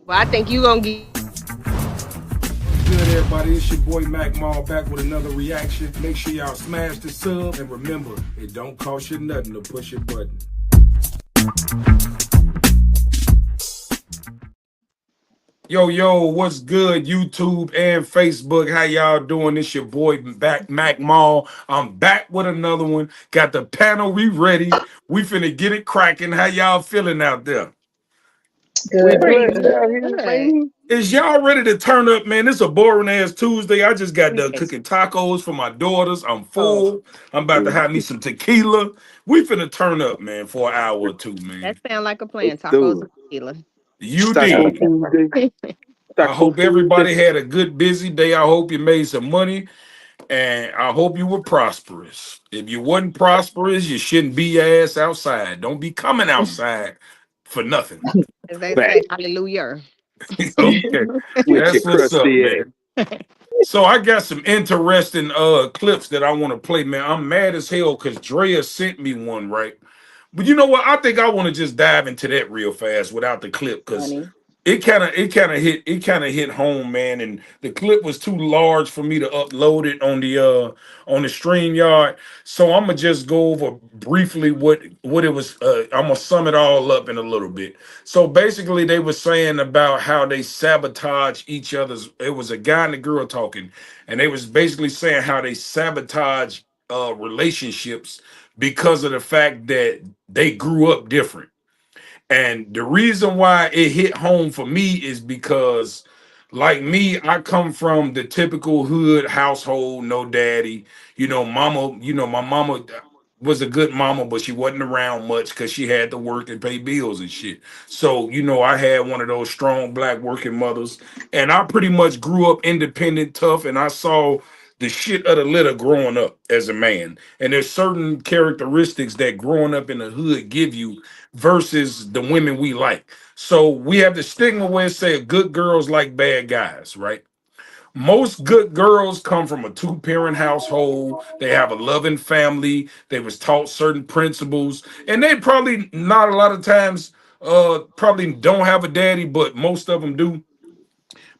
Well, I think you gonna get. What's good, everybody? It's your boy MacMaal back with another reaction. Make sure y'all smash the sub, and remember, it don't cost you nothing to push a button. Yo, what's good, YouTube and Facebook? How y'all doing? It's your boy back, MacMaal. I'm back with another one. Got the panel, we ready. We finna get it cracking. How y'all feeling out there? We Good. Pretty blessed out here, good. man. Is y'all ready to turn up, man? It's a boring ass Tuesday. I just got done Yes. cooking tacos for my daughters. I'm Oh, full. I'm about to have me some tequila. We finna turn up, man, for an hour or two, that man. sounds like a Let's plan. Tacos do and it. tequila. You Taco did. Tuesday. I Taco hope Tuesday. everybody had a good, busy day. I hope you made some money, and I hope you were prosperous. If you wasn't prosperous, you shouldn't be your ass outside. Don't be coming outside for nothing. As they Back say, hallelujah. Okay, with your that's what's up, crusty ass. man. So I got some interesting clips that I want to play, man. I'm mad as hell because Drea sent me one, right? But you know what? I think I want to just dive into that real fast without the clip because Funny. it kind of hit home, man. And the clip was too large for me to upload it on the StreamYard. So I'm gonna just go over briefly what it was. I'm gonna sum it all up in a little bit. So basically, they were saying about how they sabotage each other's. It was a guy and a girl talking, and they was basically saying how they sabotage relationships because of the fact that they grew up different. And the reason why it hit home for me is because, like me, I come from the typical hood household, no daddy. Mama, my mama was a good mama, but she wasn't around much because she had to work and pay bills and shit. So, I had one of those strong black working mothers. And I pretty much grew up independent, tough, and I saw the shit of the litter growing up as a man. And there's certain characteristics that growing up in the hood give you versus the women we like. So we have the stigma where it say good girls like bad guys, right? Most good girls come from a two-parent household. They have a loving family. They was taught certain principles, and they probably not a lot of times probably don't have a daddy, but most of them do,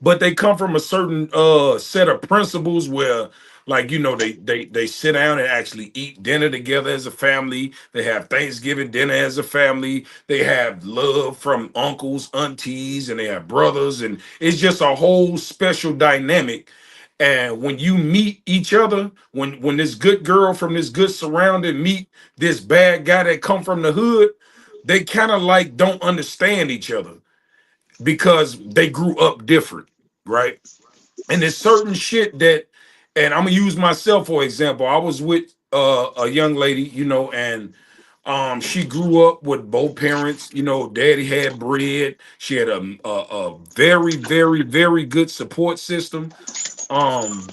but they come from a certain set of principles where, like, they sit down and actually eat dinner together as a family. They have Thanksgiving dinner as a family. They have love from uncles, aunties, and they have brothers, and it's just a whole special dynamic. And when you meet each other, when this good girl from this good surrounding meet this bad guy that come from the hood, they kind of like don't understand each other because they grew up different, right? And there's certain shit that, and I'm gonna use myself for example. I was with a young lady, and she grew up with both parents. Daddy had bread. She had a very, very, very good support system. Um,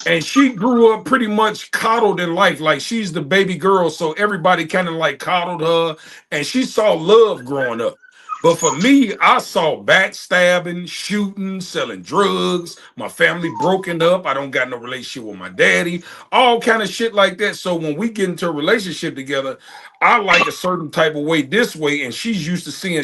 and she grew up pretty much coddled in life. Like, she's the baby girl, so everybody kind of like coddled her, and she saw love growing up. But for me, I saw backstabbing, shooting, selling drugs, my family broken up. I don't got no relationship with my daddy, all kind of shit like that. So when we get into a relationship together, I like a certain type of way this way, and she's used to seeing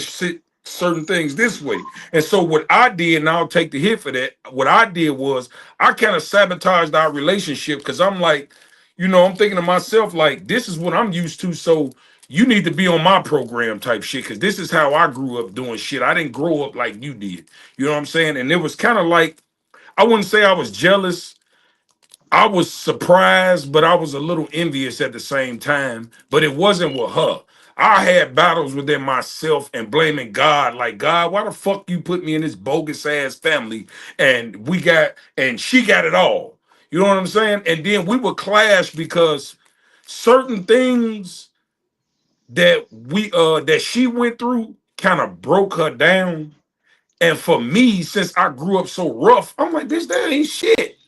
certain things this way. And so what I did, and I'll take the hit for that, what I did was I kind of sabotaged our relationship because I'm like, I'm thinking to myself, like, this is what I'm used to. So you need to be on my program type shit because this is how I grew up doing shit. I didn't grow up like you did. You know what I'm saying? And it was kind of like, I wouldn't say I was jealous. I was surprised, but I was a little envious at the same time. But it wasn't with her. I had battles within myself and blaming God, like, God, why the fuck you put me in this bogus ass family? And she got it all. You know what I'm saying? And then we would clash because certain things that she went through kind of broke her down. And for me, since I grew up so rough, I'm like, bitch, that ain't shit.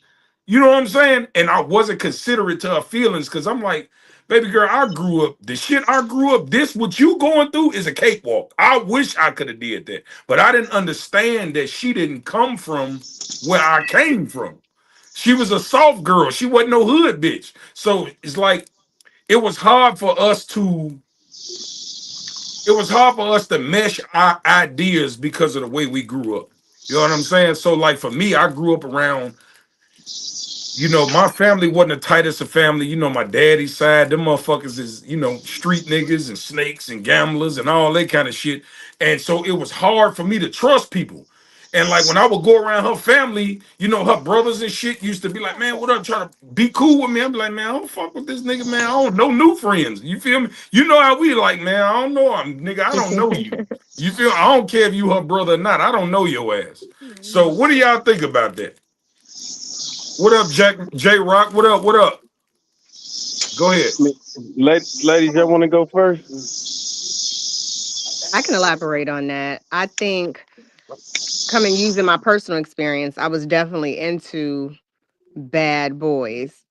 You know what I'm saying? And I wasn't considerate to her feelings because I'm like, baby girl, I grew up. The shit I grew up, this what you going through is a cakewalk. I wish I could have did that. But I didn't understand that she didn't come from where I came from. She was a soft girl. She wasn't no hood bitch. So it's like it was hard for us to it was hard for us to mesh our ideas because of the way we grew up. You know what I'm saying? So like for me, I grew up around, my family wasn't the tightest of family. My daddy's side, them motherfuckers is, street niggas and snakes and gamblers and all that kind of shit. And so it was hard for me to trust people. And like when I would go around her family, her brothers and shit used to be like, man, what up? Trying to be cool with me. I'm like, man, I don't fuck with this nigga, man. I don't know new friends. You feel me? You know how we like, man, I don't know him, nigga. I don't know you. You feel? I don't care if you her brother or not. I don't know your ass. So what do y'all think about that? What up, Jack J Rock? What up? What up? Go ahead. Ladies, y'all want to go first? I can elaborate on that. I think coming using my personal experience, I was definitely into bad boys.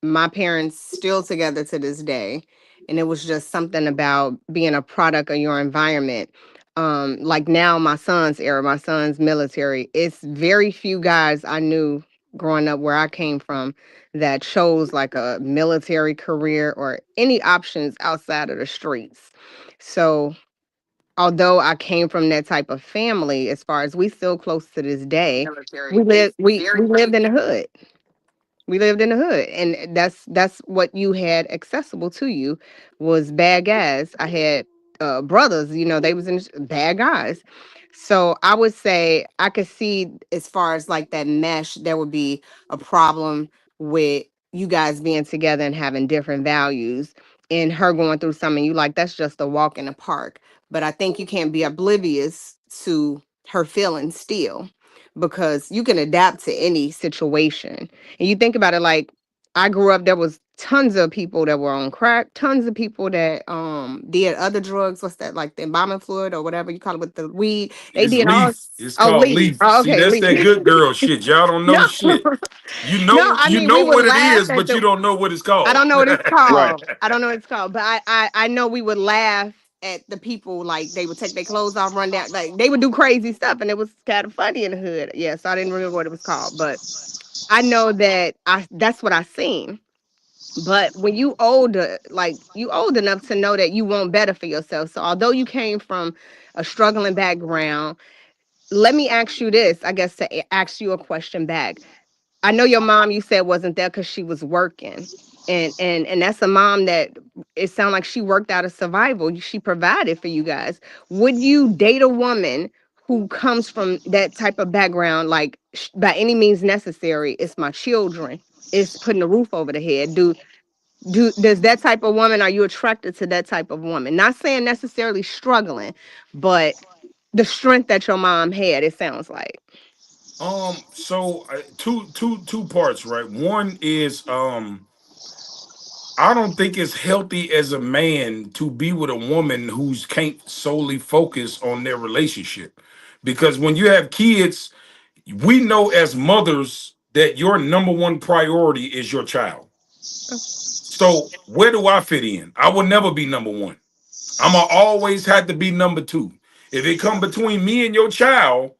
My parents still together to this day, and it was just something about being a product of your environment. Like now my son's era, my son's military, it's very few guys I knew growing up where I came from that chose like a military career or any options outside of the streets. So although I came from that type of family, as far as we still close to this day, we lived in the hood. We lived in the hood, and that's what you had accessible to you was bad guys. I had brothers, they was in bad guys. So I would say I could see as far as like that mesh, there would be a problem with you guys being together and having different values, and her going through something you like, that's just a walk in the park. But I think you can't be oblivious to her feelings still, because you can adapt to any situation. And you think about it, like I grew up, there was tons of people that were on crack, tons of people that did other drugs. What's that, like the embalming fluid or whatever you call it with the weed? They It's did all. Leaf. It's Oh, called leaf. Leaf. Oh, See, okay, that's leaf. that good girl shit. Y'all don't know No, shit. You no. know, I you mean, we know would what it laugh is, at but you the. don't know what it's I called. don't know what it's Right. called. I don't know what it's called, but I know we would laugh at the people, like they would take their clothes off, run down, like they would do crazy stuff, and it was kind of funny in the hood. Yeah, so I didn't remember what it was called, but I know that I that's what I seen. But when you older, like you old enough to know that you want better for yourself. So although you came from a struggling background, let me ask you this, I guess, to ask you a question back. I know your mom, you said, wasn't there because she was working. And that's a mom that it sounded like she worked out of survival. She provided for you guys. Would you date a woman who comes from that type of background, like by any means necessary, it's my children, it's putting a roof over the head? Does that type of woman, are you attracted to that type of woman? Not saying necessarily struggling, but the strength that your mom had, it sounds like. So two parts, right? One is I don't think it's healthy as a man to be with a woman who's can't solely focus on their relationship. Because when you have kids, we know as mothers that your number one priority is your child. So where do I fit in? I will never be number one. I'ma always have to be number two. If it come between me and your child,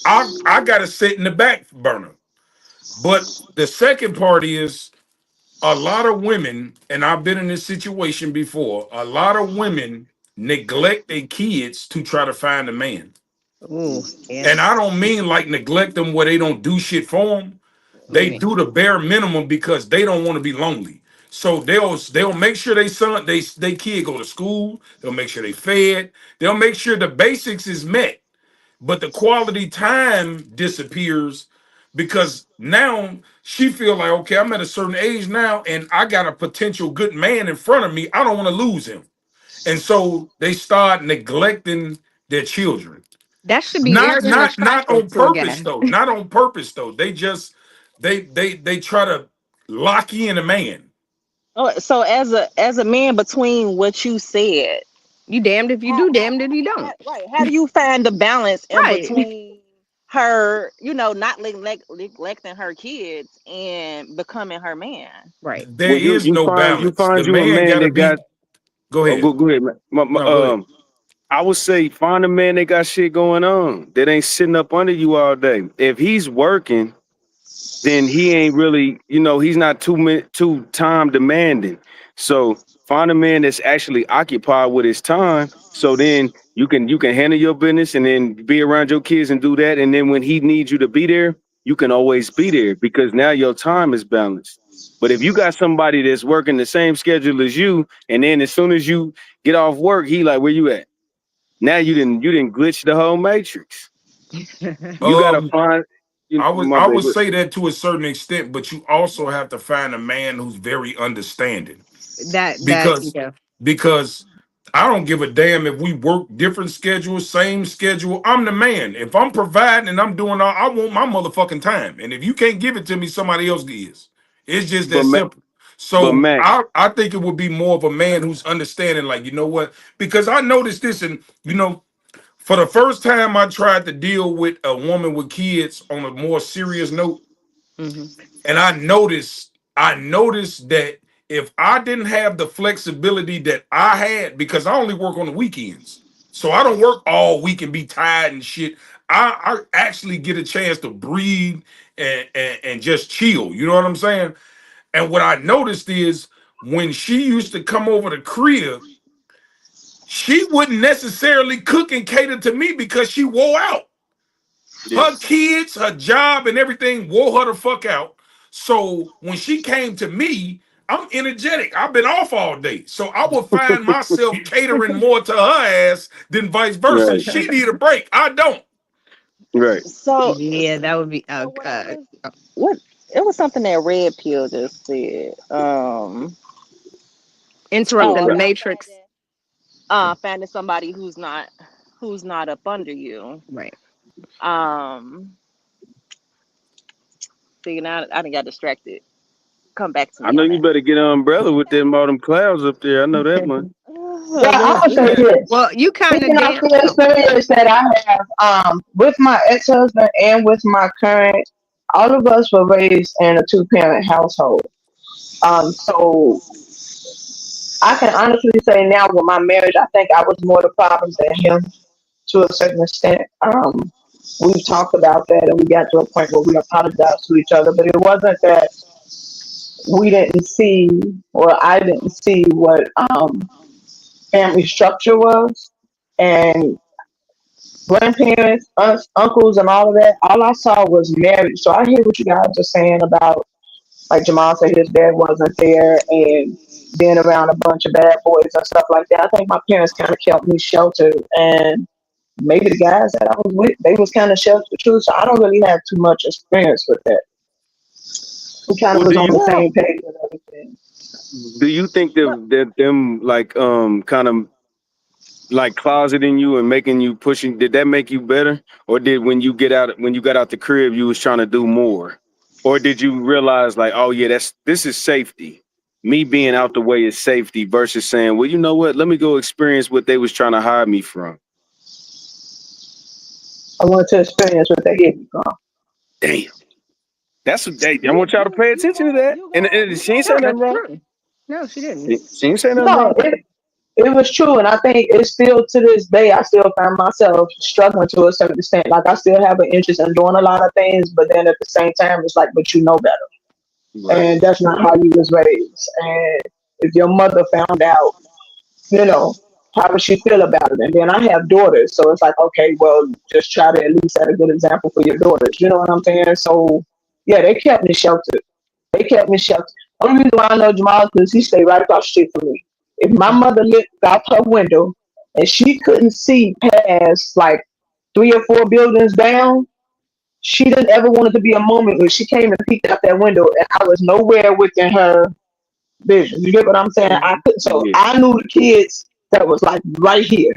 I gotta sit in the back burner. But the second part is a lot of women, and I've been in this situation before, a lot of women neglect their kids to try to find a man. Oh, yeah. And I don't mean like neglect them where they don't do shit for them. What do you They mean? do the bare minimum because they don't want to be lonely. So they'll make sure they kid go to school. They'll make sure they fed. They'll make sure the basics is met. But the quality time disappears because now she feel like, okay, I'm at a certain age now and I got a potential good man in front of me. I don't want to lose him. And so they start neglecting their children. That should be Not very not not unattractive on to a purpose guy. though. Not on purpose though. They just they try to lock in a man. Oh, so as a man, between what you said, You damned if you do, damned if you don't. right? How do you find the balance in Right. between her, not neglecting her kids and becoming her man? Right. There Well, you is you no find you balance. The find you a man man gotta that got. be. Go Oh, ahead. go ahead, man. No, go ahead. I would say find a man that got shit going on that ain't sitting up under you all day. If he's working, then he ain't really, he's not too time demanding. So Find a man that's actually occupied with his time. So then you can handle your business and then be around your kids and do that. And then when he needs you to be there, you can always be there because now your time is balanced. But if you got somebody that's working the same schedule as you, and then as soon as you get off work, he like, where you at? Now you didn't glitch the whole matrix. You gotta Um, find my I would baby. say that to a certain extent, but you also have to find a man who's very understanding. that because yeah. because I don't give a damn if we work different schedules, same schedule. I'm the man. If I'm providing and I'm doing all, I want my motherfucking time. And if you can't give it to me, somebody else is. It's just that But Mac, simple. but So Mac, I think it would be more of a man who's understanding, like, you know what? Because I noticed this, and for the first time I tried to deal with a woman with kids on a more serious note, Hmm. and I noticed that if I didn't have the flexibility that I had, because I only work on the weekends, so I don't work all week and be tired and shit. I actually get a chance to breathe and just chill. You know what I'm saying? And what I noticed is when she used to come over the crib, she wouldn't necessarily cook and cater to me because she wore out. yeah. Her kids, her job, and everything wore her the fuck out. So when she came to me, I'm energetic. I've been off all day. So I would find myself catering more to her ass than vice versa. Right, She need a break. I don't. right. So, Yeah, that would be so what it was something that Red Pill just said. Oh, interrupting the about matrix. finding somebody who's not up under you. Right. Um, see now I didn't got distracted. Come back to I me know on you that. better get an umbrella with them all them clouds up there. I know that much. Yeah, I would say this. Well, you kind of Speaking of damn. the Oh, experience that I have with my ex-husband and with my current, all of us were raised in a two-parent household. So I can honestly say now with my marriage, I think I was more the problem than him to a certain extent. We've talked about that and we got to a point where we apologized to each other, but it wasn't that we didn't see or I didn't see what family structure was. And grandparents, aunts, uncles, and all of that, all I saw was marriage. So I hear what you guys are saying about, like Jamal said, his dad wasn't there and being around a bunch of bad boys and stuff like that. I think my parents kind of kept me sheltered, and maybe the guys that I was with, they was kind of sheltered too. So I don't really have too much experience with that. We kind of Well, was do on the you Well, same page with everything. do you think well, that them like kind of like closeting you and making you pushing, did that make you better, or did when you got out the crib you was trying to do more, or did you realize like, oh yeah, this is safety, me being out the way is safety versus saying, well, you know what, let me go experience what they was trying to hide me from. I wanted to experience what they hit me from. Damn, that's what I you want y'all to you pay you attention to go that, you go and you she go ain't say no, nothing that's wrong. true. No, she didn't. She ain't say nothing No, wrong. it was true, and I think it's still to this day. I still find myself struggling to a certain extent. Like I still have an interest in doing a lot of things, but then at the same time, it's like, but you know better, Right. and that's not how you was raised. And if your mother found out, you know, how would she feel about it? And then I have daughters, so it's like, okay, well, just try to at least set a good example for your daughters. You know what I'm saying? So yeah, they kept me sheltered. They kept me sheltered. Only reason why I know Jamal is because he stayed right across the street from me. If my mother looked out her window and she couldn't see past like 3 or 4 buildings down, she didn't ever want it to be a moment where she came and peeked out that window and I was nowhere within her vision. You get what I'm saying? I couldn't. So Yeah. I knew the kids that was like right here.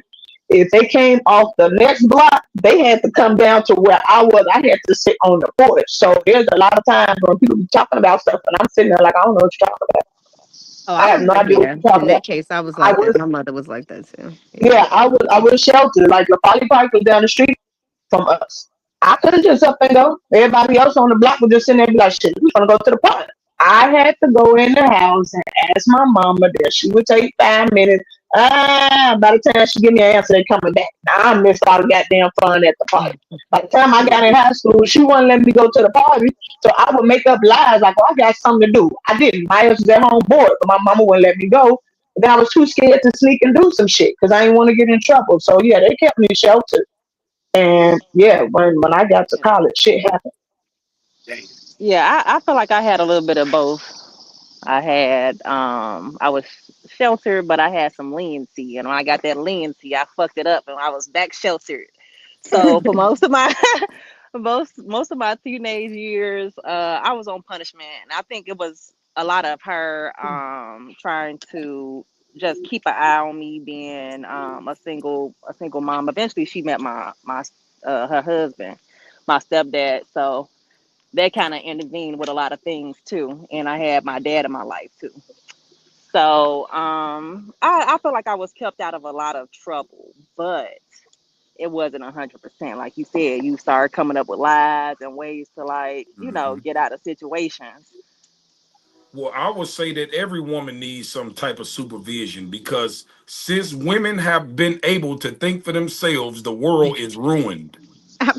If they came off the next block, they had to come down to where I was. I had to sit on the porch. So there's a lot of times when people be talking about stuff, and I'm sitting there like, I don't know what you're talking about. Oh, I I have was no like, idea what yeah. you're In talking about. that case, I was I like that. was, My mother was like that too. Yeah. yeah, I was sheltered. Like the Polly Park was down the street from us. I couldn't just up and go. Everybody else on the block was just sitting there and be like, shit, we gonna go to the park. I had to go in the house and ask my mama that she would take 5 minutes. By the time she give me an answer, they coming back. Now I missed all the goddamn fun at the party. By the time I got in high school, she wouldn't let me go to the party. So I would make up lies like, oh, I got something to do. I didn't. My ass was at home bored, but my mama wouldn't let me go. Then I was too scared to sneak and do some shit because I didn't want to get in trouble. So yeah, they kept me sheltered. And yeah, when I got to college, shit happened. Damn. Yeah, I feel like I had a little bit of both. I was sheltered, but I had some leniency, and when I got that leniency, I fucked it up, and I was back sheltered. So for most of my most of my teenage years, I was on punishment, and I think it was a lot of her trying to just keep an eye on me, being a single mom. Eventually, she met my her husband, my stepdad. So that kind of intervened with a lot of things too. And I had my dad in my life too. So I feel like I was kept out of a lot of trouble, but it wasn't 100%. Like you said, you start coming up with lies and ways to Mhm. get out of situations. Well, I would say that every woman needs some type of supervision because since women have been able to think for themselves, the world is ruined.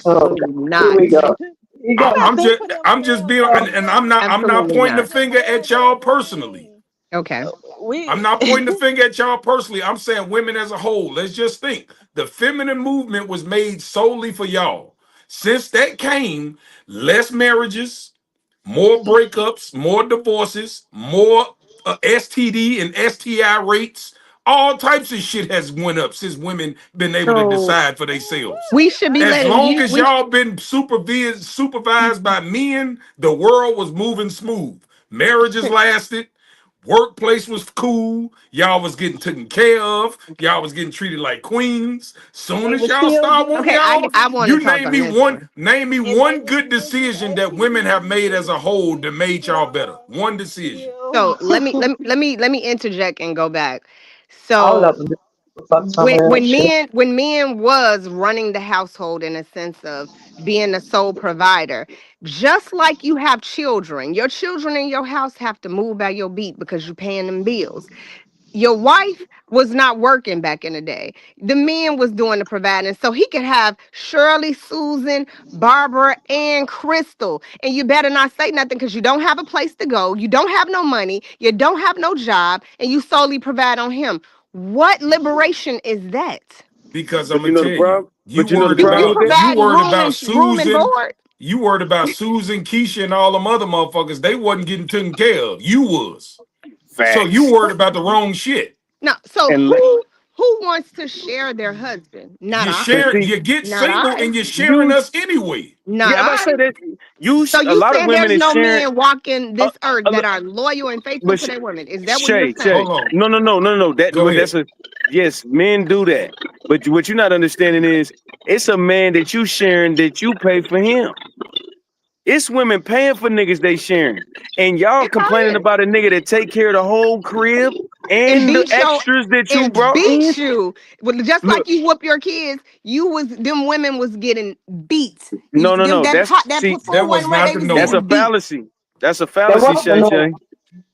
Oh, Absolutely here not. we go. Here you I'm, go. I'm Think just for I'm just being themselves. and I'm not Absolutely pointing the not. finger at y'all personally. Okay. I'm We not pointing the finger at y'all personally. I'm saying women as a whole. Let's just think. The feminine movement was made solely for y'all. Since that came, less marriages, more breakups, more divorces, more STD and STI rates. All types of shit has went up since women been able to So decide for themselves. we should be As letting long you. as y'all been supervised by men, the world was moving smooth. Marriages lasted. Workplace was cool. Y'all was getting taken care of. Y'all was getting treated like queens. Soon they as were y'all still start getting wanting Okay, I y'all, I want to you talk name on me this one, one. name me and they one was good getting these decision that women have STDs made and as a whole these that made y'all better. One PRs decision. So still. let me interject and go back. All So of them fuck when somewhere else. when Shit. men when men was running the household in a sense of being the sole provider, just like you have children, your children in your house have to move by your beat because you're paying them bills. Your wife was not working back in the day. The man was doing the providing. So he could have Shirley, Susan, Barbara, and Crystal. And you better not say nothing because you don't have a place to go. You don't have no money. You don't have no job. And you solely provide on him. What liberation is that? Because I'm But gonna you know the tell you, problem. But you know the You problem with that. you providing worried about room and Susan, board. you worried about Susan, Keisha, and all them other motherfuckers. They wasn't getting taken care of. You was. So you Facts. worried about the wrong shit. No, so And who wants to share their husband? Not You but I. share, see, you get Not single I. and you're sharing you us anyway. Not yeah, I'm about to say I. that So a you lot of saying women there's is no sharing. men walking Uh, this earth a, that are loyal and faithful but to their women? Is that what you're Shay, saying? Hold Shay, on. no. That Go what ahead. that's a yes, men do that. But what you're not understanding is it's a man that you sharing that you pay for him. It's women paying for niggas they sharing. And y'all It complaining probably is. about a nigga that take care of the whole crib And and the beat your extras that you and brought in. beat you. Well, just like Look, you whoop your kids, you was them women was getting beat. Them no. that That's hot that see, full That was one where not they the was that's a getting norm. beat. fallacy. That's a That fallacy, was the Shay norm. Shay.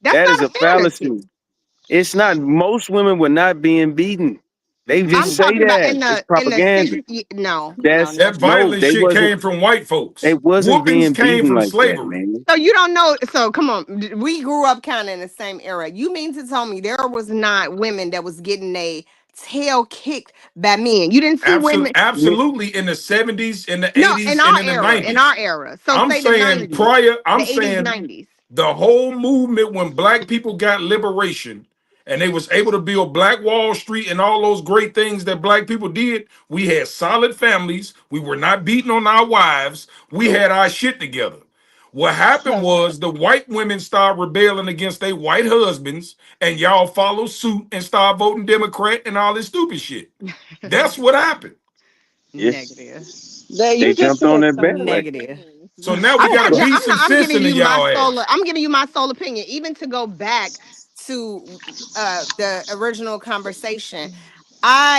That's That not is a a fallacy. fantasy. It's not most women were not being beaten. They I'm just Mm-mm. say talking about that. It's in the propaganda. no, no, That's no, That no. no, violent they shit wasn't came from white they folks. wasn't Whoopings being came beaten from like that, slavery. man. So you don't know. So come on, we grew up kind of in the same era. You mean to tell me there was not women that was getting a tail kicked by men? You didn't see women. Absolutely in the 70s, in the No, in 80s, and our in the era, in our 90s. era. So I'm say the saying 90s, prior, the I'm 80s, saying 90s. the whole movement when black people got liberation and they was able to build Black Wall Street and all those great things that black people did, we had solid families. We were not beating on our wives. We Nope. had our shit together. What happened was the white women started rebelling against their white husbands, and y'all follow suit and start voting Democrat and all this stupid shit. That's what happened. Yeah. Negative. That They you just jumped on said that so many bandwagon. Negative. things. So now we got to beat some I'm sense giving into you my y'all solar. ass. I'm giving you my sole opinion. Even to go back to the original conversation.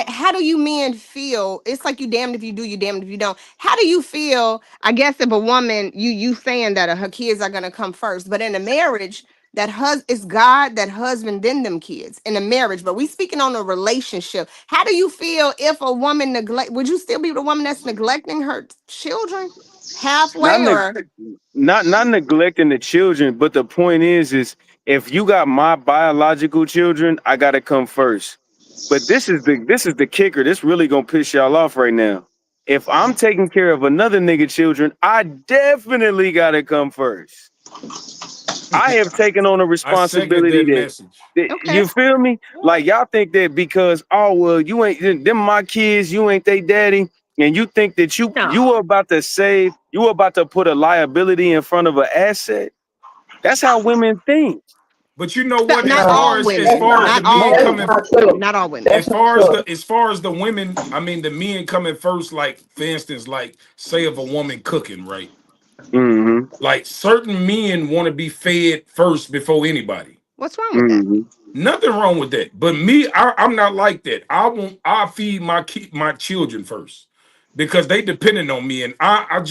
How do you men feel? It's like you damned if you do, you damned if you don't. How do you feel? I guess if a woman, you saying that her kids are gonna come first, but in a marriage, it's God, that husband, then them kids in a marriage. But we speaking on a relationship. How do you feel if a woman neglect? Would you still be the woman that's neglecting her children Not halfway, neg- or not neglecting the children, but the point is if you got my biological children, I gotta come first. But this is the kicker. This really gonna piss y'all off right now. If I'm taking care of another nigga children, I definitely gotta come first. I have taken on a I second responsibility that that, message. okay? you feel me? Like y'all think that because you ain't them my kids, you ain't they daddy, and you think that you No, are about to save, you are about to put a liability in front of an asset. That's how women think. But you know what? not No, all As that's women, far as not the not men all that's coming, women, not true. not all women. That's not true. as far as the women, I mean the men coming first. Like for instance, like say if a woman cooking, right? Mm-hmm. Like certain men want to be fed first before anybody. What's wrong with that? Mm-hmm. Nothing wrong with that. But me, I'm not like that. I feed my children first because they depending on me, and I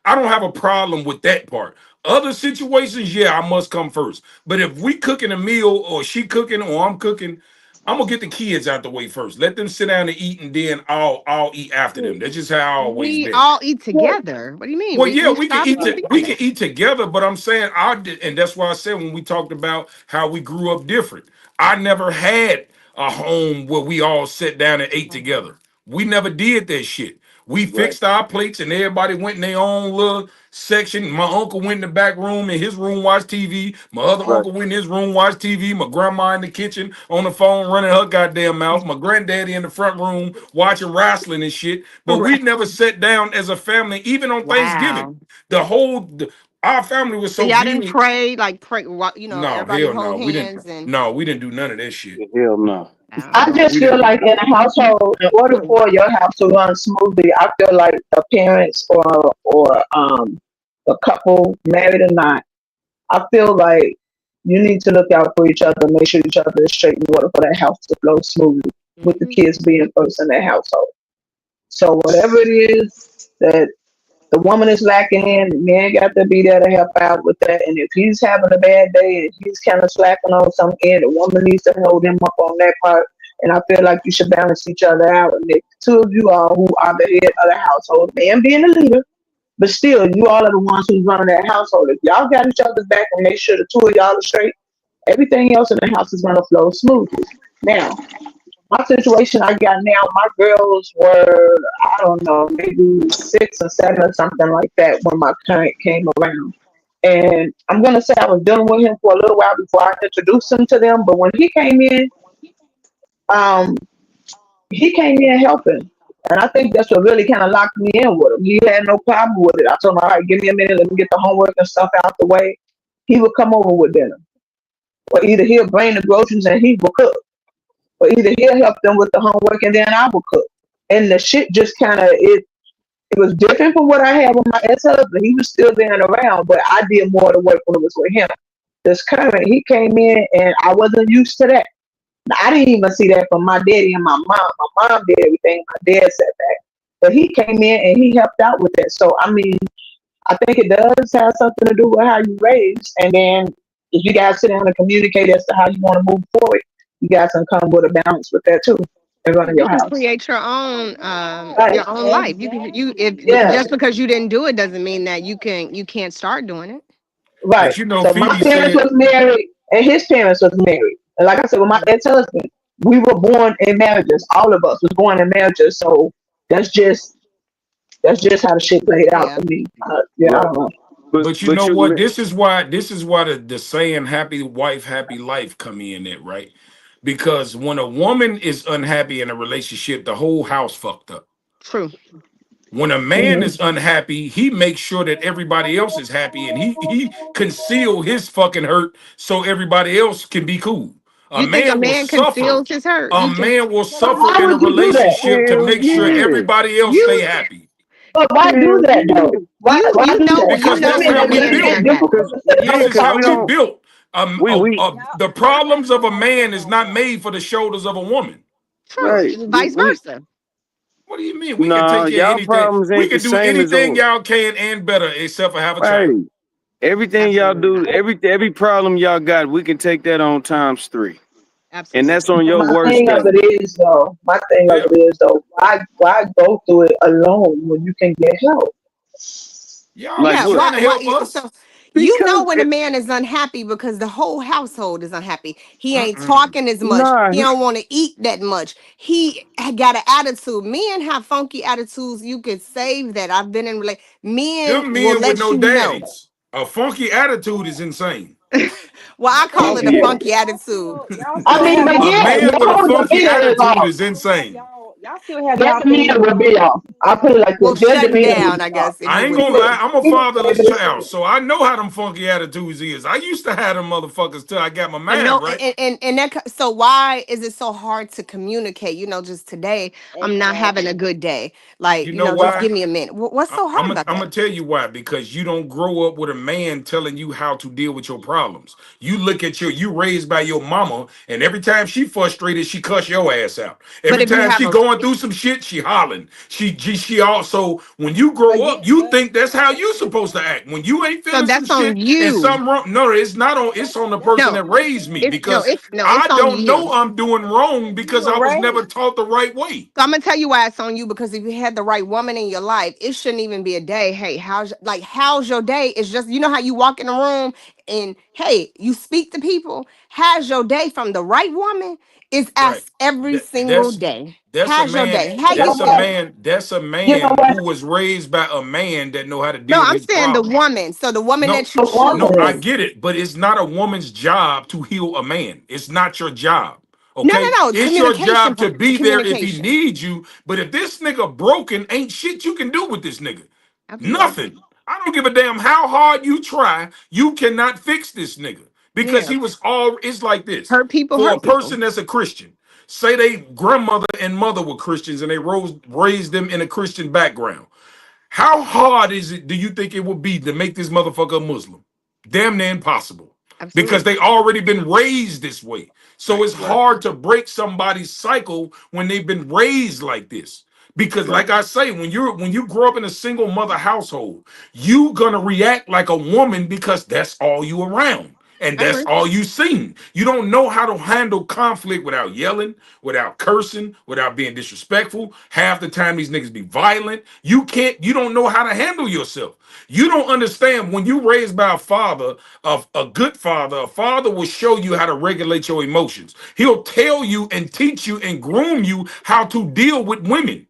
don't have a problem with that part. Other situations, yeah, I must come first. But if we cooking a meal or she cooking or I'm cooking, I'm gonna get the kids out the way first. Let them sit down and eat, and then I'll eat after them. That's just how I always We been. all eat together. What do you mean? Well, We yeah, we we can stop and eat eat we together. can eat together, but I'm saying I did, and that's why I said when we talked about how we grew up different. I never had a home where we all sat down and ate together. We never did that shit. We Right, fixed our plates and everybody went in their own little section. My uncle went in the back room in his room, watched TV. My other right, uncle went in his room, watched TV. My grandma in the kitchen on the phone running her goddamn mouth. My granddaddy in the front room watching wrestling and shit. But we Right. never sat down as a family, even on Thanksgiving. Wow. Our family was So so y'all didn't good. pray, like pray, No, everybody hell no. hold We didn't. hands and No, we didn't do none of that shit. hell no. I wow. No, just we feel didn't. like in a household, in order for your house to run smoothly, I feel like the parents or the couple, married or not, I feel like you need to look out for each other, make sure each other is straight in order for that house to flow smoothly, with the Mhm. kids being first in that household. So whatever it is that the woman is lacking in, the man got to be there to help out with that. And if he's having a bad day and he's kind of slacking on some end, the woman needs to hold him up on that part. And I feel like you should balance each other out. And if the two of you are who are the head of the household, man being the leader, but still, you all are the ones who's running that household. If y'all got each other's back and make sure the two of y'all are straight, everything else in the house is going to flow smoothly. Now, my situation I got now, my girls were, I don't know, maybe 6 or 7 or something like that when my parent came around. And I'm gonna say I was dealing with him for a little while before I introduced him to them. But when um, he came in helping. And I think that's what really kind of locked me in with him. He had no problem with it. I told him, all right, give me a minute, let me get the homework and stuff out the way. He would come over with dinner. Or either he'll bring the groceries and he will cook. Or either he'll help them with the homework and then I will cook. And the shit just kind of it was different from what I had with my ex-husband. He was still there and around, but I did more of the work when it was with him. This current, he came in and I wasn't used to that. I didn't even see that from my daddy and my mom. My mom did everything. My dad sat back. But he came in and he helped out with that. So I mean, I think it does have something to do with how you raised. And then if you guys sit down and communicate as to how you want to move forward, you guys can come with a balance with that too and run You your can house. create Right. your own life. You can you if Yeah. just because you didn't do it doesn't mean that you can't start doing it. Right. But you know, So my Phoebe parents said, was married and his parents was married. And like I said, with my ex-husband, we were born in marriages. All of us was born in marriages. So that's just that's just how the shit played out Yeah. for me. Yeah, I Right. don't know. But but you but know you what? This is why the saying "happy wife, happy life" come in it, right? Because when a woman is unhappy in a relationship, the whole house fucked up. True. When a man Hmm. is unhappy, he makes sure that everybody else is happy, and he conceal his fucking hurt so everybody else can be cool. A You think a man will man suffer. conceals his hurt? A You think man will But suffer why in a would you do that? relationship to hell make sure yeah. everybody else stay you happy. But why do Hell that though? yeah. Why do that? you Because know that's when Women a how that we just man is built. get unhappy. difficult Cause to sit This on is cause how we we don't built. we The problems of a man is not made for the shoulders of a woman. True. right. And vice We versa. What do you mean? We can nah, take care of y'all anything. problems We ain't the can do same as anything a y'all can and better, except for have a child. right. Everything y'all Absolutely do, not. every problem y'all got, we can take that on times 3, and Absolutely that's not. on But your my worst thing of day. it is though, Yeah. why go through it alone when you can get help? Y'all Like be Yeah, what? trying to why help us. so you know Because when a man is unhappy because the whole household is unhappy. He ain't Mm-mm. talking as much. nah, He don't want to eat that much. He got an attitude. Men have funky attitudes. You could save that. I've been in men Them will men with let no you know. daddies. A funky attitude is insane. Well, I But call then it a funky. again, funky attitude. y'all I still mean, have but A y'all yeah, man y'all with a hold the funky feelings attitude off. is insane. Y'all still have Their y'all things demeanor will going be on off. I'll put it like this. Well, Their shut demeanor will down, be I off. guess, if I you ain't would gonna say. lie, I'm a He won't be fatherless able to say child, it. so I know how them funky attitudes is. I used to have them motherfuckers till I got my I mind know, right. and so why is it so hard to communicate? Just today, I'm not having a exactly. good day. You know Just why? give me a minute. What's so hard I'm about gonna that? tell you why. Because you don't grow up with a man telling you how to deal with your problems. You look at you raised by your mama, and every time she frustrated, she cuss your ass out. But Every if you time have she a, going through some shit, she hollering. She also when you grow up, Again, you but think that's how you supposed to act. When you ain't so feeling some that's on shit and you. something wrong, no, it's not on. It's on the that's person No, that raised me it's no, because it's no, it's I on don't you. know I'm doing wrong how you because were I was never raised. taught the right way. So I'm gonna tell you why it's on you, because if you had the right woman in your life, it shouldn't even be a day. Hey, how's your day? It's just, how you walk in the room and hey, you speak to people. How's your day from the right woman? Is Right. asked every That, single that's day. that's a How's your man. day? How You you know That's a what? feeling? man. That's a You know man what? who was raised by a man that know how to No, deal with I'm his saying the problems. woman. So the woman No, that you The no, I choose. woman. get it, but it's not a woman's job to heal a man. It's not your job. No, Okay, no, no. it's your Communication job to part. be there if he Communication. needs you. But if this nigga broken, ain't shit you can do with this nigga. Absolutely. Nothing. I don't give a damn how hard you try. You cannot fix this nigga because Yeah. he was all. It's like this Hurt people for hurt a people. person that's a Christian. Say they grandmother and mother were Christians and they raised them in a Christian background. How hard is it, do you think it would be to make this motherfucker a Muslim? Damn near impossible. Because Absolutely. they already been raised this way. So it's Right, hard to break somebody's cycle when they've been raised like this. Because right, like I say, when you grow up in a single mother household, you gonna react like a woman because that's all you around. And I that's agree. all you seen. You don't know how to handle conflict without yelling, without cursing, without being disrespectful. Half the time these niggas be violent. You don't know how to handle yourself. You don't understand when you raised by a father, of a good father, a father will show you how to regulate your emotions. He'll tell you and teach you and groom you how to deal with women.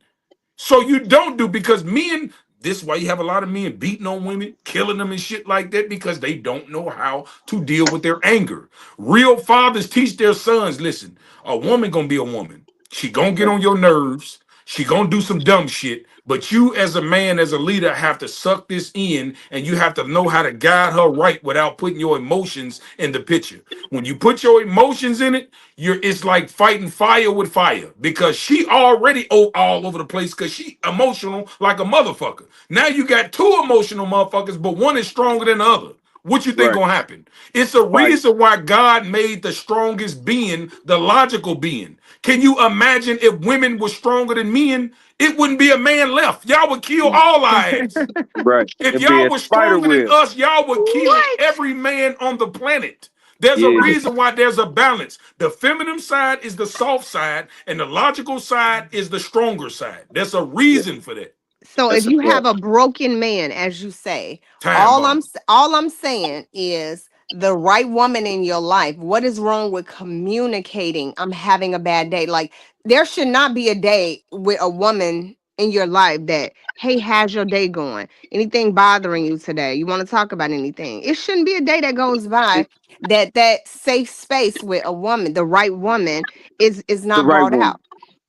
So you don't do because men, this is why you have a lot of men beating on women, killing them and shit like that because they don't know how to deal with their anger. Real fathers teach their sons, listen, a woman gonna be a woman. She gonna get right, on your nerves. She gonna do some dumb shit. But you as a man, as a leader, have to suck this in and you have to know how to guide her right without putting your emotions in the picture. When you put your emotions in it, it's like fighting fire with fire because she already all over the place because she emotional like a motherfucker. Now you got two emotional motherfuckers, but one is stronger than the other. What you think right. gonna happen? It's a Fight. reason why God made the strongest being the logical being. Can you imagine if women were stronger than men? It wouldn't be a man left. Y'all would kill all our ass. Right. If It'd be y'all a were spider stronger than web. us, y'all would kill What? every man on the planet. There's a Yeah. reason why there's a balance. The feminine side is the soft side, and the logical side is the stronger side. There's a Yeah. reason for that. So if That's a you fact. have a broken man, as you say, Time bomb. all I'm saying is the right woman in your life. What is wrong with communicating? I'm having a bad day. Like, there should not be a day with a woman in your life that, hey, how's your day going? Anything bothering you today? You want to talk about anything? It shouldn't be a day that goes by that safe space with a woman, the right woman, is The not right brought woman. out.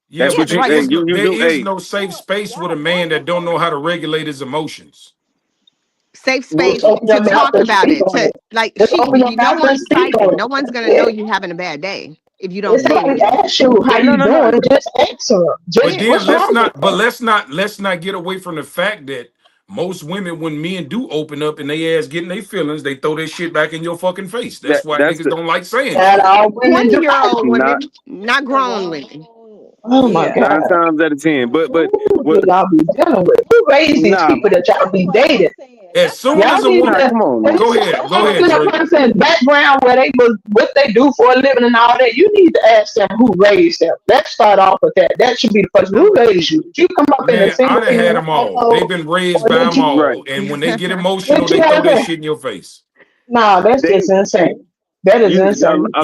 Yeah, That's Yeah, but what the you right hey, woman. there you is hey. no safe space with a man that don't know how to regulate his emotions. Safe Just space open to your mouth talk and about speak it. on To it. like, Just open your no mouth and one's speak on psychic. it. No one's That's gonna know it. you having a bad day if you don't If say somebody anything. asks you how No, you no, no. doing, just answer 'em. But Just Yeah. then what's wrong with them? let's not get away from the fact that most women, when men do open up and they ass getting their feelings, they throw their shit back in your fucking face. That's why That's niggas the don't like saying That shit. all women do. 20-year-old not women, not The grown women. wrong, Oh my yeah. God. 9 times out of 10. But Who what do y'all be dealing with? Who raised these nah people that y'all be dating? As soon Y'all as a need woman, Nah, to come on, man. go look ahead, go into ahead, the Dre. person's background, where they was, what they do for a living, and all that. You need to ask them who raised them. Let's start off with that. That should be the first. Who raised you? Did you come up in a Man, I single done had female them all. They've household, been raised or by them Right. all. And when they get emotional, did you they throw have that a? shit in your face. No, that's They just insane. That is you insane. a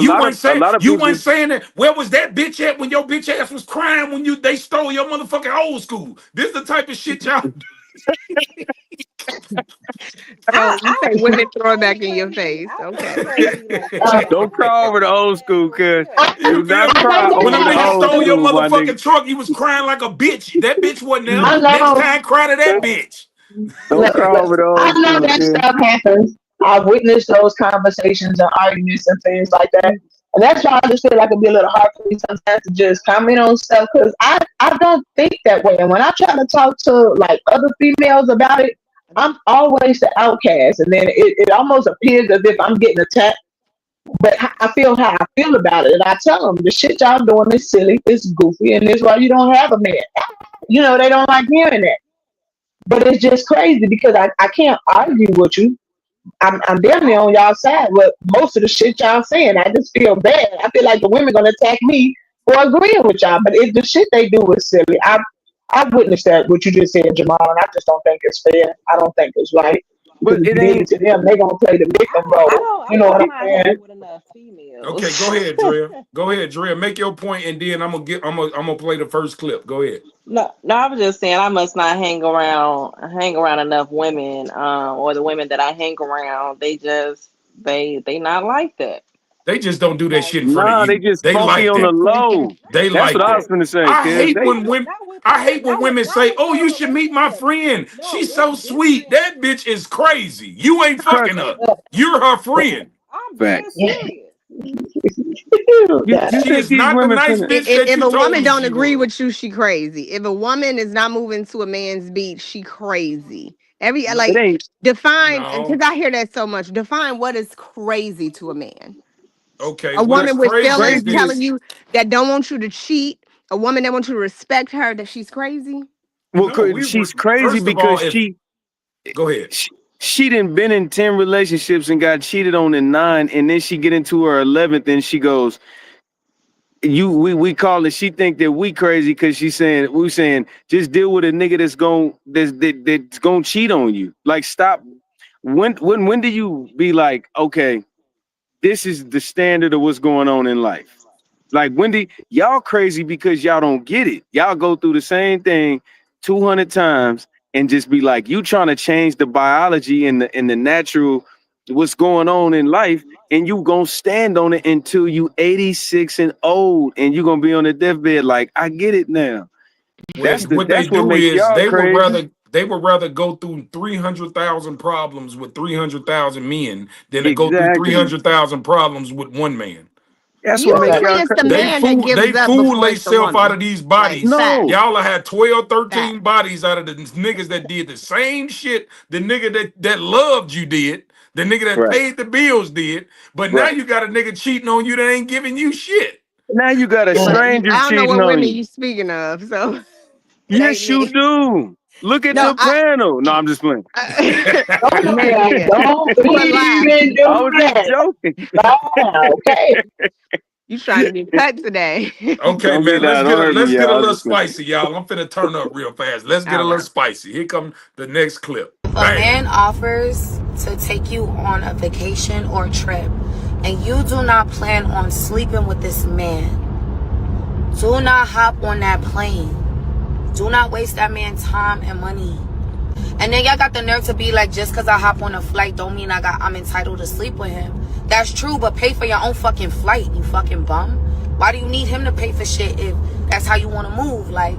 lot of You weren't people. saying that. Where was that bitch at when your bitch ass was crying when they stole your motherfucking old school? This the type of shit y'all. So you I say women throw it play back in your crazy. face. I play Okay. crazy like Uh, that. Don't cry over the old school, cuz. I, You Do feel not me? I cry know When that's them over the niggas not old stole your school, my nigga. motherfucking truck, you was crying like a bitch. That bitch wasn't there. I Next know. time, cry to that bitch. Don't Look, cry look, over the I old know school, that kid. stuff happens. I've witnessed those conversations and arguments and things like that. And that's why I just feel like it'd be a little hard for me sometimes to just comment on stuff, because I don't think that way. And when I try to talk to like other females about it, I'm always the outcast. And then it almost appears as if I'm getting attacked. But I feel how I feel about it. And I tell them the shit y'all doing is silly, it's goofy, and it's why you don't have a man. They don't like hearing that. But it's just crazy because I can't argue with you. I'm definitely on y'all side with most of the shit y'all saying. I just feel bad. I feel like the women gonna attack me for agreeing with y'all. But the shit they do is silly. I've witnessed that what you just said, Jamal, and I just don't think it's fair. I don't think it's right. Because But if it you did it ain't to them, they gonna play the victim role. You know I'm what I'm not saying? hanging with enough Okay, females. go ahead, Drea. Go ahead, Drea. Make your point, and then I'm gonna play the first clip. Go ahead. No, I was just saying I must not hang around enough women, or the women that I hang around, they not like that. They just don't do that Like shit in front of nah, they you. just They funky like on the that. low. They That's what like I that. was gonna say, cuz they I hate when women say, "Oh, you should meet my friend. She's so sweet." That bitch is crazy. You ain't crush fucking her. You're her friend. I'm dead facts. Yeah. serious. You She think is these not the women nice finna bitch that If you a told woman me don't she agree was. with you, she crazy. If a woman is not moving to a man's beat, she crazy. Every No, it like ain't define, and because no. I hear that so much, define what is crazy to a man. Okay, A what is woman with crazy is feelings crazy telling this. is you that don't want you to cheat. A woman that wants you to respect her, that she's crazy. well No, we were she's crazy first of because all, if go ahead. she done been in 10 relationships and got cheated on in 9, and then she get into her 11th and she goes, we call it, she think that we crazy because we saying just deal with a nigga that's gonna cheat on you. Like, stop. When do you be like, okay, this is the standard of what's going on in life? Like, Wendy, y'all crazy because y'all don't get it. Y'all go through the same thing 200 times and just be like, you trying to change the biology and the natural what's going on in life, and you gonna stand on it until you 86 and old, and you gonna be on the deathbed. Like, I get it now. Well, what they That's what do makes is y'all crazy. they would rather go through 300,000 problems with 300,000 men than to go through Exactly. 300,000 problems with one man. That's what makes Usually y'all it's the crazy. They man that fool gives they up fool before it's the themselves out of woman. these Like bodies. fact, No, Y'all have had 12, fact. 13 bodies out of the niggas that did the same shit the nigga that loved you did, the nigga that right, paid the bills did, but now right. you got a nigga cheating on you that ain't giving you shit. Now you got a Mm. stranger I don't know cheating what on women you. you speaking of, so it ain't Yes, you me. do. Look at No, the panel. No, I'm just playing. Don't do that. nigga, Don't you a lie. even I do was just that. joking. Ah, okay. You trying to get cut today? Okay, Don't man, don't hurt me, let's get a y'all. I was little just playing. spicy, y'all. I'm finna turn up real fast. Let's get a All little right. spicy. Here come the next clip. If a Bam. man offers to take you on a vacation or a trip and you do not plan on sleeping with this man, do not hop on that plane. Do not waste that man's time and money. And then y'all got the nerve to be like, just because I hop on a flight don't mean I'm entitled to sleep with him. That's true, but pay for your own fucking flight, you fucking bum. Why do you need him to pay for shit if that's how you want to move? Like,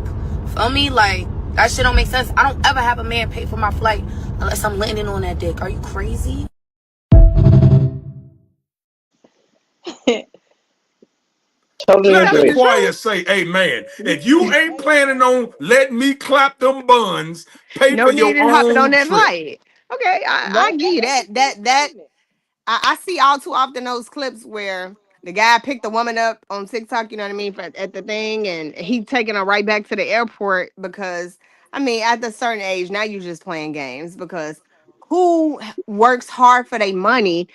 feel me? Like, that shit don't make sense. I don't ever have a man pay for my flight unless I'm landing on that dick. Are you crazy? Totally She Let the telling agree. the choir truth. say amen. If you ain't planning on letting me clap them buns, pay No for your need in hopping on own that trip. flight. Okay, I give you that. I see all too often those clips where the guy picked the woman up on TikTok, you know what I mean, at the thing, and he taking her right back to the airport because, I mean, at a certain age, now you just playing games because who works hard for their money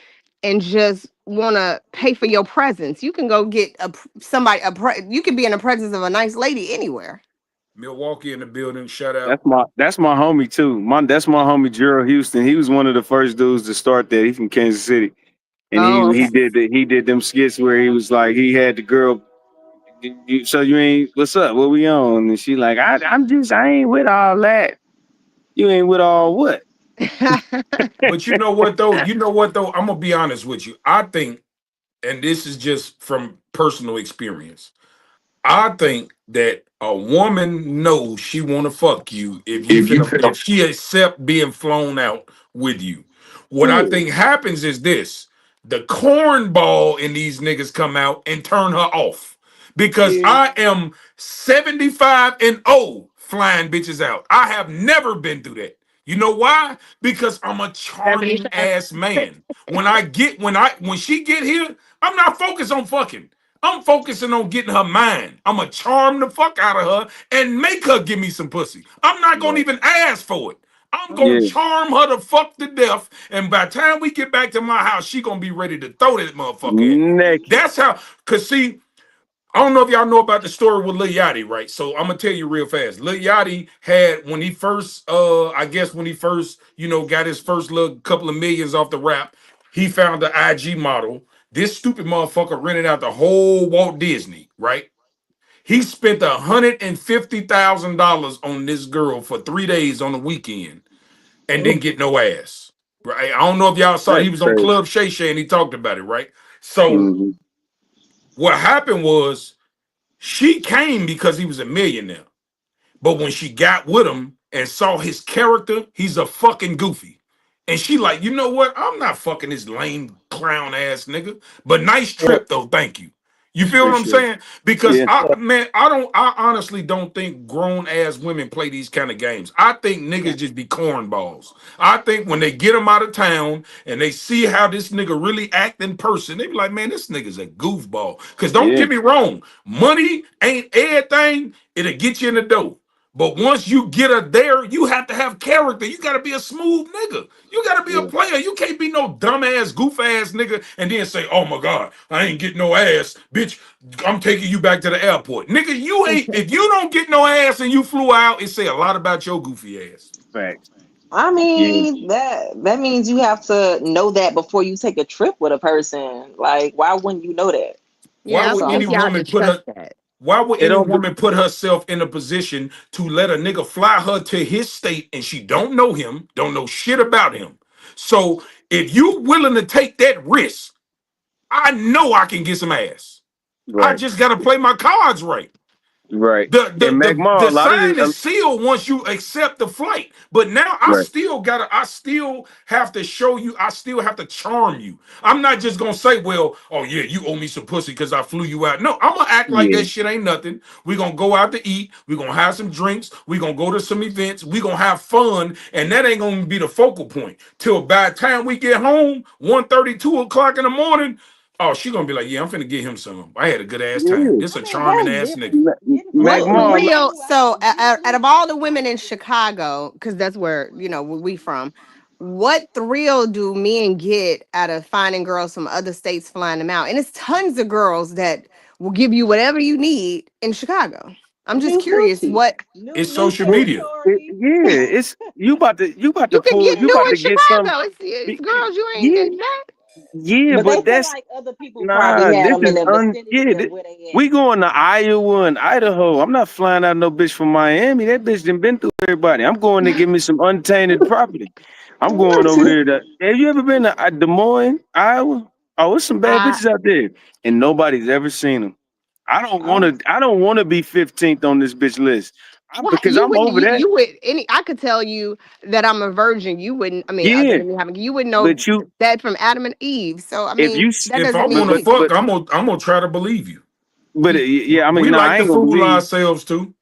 and just want to pay for your presence? You can go get you can be in the presence of a nice lady anywhere. Milwaukee in the building. Shout out. That's my homie too. That's my homie Gerald Houston. He was one of the first dudes to start that. He from Kansas City, and Oh, okay. he did them skits where he was like he had the girl. So you ain't what's up? What we on? And she like I ain't with all that. You ain't with all what? But you know what though? You know what though? I'm gonna be honest with you. I think, and this is just from personal experience, I think that a woman knows she want to fuck you If you if she accept being flown out with you. What I yeah, think happens is this: the cornball in these niggas come out and turn her off because yeah, I am 75 and 0 flying bitches out. I have never been through that. You know why? Because I'm a charming 77. ass man. When she get here, I'm not focused on fucking. I'm focusing on getting her mind. I'm gonna charm the fuck out of her and make her give me some pussy. I'm not gonna right, even ask for it. I'm gonna yeah, charm her to fuck to death, and by the time we get back to my house, she gonna be ready to throw that motherfucker at me. naked. That's how. Cause see, I don't know if y'all know about the story with Lil Yachty, right? So I'm gonna tell you real fast. Lil Yachty had when he first, I guess when he first, got his first little couple of millions off the rap, he found the IG model. This stupid motherfucker rented out the whole Walt Disney, right? He spent $150,000 on this girl for 3 days on the weekend and didn't get no ass. Right? I don't know if y'all saw it. That's He was on crazy. Club Shay Shay and he talked about it, right? So Hmm. what happened was she came because he was a millionaire. But when she got with him and saw his character, he's a fucking goofy. And she like, you know what? I'm not fucking this lame clown ass nigga. But nice trip though, thank you. You feel what I'm Appreciate it. saying? Because Yeah, I honestly don't think grown ass women play these kind of games. I think Yeah. niggas just be cornballs. I think when they get them out of town and they see how this nigga really act in person, they be like, man, this nigga's a goofball. Cause don't yeah, get me wrong, money ain't everything. It'll get you in the door. But once you get her there, you have to have character. You got to be a smooth nigga. You got to be a yeah, player. You can't be no dumbass, goof ass nigga and then say, oh my God, I ain't getting no ass. Bitch, I'm taking you back to the airport. Nigga, you ain't, if you don't get no ass and you flew out, it say a lot about your goofy ass. facts. I Yeah, mean, that means you have to know that before you take a trip with a person. Like, why wouldn't you know that? Why Yeah, I That's would would any think all. y'all woman just put trust her that. Why would it any don't. woman put herself in a position to let a nigga fly her to his state and she don't know him, don't know shit about him? So if you willing to take that risk, I know I can get some ass. I Right, just gotta play my cards right. right. The the And the MacMaal, the a lot of sign this, is sealed once you accept the flight. But now right. I still have to show you, I still have to charm you. I'm not just gonna say, well, oh yeah, you owe me some pussy because I flew you out. No, I'm gonna act like Yeah, that shit ain't nothing. We're gonna go out to eat, we're gonna have some drinks, we're gonna go to some events, we're gonna have fun, and that ain't gonna be the focal point. Till by the time we get home, 1:30, 2 o'clock in the morning. Oh, she gonna be like, yeah, I'm finna get him some. I had a good ass time. yeah. This I a mean, charming that's ass nigga. different. Getting What fucked up MacMaul, and real? flew So, out, you out of all the women in Chicago, because that's where where we from, what thrill do men get out of finding girls from other states flying them out? And it's tons of girls that will give you whatever you need in Chicago. I'm just new curious. coochie, What It's new social media. territory. yeah, it's you can get you new about in to get some. Chicago? It's girls you ain't Yeah, in that. yeah, But they but feel that's like other people probably nah. had This them in is the vicinity of this, where they we going to Iowa and Idaho. I'm not flying out no bitch from Miami. That bitch done been through everybody. I'm going to give me some untainted property. I'm going over there. Have you ever been to Des Moines, Iowa? Oh, there's some bad I bitches out there, and nobody's ever seen them. I don't want at. to. I don't want to be 15th on this bitch list. what Because you I'm wouldn't over that. you would any I could tell you that I'm a virgin. You wouldn't. I mean, other Yeah, than me having you wouldn't know but you, that from Adam and Eve. So I if mean, you, that If I doesn't want to mean fuck, I'm gonna try to believe you. yeah. I We mean, nah, like I to ain't gonna fool believe. ourselves too.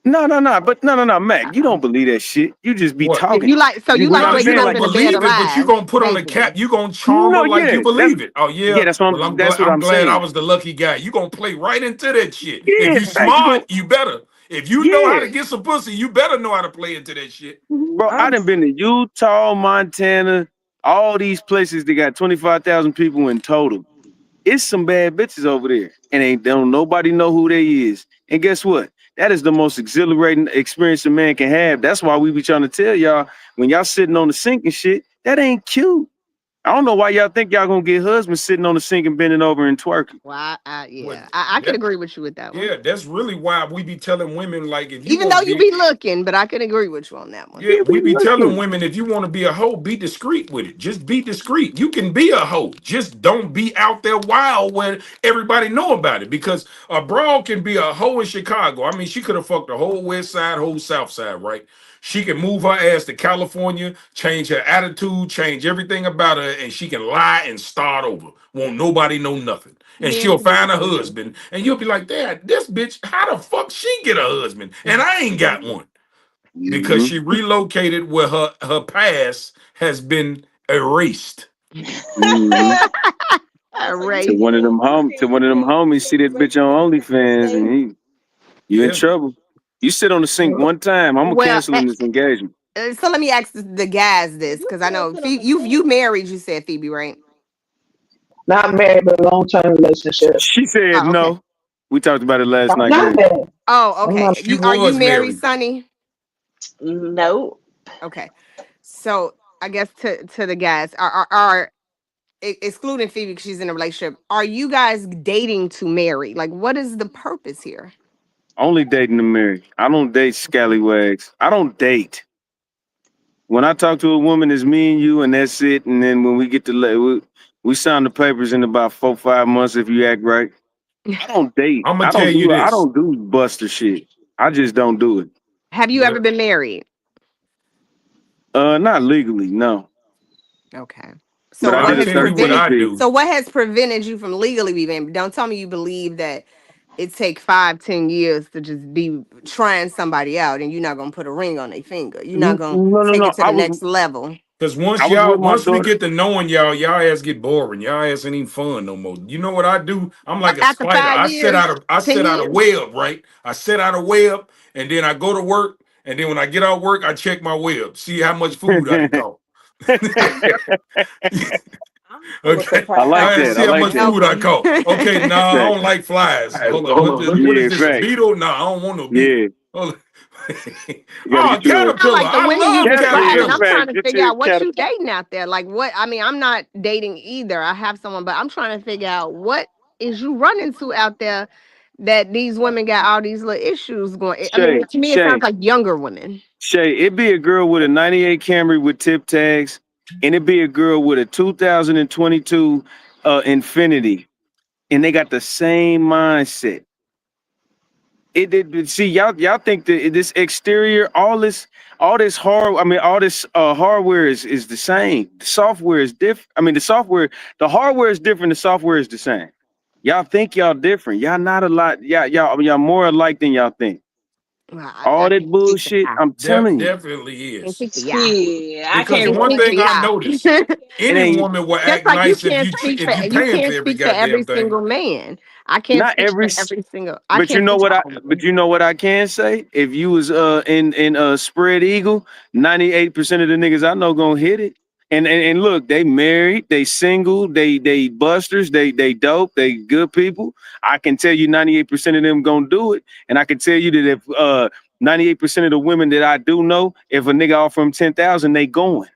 No, no, no. But no, Mac. You uh-uh. don't believe that shit. You just be What? You talking. like so you You know like what Now I'm where you you're saying? not don't Like, gonna be able to believe it, but you lie, gonna put on a cap. basically. You gonna charm no, her like yeah, you believe it. Oh yeah. yeah. Well, That's what I'm I'm glad I saying. was the lucky guy. You gonna play right into that shit. If Yeah, you fact. You smart, go. you better. If you know how Yeah, to get some pussy, you better know how to play into that shit. bro. I I'm done been to Utah, Montana, all these places. They got 25,000 people in total. It's some bad bitches over there, and ain't don't nobody know who they is. And guess what? That is the most exhilarating experience a man can have. That's why we be trying to tell y'all when y'all sitting on the sink and shit, that ain't cute. I don't know why y'all think y'all gonna get husbands sitting on the sink and bending over and twerking. Well, What yeah, I could that agree with you with that one. yeah, that's really why we be telling women like if you Even want though to you be be looking, but I could agree with you on that one. yeah, Yeah, we we be telling looking. women if you want to be a hoe, be discreet with it. Just be discreet. You can be a hoe. Just don't be out there wild when everybody know about it. Because a broad can be a hoe in Chicago. I mean, she could have fucked the whole west side, whole south side, right? She can move her ass to California, change her attitude, change everything about her, and she can lie and start over. Won't nobody know nothing. And Men she'll do find a say that. husband, and you'll be like, Dad, this bitch, how the fuck she get a husband? And I ain't got one because Mm-hmm. she relocated where her past has been erased. Mm-hmm. Oh, so To Erase. one of them you saying homies see she that bitch relocated on to the OnlyFans and States? you in Yeah. trouble. You sit on the sink one time, I'm Well, canceling this engagement. so let me ask the guys If this you because I go know to the Phoebe, you States, married. You said Phoebe, right? not married, but long-term relationship. She said Oh, okay. no. We talked about it last I'm night. Go not ahead. married. Oh, I'm not. okay. She You are you was married, married. Sonny? no. Okay. So I guess to the guys are excluding Phoebe because she's in a relationship. Are you guys dating to marry? Like, what is the purpose here? Only dating to marry. I don't date scallywags. I don't date. When I talk to a woman, it's me and you, and that's it. And then when we get to we sign the papers in about 4 5 months if you act right. I don't date. I'm gonna tell you I this. don't do buster shit. I just don't do it. Have you ever Well, been married? Not legally, no. Okay. So But I well, what I'll did a has tell you what 13 prevented? I P. do. So what has prevented you from legally being? Don't tell me you believe that it take 5, 10 years to just be trying somebody out, and you're not gonna put a ring on their finger. You're not gonna No, no, take no. it to the next level. Because I was with my once we daughter. get to knowing y'all ass get boring. Y'all ass ain't even fun no more. You know what I do? I'm like a After spider. 5 years, I ten set out a years. web, right? I set out a web, and then I go to work, and then when I get out of work, I check my web, see how much food I done caught. I'm full of Okay, I like I surprises, that. I see how like much that. food I Welcome. caught. Okay, nah, I Fact. don't like flies. Hold on, what is Yeah, this? A fact. beetle? Nah, I don't want no beetle. Yeah. Hold on. You gotta Oh, a get you a Sound caterpillar. like the I women you love describing. yeah, I'm caterpillars. trying fact. to Get figure you a out what cat. you dating out there. Like what? I mean, I'm not dating either. I have someone, but I'm trying to figure out what is you running to out there that these women got all these little issues going. I mean, Shay, to me, it sounds Shay, like younger women. Shay. It be a girl with a '98 Camry with tip tags, and it be a girl with a 2022 Infinity, and they got the same mindset. See y'all think that this exterior, all this hard, I mean all this hardware is the same. The software is different. I mean the hardware is different, the software is the same. Y'all think y'all different. Y'all not a lot, y'all more alike than y'all think. Well, All I that can't speak to bullshit, y'all. I'm telling you, Definitely Can't is. speak to y'all. shit. I Because the can't Can't one speak relate. for thing I notice, y'all. it any ain't woman will Just act like nice if you you paying for can't every speak for every goddamn thing. single man. I can't not speak every for every single. I but can't speak for all of them. you know what I can say? If you was in spread eagle, 98% of the niggas I know gonna hit it. And look, they married, they single, they busters, they dope, they good people. I can tell you 98% of them gonna do it. And I can tell you that if 98% of the women that I do know, if a nigga offer them 10,000, they going.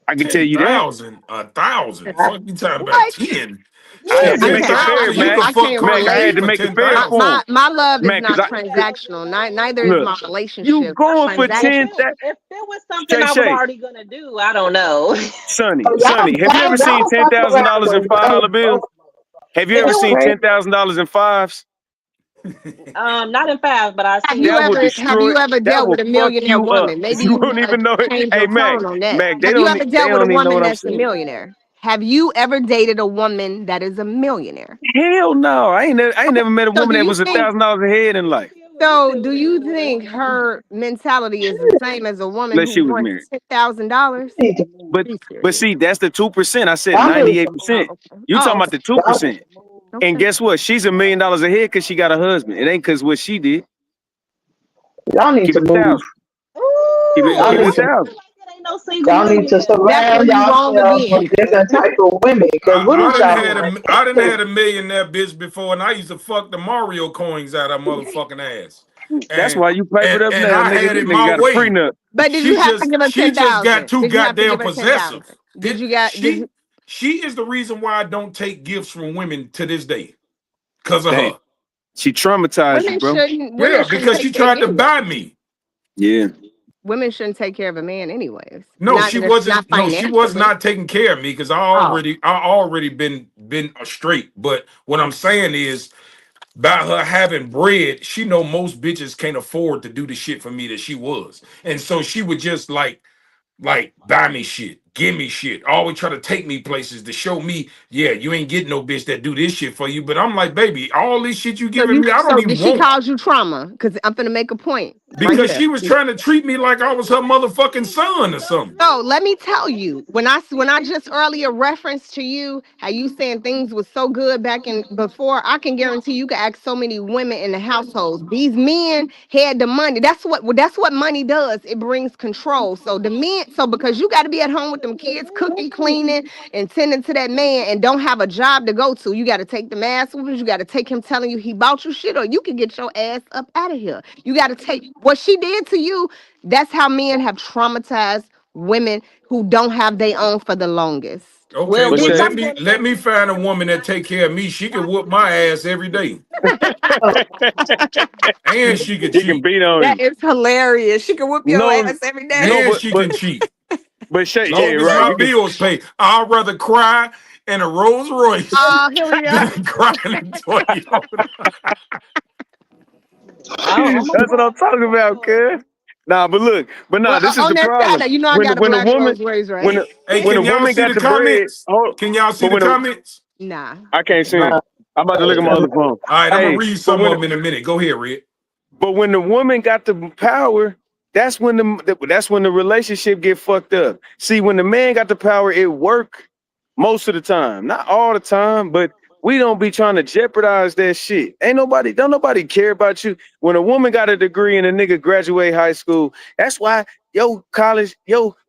I can tell Ten you that. thousand, a thousand. I, Fuck you talking about What? 10. I Shit, had to I Yeah, make can't. it fair, 10,000. You can Mac. I fuck can't Mac, I Carly relate. had to for make it fair $10,000. for him. My love is Mac, cause not I transactional. Neither is look, my you relationship going for now transactional. 10 that if it was something Shay I was Shay. already gonna do, I don't know. so Sonny, have you ever seen y'all fuck around $10,000 in with $5 bills? Have you If ever it that's was seen crazy. $10,000 in fives? not in fast, but I Have seen you That it. will ever have destroy. you ever That dealt will with a fuck millionaire you up. woman? Maybe You you don't gotta even know it. change Hey your Mac, tone on that. Mac, Have you ever they dealt with a don't even know woman what I'm that's a saying. millionaire? Have you ever dated a woman that is a millionaire? Hell no, I ain't never met a So woman that was think $1,000 ahead in life. do you think her mentality is the same as a woman Unless who she was wants married. $10,000? Need to move. But Be but serious. see, that's the 2%. I said Y'all need to 98%. Oh, okay. You Oh, talking okay. about the y'all need 2%. to move. And Okay. guess what? She's $1 million ahead because she got a husband. It ain't because what she did. Y'all need Keep to it a move. thousand. Keep Ooh, it Y'all keep it need a to I thousand. feel like it ain't no single y'all need to millionaires That's out where surround you here. wrong yourself with again. different type of women. Because what I is done y'all had doing? I done had a millionaire bitch before, and I used to fuck the Mario coins out of her motherfucking ass, That's and why you papered up and now, I nigga. had This it nigga my got a way. prenup. But did you have to give her She just got 10,000? too Did you have to goddamn give her 10,000? possessive. Did you got did you She is the reason why I don't take gifts from women to this day, because of Damn. her. She traumatized you, bro. Yeah, women shouldn't because she take care of tried you to anyway. buy me. Yeah. Women shouldn't take care of a man anyways. No, she wasn't. Not No, she was financially. not taking care of me because Oh. I already been straight. But what I'm saying is, by her having bread, she know most bitches can't afford to do the shit for me that she was, and so she would just like buy me shit, give me shit, always try to take me places to show me, yeah, you ain't getting no bitch that do this shit for you. But I'm like, baby, all this shit you giving me, I don't So even did she want. cause you trauma? Because I'm gonna make a point right Because here. she was trying to treat me like I was her motherfucking son or something. So let me tell you, when I just earlier referenced to you how you saying things was so good back in before, I can guarantee you can ask so many women in the households. These men had the money. That's what money does. It brings control. So the men, so because you got to be at home with them kids, cooking, cleaning, and tending to that man, and don't have a job to go to, you got to take the ass whoopings. You got to take him telling you he bought you shit, or you can get your ass up out of here. You got to take what she did to you. That's how men have traumatized women who don't have their own for the longest. Okay, Well, But well bitch, Shay, I'm let gonna me go get find a my woman that take care of me. She can whoop my ass every day, Uh, and she could she can cheat, beat on That you. is hilarious. She can whoop your No, ass every day. no, and but she but can cheat. but Shay, yeah, Long as right. my You can bills pay, I'd rather cry in a Rolls Royce Oh, here we go. than cry in a Toyota. I'm gonna that's what cry I'm in that talking about, Toyota. kid. Nah, but look, but nah, Well, this is on the that problem. side, I got a When a black woman Rolls Royce, when right? a, Hey, when a can y'all woman see got the the bread, comments? hold, Can y'all see but the when a comments? Nah. I can't see 'em. I'm about to look at my Okay. other phone. All right, I'm gonna Hey, read but some of them in a minute. Go ahead, Red. when the woman got the power, that's when the relationship get fucked up. See, when the man got the power, it work most of the time, not all the time, but we don't be trying to jeopardize that shit. Don't nobody care about you. When a woman got a degree and a nigga graduate high school, that's why yo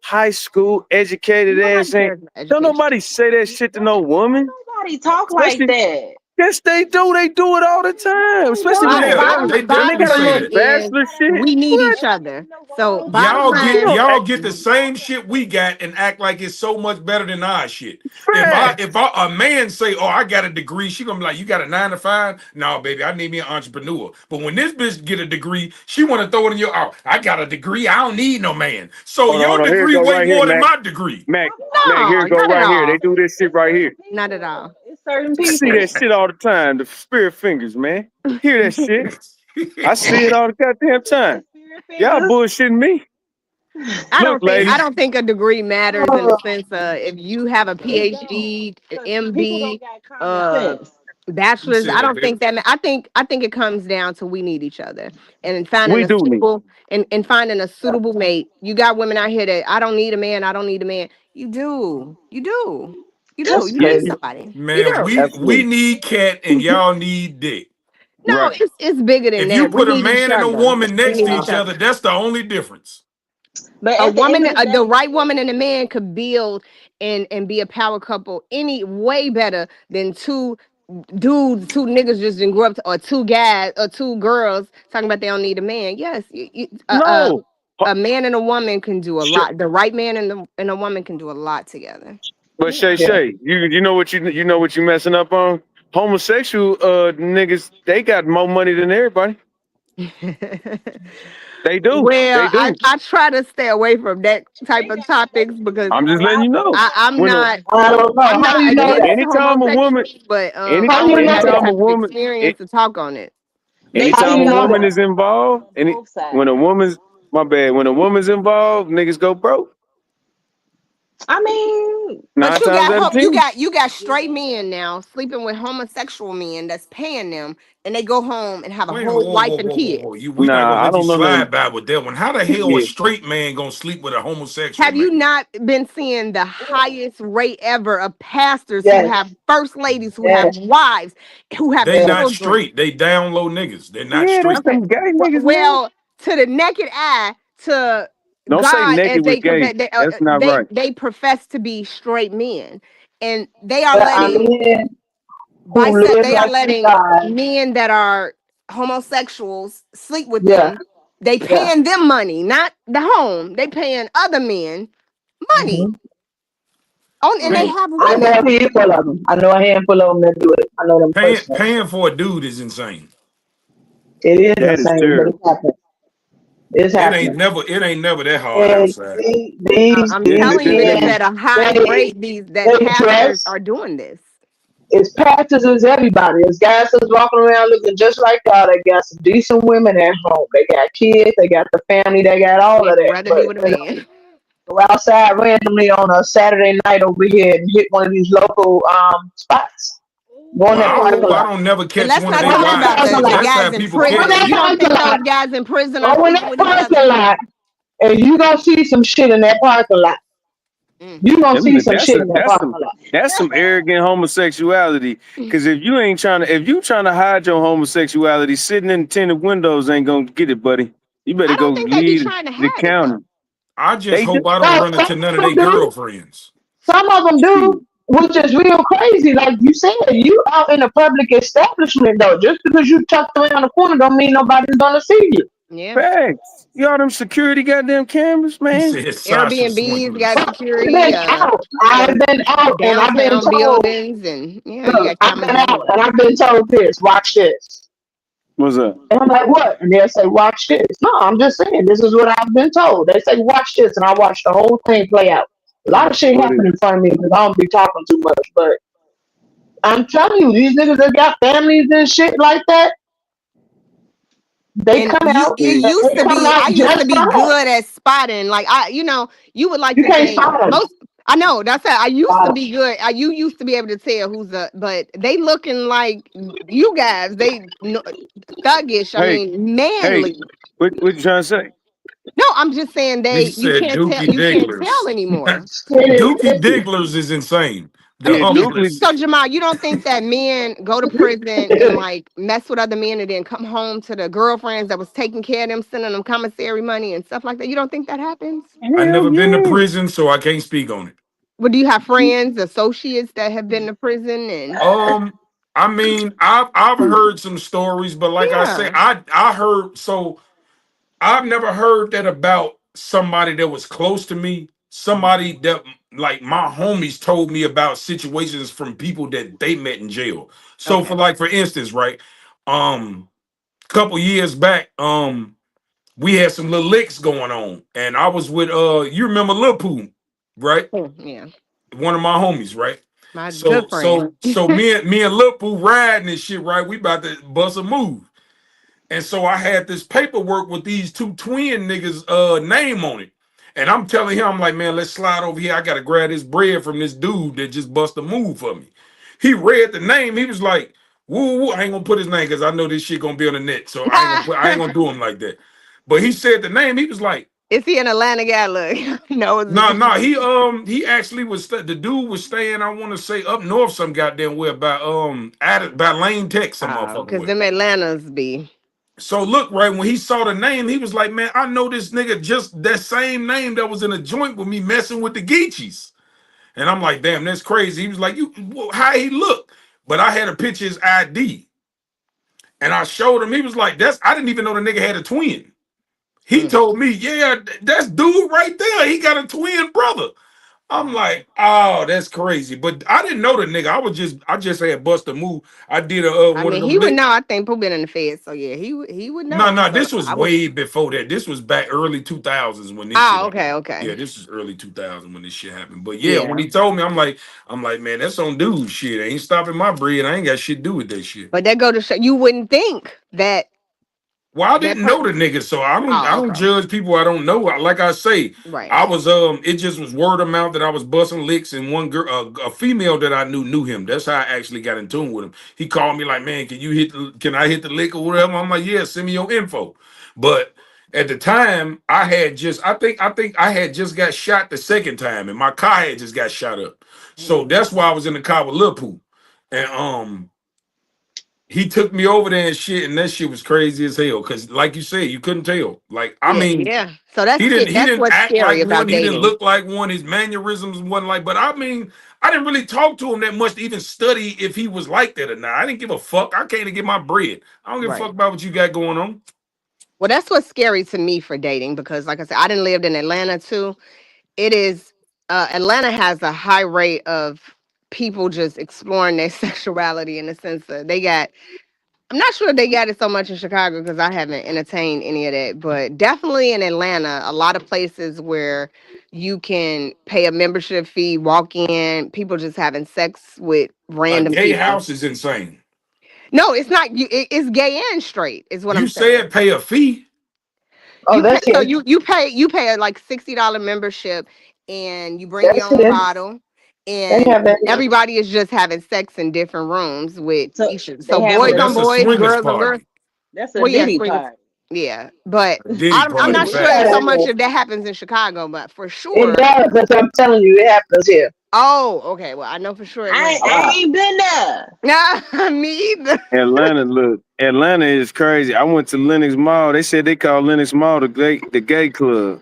high school educated Nobody ass ain't. cares about Don't education. nobody say that shit to no woman, Nobody talk like especially. that. Yes, they do. They do it all the No, time, they especially when they don't. Yeah, got they when they definitely got a Bottom say little line that. is bachelor shit. we need What? each other. So bottom Y'all You get line, know, y'all get the same shit we got and act like it's so much better than our shit. facts. If I, a man say, "Oh, I got a degree," she gonna be like, "You got a 9 to 5?" No, baby, I need me an entrepreneur. But when this bitch get a degree, she want to throw it in your. Oh, I got a degree. I don't need no man. So Hold on, your hold on. Here it degree go way right here, more than Mac. my degree. Mac, Mac. Here no, it go not at right here. They all. do this shit right here. Not at all. It's certain I see people. that shit all the time. The spirit fingers, man. Hear that shit? I see it all the goddamn The time. spirit Y'all fingers. bullshitting me. I Look, don't think I ladies. don't think a degree matters in the uh, sense of if you have a It don't. PhD, Because people don't MD, got common uh, sense. Who bachelor's. I said that, don't baby? think that. I think it comes down to we need each other, and in finding We a do need. suitable and finding a suitable mate. You got women out here that I don't need a man. I don't need a man. You do. You do. You do. that's You Yeah, need crazy. somebody. You Man, do. we absolutely. need cat and y'all need dick. No, Right. it's bigger than If you that. We put a need each man and a other. woman We next need to each each other. other, that's the only difference. But A at the end woman, of the the day, right woman and a man could build and be a power couple any way better than two niggas just didn't grow up to, or two guys or two girls talking about they don't need a man. Yes, No. a man and a woman can do a Sh- lot. The right man and a woman can do a lot together. But yeah. Yeah. You know what you know what you messing up on? Homosexual niggas, they got more money than everybody. They do. They Well, I, do. I try to stay away from that type They of got topics because I'm a just letting lot you more know. I, I'm When a not I don't know. I'm How do not you know that? against anytime a woman homosexuals, but How I do don't you have know that that? anytime a type of woman experience to talk on it. they How do anytime you a know cater woman that? is involved, both when a sides. woman's my bad, when a woman's involved, niggas go broke. I mean, But Nine times out of ten. you got straight men now sleeping with homosexual men that's paying them, and they go home and have a Wait a minute, whole whoa, wife whoa, and whoa, whoa, kids. whoa. We not gonna Nah, I let you don't know nothing. slide by with that one. How the hell a Yeah. straight man gonna sleep with a homosexual Have man? you not been seeing the highest rate ever of pastors who Yes. have first ladies, who have Yes. wives, who have They Yes. not children? straight. They down low niggas. They're not Yeah, that's straight. Okay. them gay niggas, man. Well, to the naked eye to Don't say God as naked they with gay. compare That's not right. they profess to be straight men, and they are But I letting mean, who bicep live they are like you letting guys. men that are homosexuals sleep with Yeah, them. They yeah. paying them money, not the home. They paying other men money Hmm. on, and they Pay, have I know women. a handful of them. I know a handful of them that do it. I know them personally. paying for a dude is insane. It is That is insane, but it's terrible. happening. It's happening. It ain't never that hard And outside. I'm these telling you, it is men, at a high they rate. These that they pastors dress. are doing this. It's pastors, it's everybody. It's guys that's walking around looking just like y'all. They got some decent women at home. They got kids. They got the family. They got all They of would that. rather But be with a man. go outside randomly on a Saturday night over here and hit one of these local spots. Go in Well, that I parking hope I lot. don't never And catch let's one of not Go their in talk that about wives, parking because the lot. that's how guys in people Go in catch prison. that You us. don't parking think lot. those guys in prison are Go in sleeping that with each other? parking lot, and you gonna see some shit in that parking lot. Mm. You gonna see some That's shit a in that parking lot. that's some arrogant homosexuality. Because if you trying to hide your homosexuality, sitting in tinted windows ain't gonna get it, buddy. You better I go don't think they be lead trying to the hide it though. county. I just They do hope I don't No, run some into none of of their them do. girlfriends. Some of them shit. do, which is real crazy. Like you said, you out in a public establishment though. Just because you tucked around the corner don't mean nobody's gonna see you. Yeah. Facts. Y'all them security goddamn cameras, He man. said Sasha Airbnbs got swindlers. I've security, been out. I've them been out, and I've been downtown told. buildings, and yeah, you Look, got I've cameras been out, everywhere. and I've been told this. Watch this. What's up? And I'm like, what? And they'll say, watch this. No, I'm just saying, this is what I've been told. They say, watch this, and I watch the whole thing play out. A lot Mm. of shit What is happen in front of me because I don't be talking too much. But I'm telling you, these niggas that got families and shit like that, they And come out, you it? and used they to come be, out I used to just be fine. good at spotting. Like you would like You to can't say spot them. most. I know that's it. I used Spot to 'em. be good. You used to be able to tell who's a, but they looking like you guys. Thuggish. I Hey, mean, hey, manly. what you trying to say? No, I'm just saying He you said can't tell. Dookie You can't tell Digglers. anymore. Shit is Dookie iffy. Digglers is insane. The Okay, Yeah, you homeless. Dukley. so Jamal, you don't think that men go to prison and like mess with other men and then come home to the girlfriends that was taking care of them, sending them commissary money and stuff like that? You don't think that happens? I Hell never been to yeah. prison, so I can't speak on it. Well, do you have friends, associates that have been to prison and I mean, I've heard some stories, but like I say, yeah. I heard so I've never heard that about somebody that was close to me. Somebody that like my homies told me about situations from people that they met in jail. So Okay. for instance, right, couple years back, we had some little licks going on, and I was with you remember Lil Pooh, right? Oh, yeah. One of my homies, right? My So good friend. so so me and Lil Pooh riding this shit, right? We about to bust a move. And so I had this paperwork with these two twin niggas name on it. And I'm telling him, I'm like, man, let's slide over here. I gotta grab this bread from this dude that just bust a move for me. He read the name, he was like, woo woo, I ain't gonna put his name because I know this shit gonna be on the net. So I ain't gonna do him like that. But he said the name, he was like, Is he an Atlanta guy? Look, no, no, he actually was the dude was staying, I want to say up north some goddamn where by Lane Tech, some motherfucker because way. them Atlantas be. So look, right when he saw the name, he was like, "Man, I know this nigga just that same name that was in a joint with me messing with the Geechies." And I'm like, "Damn, that's crazy." He was like, "You, how he look?" But I had a picture of his ID, and I showed him. He was like, "That's." I didn't even know the nigga had a twin. He Mm. told me, "Yeah, that's dude right there. He got a twin brother." I'm like, oh, that's crazy. But I didn't know the nigga. I just had bust a move. I did a I one of mean, them he would lit. know. I think Pooh been in the Fed, so yeah, he would No, know. no, So this was I would. way before that. This was back early 2000s when this shit Oh, happened. okay, Yeah, okay, this is early 2000 when this shit happened. But yeah, when yeah. he told me, I'm like, man, that's on dude shit. I ain't stopping my bread. I ain't got shit to do with that shit. But that go to show you wouldn't think that Well, I that didn't know person. the nigga, so I Oh, don't okay, judge people I don't know. Like I say, right. I was it just was word of mouth that I was busting licks, and one girl, a female that I knew him. That's how I actually got in tune with him. He called me like, man, can I hit the lick or whatever? I'm like, yeah, send me your info. But at the time, I think I had just got shot the second time, and my car had just got shot up. So Mm. that's why I was in the car with Lil Pooh. And he took me over there and shit, and that shit was crazy as hell. Cause like you said, you couldn't tell. Like, I Yeah, mean, yeah. So that's he that's didn't what's act scary like about one, he didn't dating. look like one, his mannerisms wasn't like, but I mean, I didn't really talk to him that much to even study if he was like that or not. I didn't give a fuck. I came to get my bread. I don't give a fuck Right. about what you got going on. Well, that's what's scary to me for dating because, like I said, I didn't lived in Atlanta too. It is Atlanta has a high rate of people just exploring their sexuality in the sense that they got. I'm not sure they got it so much in Chicago because I haven't entertained any of that, but definitely in Atlanta, a lot of places where you can pay a membership fee, walk in, people just having sex with A random gay people. house is insane. No, it's not. It's gay and straight. Is what You I'm saying. said pay a fee. Oh, You pay that's so it. you pay a like $60 membership, and you bring your That's own it. bottle, They and have that here. everybody is just having sex in different rooms with So each. they So having Oh, boys a on that's a boys, swingers girls on girls. party. that's a Well, yeah, Diddy swingers. party. Yeah, but A Diddy I'm party, not We sure got if facts. so it much here. if that happens in Chicago, but for It sure. does, but I'm telling you, it happens here. Oh, okay. Well, I know for sure I Atlanta. A I lot. ain't been there. Nah, me either. Atlanta, look, Atlanta is crazy. I went to Lenox Mall. They said they call Lenox Mall the gay club.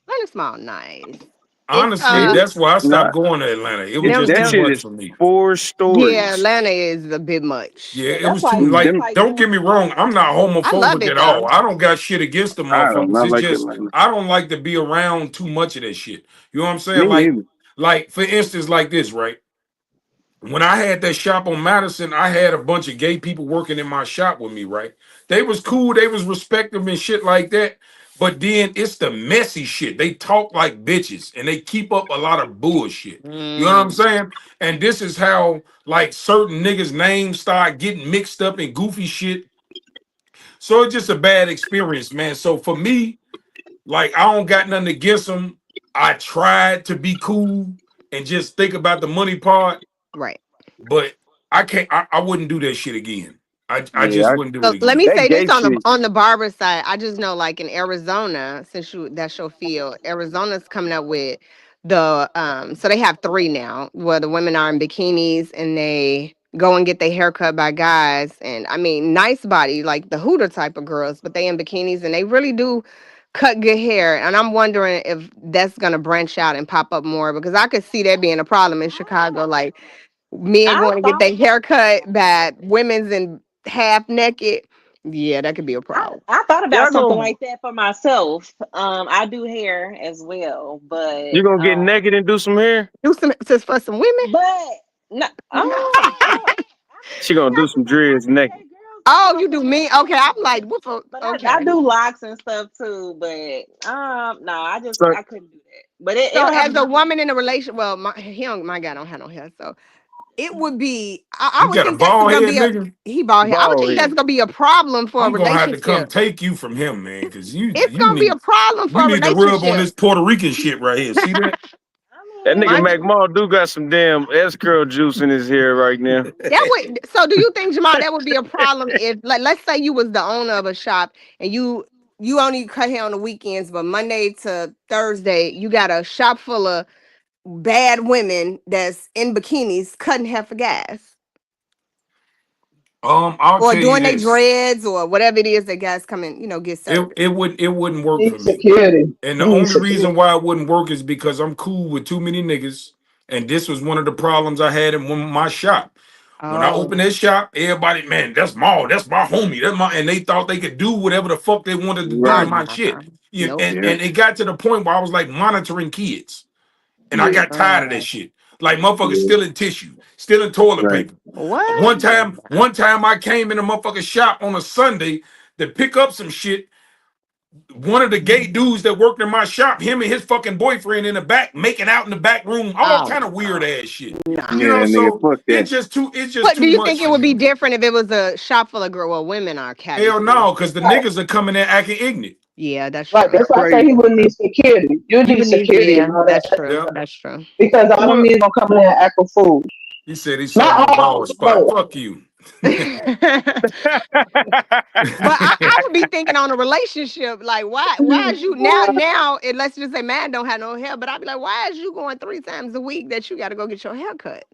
Atlanta small, nice. It's Honestly, It, that's why I stopped not going to Atlanta. It was them just that too them shit much is for me. 4 stories. yeah, Atlanta is a bit much. Yeah, Yeah, it was too like. Them, Don't get me wrong. I'm not I love homophobic it at all. though. I don't got shit against the I don't motherfuckers. know. I It's like just Atlanta. I don't like to be around too much of that shit. You know what I'm saying? Me neither. Like for instance, like this, right? When I had that shop on Madison, I had a bunch of gay people working in my shop with me, right? They was cool, they was respectful and shit like that. But then it's the messy shit. They talk like bitches and they keep up a lot of bullshit. You know what I'm Mm, saying? And this is how like certain niggas' names start getting mixed up in goofy shit. So it's just a bad experience, man. So for me, like I don't got nothing against them. I tried to be cool and just think about the money part, right. but I can't. I wouldn't do that shit again. I Yeah, just wouldn't do it So let again. me that say this gay shit. on the barber side. I just know, like in Arizona, since that's your field, Arizona's coming up with the So they have three now, where the women are in bikinis and they go and get their hair cut by guys, and I mean nice body, like the Hooter type of girls, but they in bikinis and they really do cut good hair. And I'm wondering if that's gonna branch out and pop up more because I could see that being a problem in Chicago, like men I going to get thought their hair cut by women's in half naked. Yeah, that could be a problem. I thought about Y'all something gonna like that for myself. I do hair as well, you gonna get naked and do some hair? Do some just for some women. but no, She I gonna ain't do got to some go dreads naked. naked. Okay, girls got Oh, little you do fingers me? and Okay, I'm shit. like, what for? But I Okay. do locks and stuff too. But no, So I couldn't do that. But So it'll have to as a be woman in a relation, well, my guy don't have no hair, so it would be. I You would got a think that's bald gonna head, be a nigga. he bald head. I would bald think that's head. gonna be a problem for a I'm gonna have to come relationship. take you from him, man, because you It's you gonna be a need problem for you a need to rub on relationship. this Puerto Rican shit right here. See that? I That nigga My mean, MacMaal do got some damn S curl juice in his hair right now. That would so do you think, Jamal, that would be a problem if, like, let's say you was the owner of a shop and you only cut hair on the weekends, but Monday to Thursday you got a shop full of bad women that's in bikinis cutting hair for guys I'll or tell you doing their this. dreads or whatever it is that guys come in, get service. It wouldn't work Need for me. security. And the You need only reason security. why it wouldn't work is because I'm cool with too many niggas. And this was one of the problems I had in my shop. When I opened Oh, that shop, everybody, man, that's Maul, that's my homie, that's my, and they thought they could do whatever the fuck they wanted to do oh to Right. my nah, shit. Yeah, nope. and Yeah. and it got to the point where I was like monitoring kids, and I Yeah, got tired of that shit. Like motherfuckers yeah. stealing tissue, stealing toilet Right. paper. What? One time I came in a motherfucking shop on a Sunday to pick up some shit. One of the gay dudes that worked in my shop, him and his fucking boyfriend in the back, making out in the back room, all Oh kind of weird ass shit. nah. You know, Yeah, nigga, so fuck that. it's just But do too you much think it for would me. be different if it was a shop full of girl? Well, women are Hell catty too. no, because the Right, niggas are coming there acting ignorant. Yeah, that's right. true. That's why I say Crazy. he wouldn't need security. You You need would need, security and yeah, all that's that true. Yeah. That's true. because all them Well, niggas gonna come in there and act a fool. He said he saw my Not bald all, spot. but Fuck you. But I would be thinking on a relationship, like why is you now and let's just say man don't have no hair, but I'd be like, why is you going 3 times a week that you gotta go get your hair cut?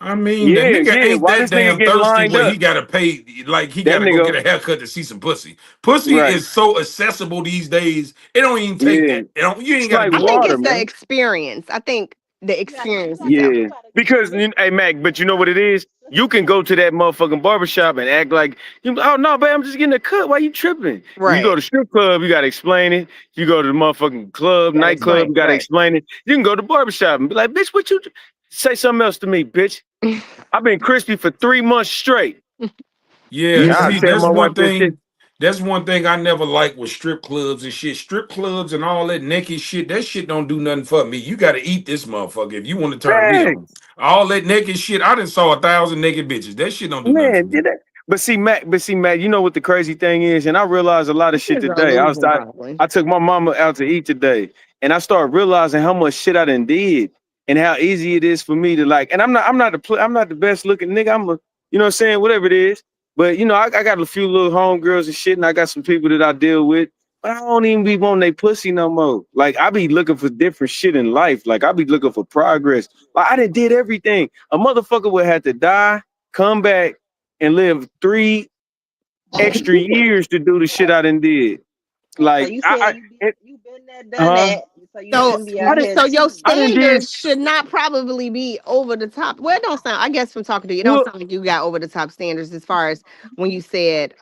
I mean, the Yeah, nigga yeah. ain't Why that this nigga damn getting thirsty lined where up? he gotta pay, like he That gotta go get nigga, a haircut to see some pussy. Pussy right? is so accessible these days. It don't even take Yeah, that. You ain't it's gotta like I do all think water, it's that. the man. experience. I think the You experience got to itself. Yeah, you gotta because listen. hey Mac, but you know what it is? You can go to that motherfucking barbershop and act like you. Oh no, babe, I'm just getting a cut. Why you tripping? You go Right. to strip club, you gotta explain it. You go to the motherfucking club, You gotta nightclub, explain. you gotta Right. explain it. You can go to the barbershop and be like, bitch, what you say something else to me, bitch? I've been crispy for 3 months straight. Yeah, Yeah, and I see, tell that's my wife one that shit. thing. That's one thing I never liked with strip clubs and shit. Strip clubs and all that naked shit. That shit don't do nothing for me. You got to eat this motherfucker if you want to turn me on. Facts. All that naked shit. I done saw 1,000 naked bitches. That shit don't do nothing for Man, me. did that. But see, Matt, you know what the crazy thing is, and I realized a lot of shit It's an today. illusion, probably. I took my mama out to eat today, and I started realizing how much shit I done did, and how easy it is for me to like. And I'm not the best looking nigga. You know what I'm saying, whatever it is. But you know, I got a few little homegirls and shit, and I got some people that I deal with. But I don't even be wanting they pussy no more. Like I be looking for different shit in life. Like I be looking for progress. Like I done did everything. A motherfucker would have to die, come back and live 3 extra years to do the shit I done did. So Like you saying it, you been there, done huh? that, so you So, shouldn't be I out didn't, here so your cheating. I didn't did standards should not probably be over the top. Well, it don't sound. I guess from talking to you, it don't well. sound like you got over the top standards as far as when you said,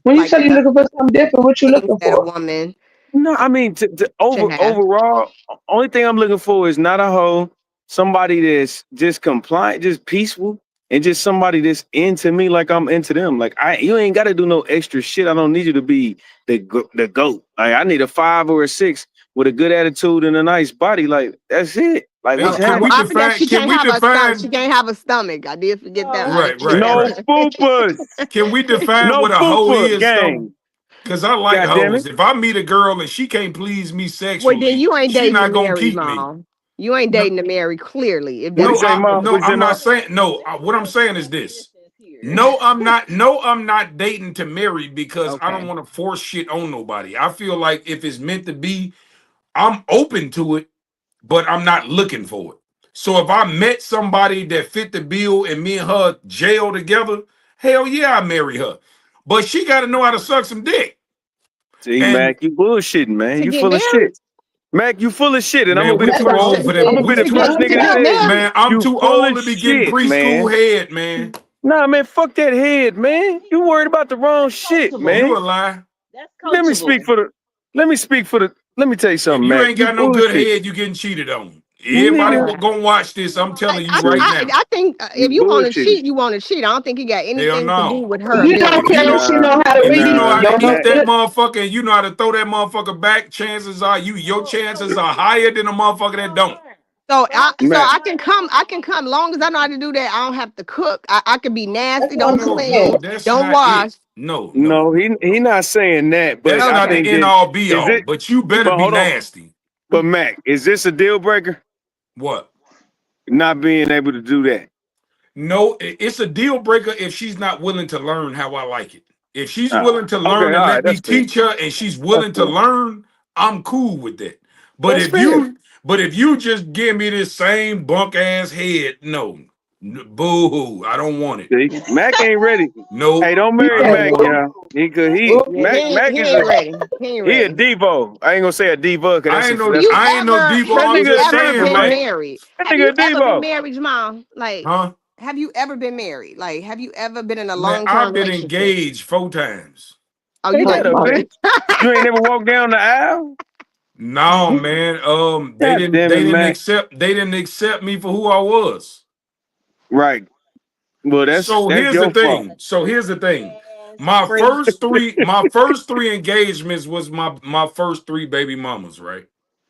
When you like say you're the looking for something different, what you things looking that a for? woman No, I mean to should have. overall, only thing I'm looking for is not a hoe, somebody that's just compliant, just peaceful, and just somebody that's into me like I'm into them. Like you ain't got to do no extra shit. I don't need you to be the goat. Like I need a 5 or a 6 with a good attitude and a nice body. Like that's it. Like Hey, what's Oh, can we happening? well, I forget define? she Can can't we have a stomach. She define? can't have a stomach. I did forget that. I No, Right, didn't catch right, No right. that. fupas, Can we define no what a hoe fupa is though? gang. Cause I like God damn hoes. it. If I meet a girl and she can't please me Well, then sexually, you ain't she dating to not gonna marry, keep me. mom. You ain't No, dating to marry. Clearly, if What you that's no, say, ma? no, What you say, I'm ma? not saying no. What I'm saying is this. resistance here. No, I'm not. No, I'm not dating to marry because I don't okay. want to force shit on nobody. I feel like if it's meant to be, I'm open to it, but I'm not looking for it. So if I met somebody that fit the bill and me and her jail together, hell yeah, I marry her. But she got to know how to suck some dick. See, And Mac, you bullshitting, man. To You get full of married, shit. Mac, you full of shit, and I'm gonna man, be we the That's too what first. old she for I'm that. gonna said. be We the to too get first old. to nigga to get say married. Man, I'm you too full old of to be getting shit, preschool man. head, man. Nah, man, fuck that head, man. You worried about the wrong That's shit, coachable. You man. a lie. That's Let me speak coachable. for the. Let me speak for the. Let me tell you If something, you Mac. ain't You got no good bullshit, head, you getting cheated on. Everybody nigga. Okay. gonna watch this. I'm I, telling you I, right See, I now. I think you if you want to bullshitting. cheat, you want to cheat. I don't think it got Hell anything to do no. with her You don't If you ability. care if know, she Nah, know how to if you read. know how nah, You to don't know eat Mac. that good. motherfucker and you know how to throw that motherfucker back, chances are your chances are higher than a motherfucker that don't. Mac. I can come. Long as I know how to do that, I don't have to cook. I can be That's nasty, what I'm don't No, no, clean, saying. that's don't not it. wash. No, no. No, he not saying that, but That's I not the Okay. think end that all be is all. it. But you better But be hold on, nasty. but Mac, is this a deal breaker? What? Not being able to do that. No, it's a deal breaker if she's not willing to learn how I like it. If she's willing to Okay, learn all and right, let me that's fair. teach her and she's That's willing to fair. learn, I'm cool with that. But That's if fair. you just give me this same bunk ass head, no. Boo hoo. I don't want it. See, Mac ain't ready. Nope. Hey, don't He I marry said, don't Mac, want it. yeah. He "Ooh, Yeah, Mac he is ain't ready. He ain't he a ready. Devo. I ain't gonna say a diva because that's a that I ain't no Have you nigga Devo. a I'm just ever diva, saying, been man. like, married? That Have nigga you a ever been Devo. married, Jamal? Like, huh? have you ever been married? Like, have you ever been in a Man, long I've term been relationship? engaged 4 times. Oh, you Ain't oh like that a my bitch? You ain't never walked down the aisle? No, man. They God didn't damn they it, didn't Mac. accept they didn't accept me for who I was. Right. Well, So that's here's the your fault. thing. So here's the thing. Ass My crazy. first three engagements was my first three baby mamas, right?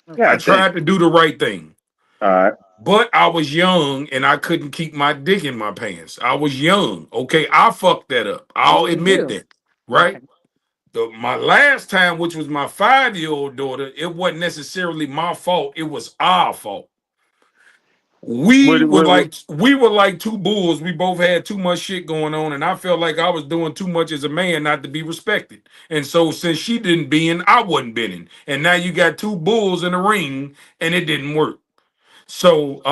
I okay? God damn. tried to do the right thing. All right. But I was young and I couldn't keep my dick in my pants. I was young. Okay, I fucked that up. I'll Always admit do. that. Okay. Right? My last time, which was my 5-year-old daughter, it wasn't necessarily my fault. It was our fault. We were like two bulls. We both had too much shit going on, and I felt like I was doing too much as a man not to be respected. And so since she didn't bend, I wasn't bending. And now you got two bulls in the ring, and it didn't work. So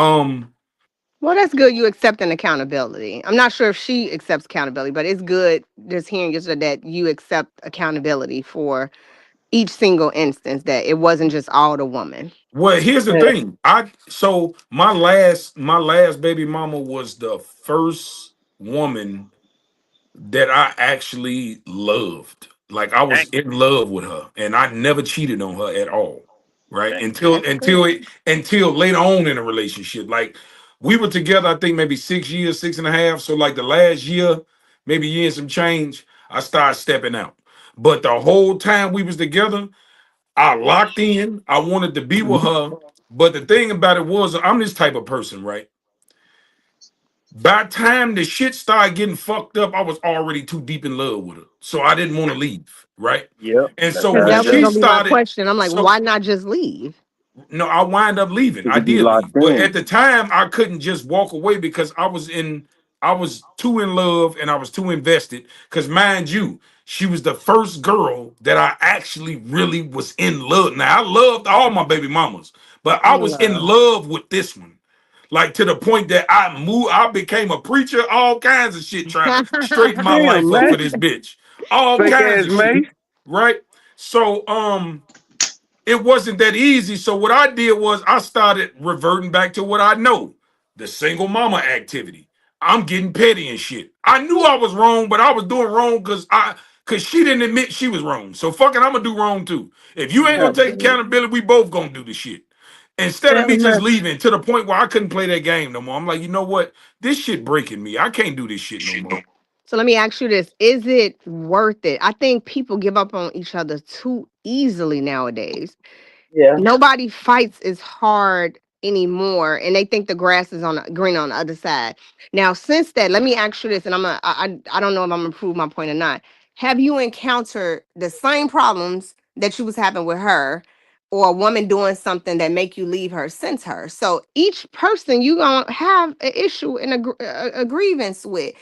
Well, that's good. You accepting accountability. I'm not sure if she accepts accountability, but it's good just hearing you say that you accept accountability for each single instance, that it wasn't just all the woman. Well, here's the Yeah. thing. So my last baby mama was the first woman that I actually loved. Like I was Dang, in love with her, and I never cheated on her at all. Right dang. until That's good. until later on in a relationship. Like we were together, I think maybe 6 years, 6.5. So like the last year, maybe year and some change, I started stepping out. But the whole time we was together, I locked in. I wanted to be with her. But the thing about it was, I'm this type of person, right? By the time the shit started getting fucked up, I was already too deep in love with her. So I didn't want to leave, right? Yep, And that's so Because how when it that was she goes. gonna be my started, question. I'm like, so why not just leave? no, I wind up leaving. You I could be did leave. locked But in. at the time, I couldn't just walk away because I was too in love and I was too invested. Because mind you, she was the first girl that I actually really was in love. Now I loved all my baby mamas, but I was in Love. love with this one. Like to the point that I became a preacher, all kinds of shit, trying to straighten my life Damn, up for man. this bitch. All Fake kinds ass of shit. Mace. Right? So it wasn't that easy. So what I did was I started reverting back to what I know, the single mama activity. I'm getting petty and shit. I knew I was wrong, but I was doing wrong because she didn't admit she was wrong. So fucking I'm gonna do wrong too. If you ain't gonna take Absolutely. accountability, we both gonna do the shit. Instead of Yeah, me just man. leaving to the point where I couldn't play that game no more. I'm like, you know what? This shit breaking me. I can't do this shit no more. So let me ask you this. Is it worth it? I think people give up on each other too easily nowadays. Yeah. Nobody fights as hard anymore, and they think the grass is on green on the other side. Now, since that, let me ask you this, and I don't know if I'm gonna prove my point or not. Have you encountered the same problems that you was having with her, or a woman doing something that make you leave her since her? So each person you gonna have an issue and a grievance with.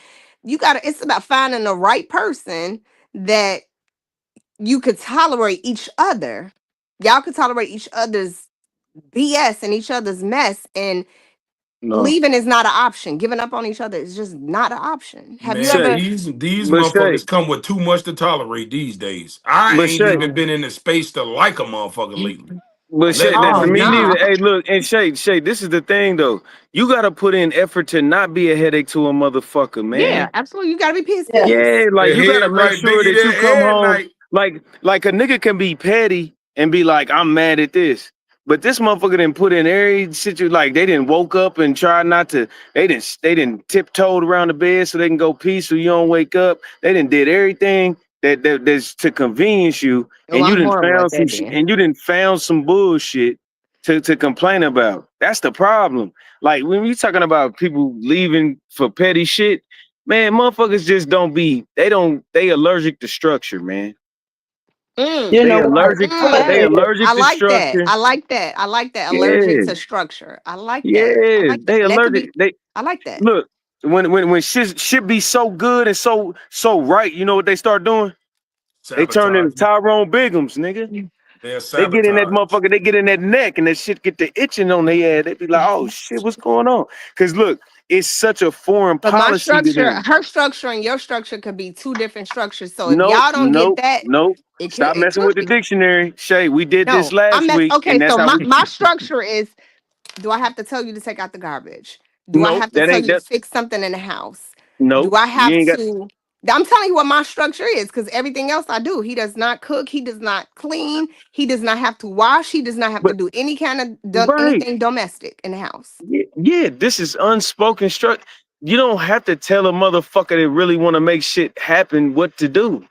You gotta. It's about finding the right person that you could tolerate each other. Y'all could tolerate each other's BS and each other's mess, and No. leaving is not an option. Giving up on each other is just not an option. Have you Man, Shay. ever? these But Shay. motherfuckers come with too much to tolerate these days. I But ain't Shay. even been in the space to like a motherfucker lately. But Let Shay, it that Oh for be me me. no. neither. Hey, look, and Shay, this is the thing though. You gotta put in effort to not be a headache to a motherfucker, Yeah, man. absolutely. You gotta be peace, Yeah. peace. Yeah, like The you gotta head make right, sure Biggie, that you that come head home. night. Like a nigga can be petty and be like, I'm mad at this. But this motherfucker didn't put in every situation. Like they didn't woke up and try not to. They didn't tiptoed around the bed so they can go pee so you don't wake up. They didn't did everything that's to convenience you, Oh, and you I'm didn't horrible at found some that then. and you didn't found some bullshit to complain about. That's the problem. Like when you talking about people leaving for petty shit, man, motherfuckers just don't be. They allergic to structure, man. Mm, You They know what? allergic. What They mm. it is. I allergic to like that. structure. I like that. I like that. Allergic Yeah, to structure. I like that. I yeah. like that. They And that could be. allergic. They I like that. look when shit be so good and so right. You know what they start doing? They turn into Sabotage. Tyrone Biggums, nigga. They're They get in that sabotage. motherfucker. They get in that neck, and that shit get the itching on their head. They be like, "Oh shit, what's going on?" Because look, it's such a foreign But my policy to structure, them. her structure and your structure could be two different structures. So if Nope, y'all don't get nope, that, nope. it Stop it messing could with the be. dictionary, Shay. We did this No, last week, okay. and that's So how we. my structure is: do I have to tell you to take out the garbage? Do I Nope, have to that tell ain't you to that. fix something in the house? Do Nope, I you have ain't got. to? I'm telling you what my structure is, because everything else I do. He does not cook. He does not clean. He does not have to wash. He does not have to But do any kind of right, anything domestic in the house. yeah, yeah, this is unspoken structure. You don't have to tell a motherfucker that really want to make shit happen what to do.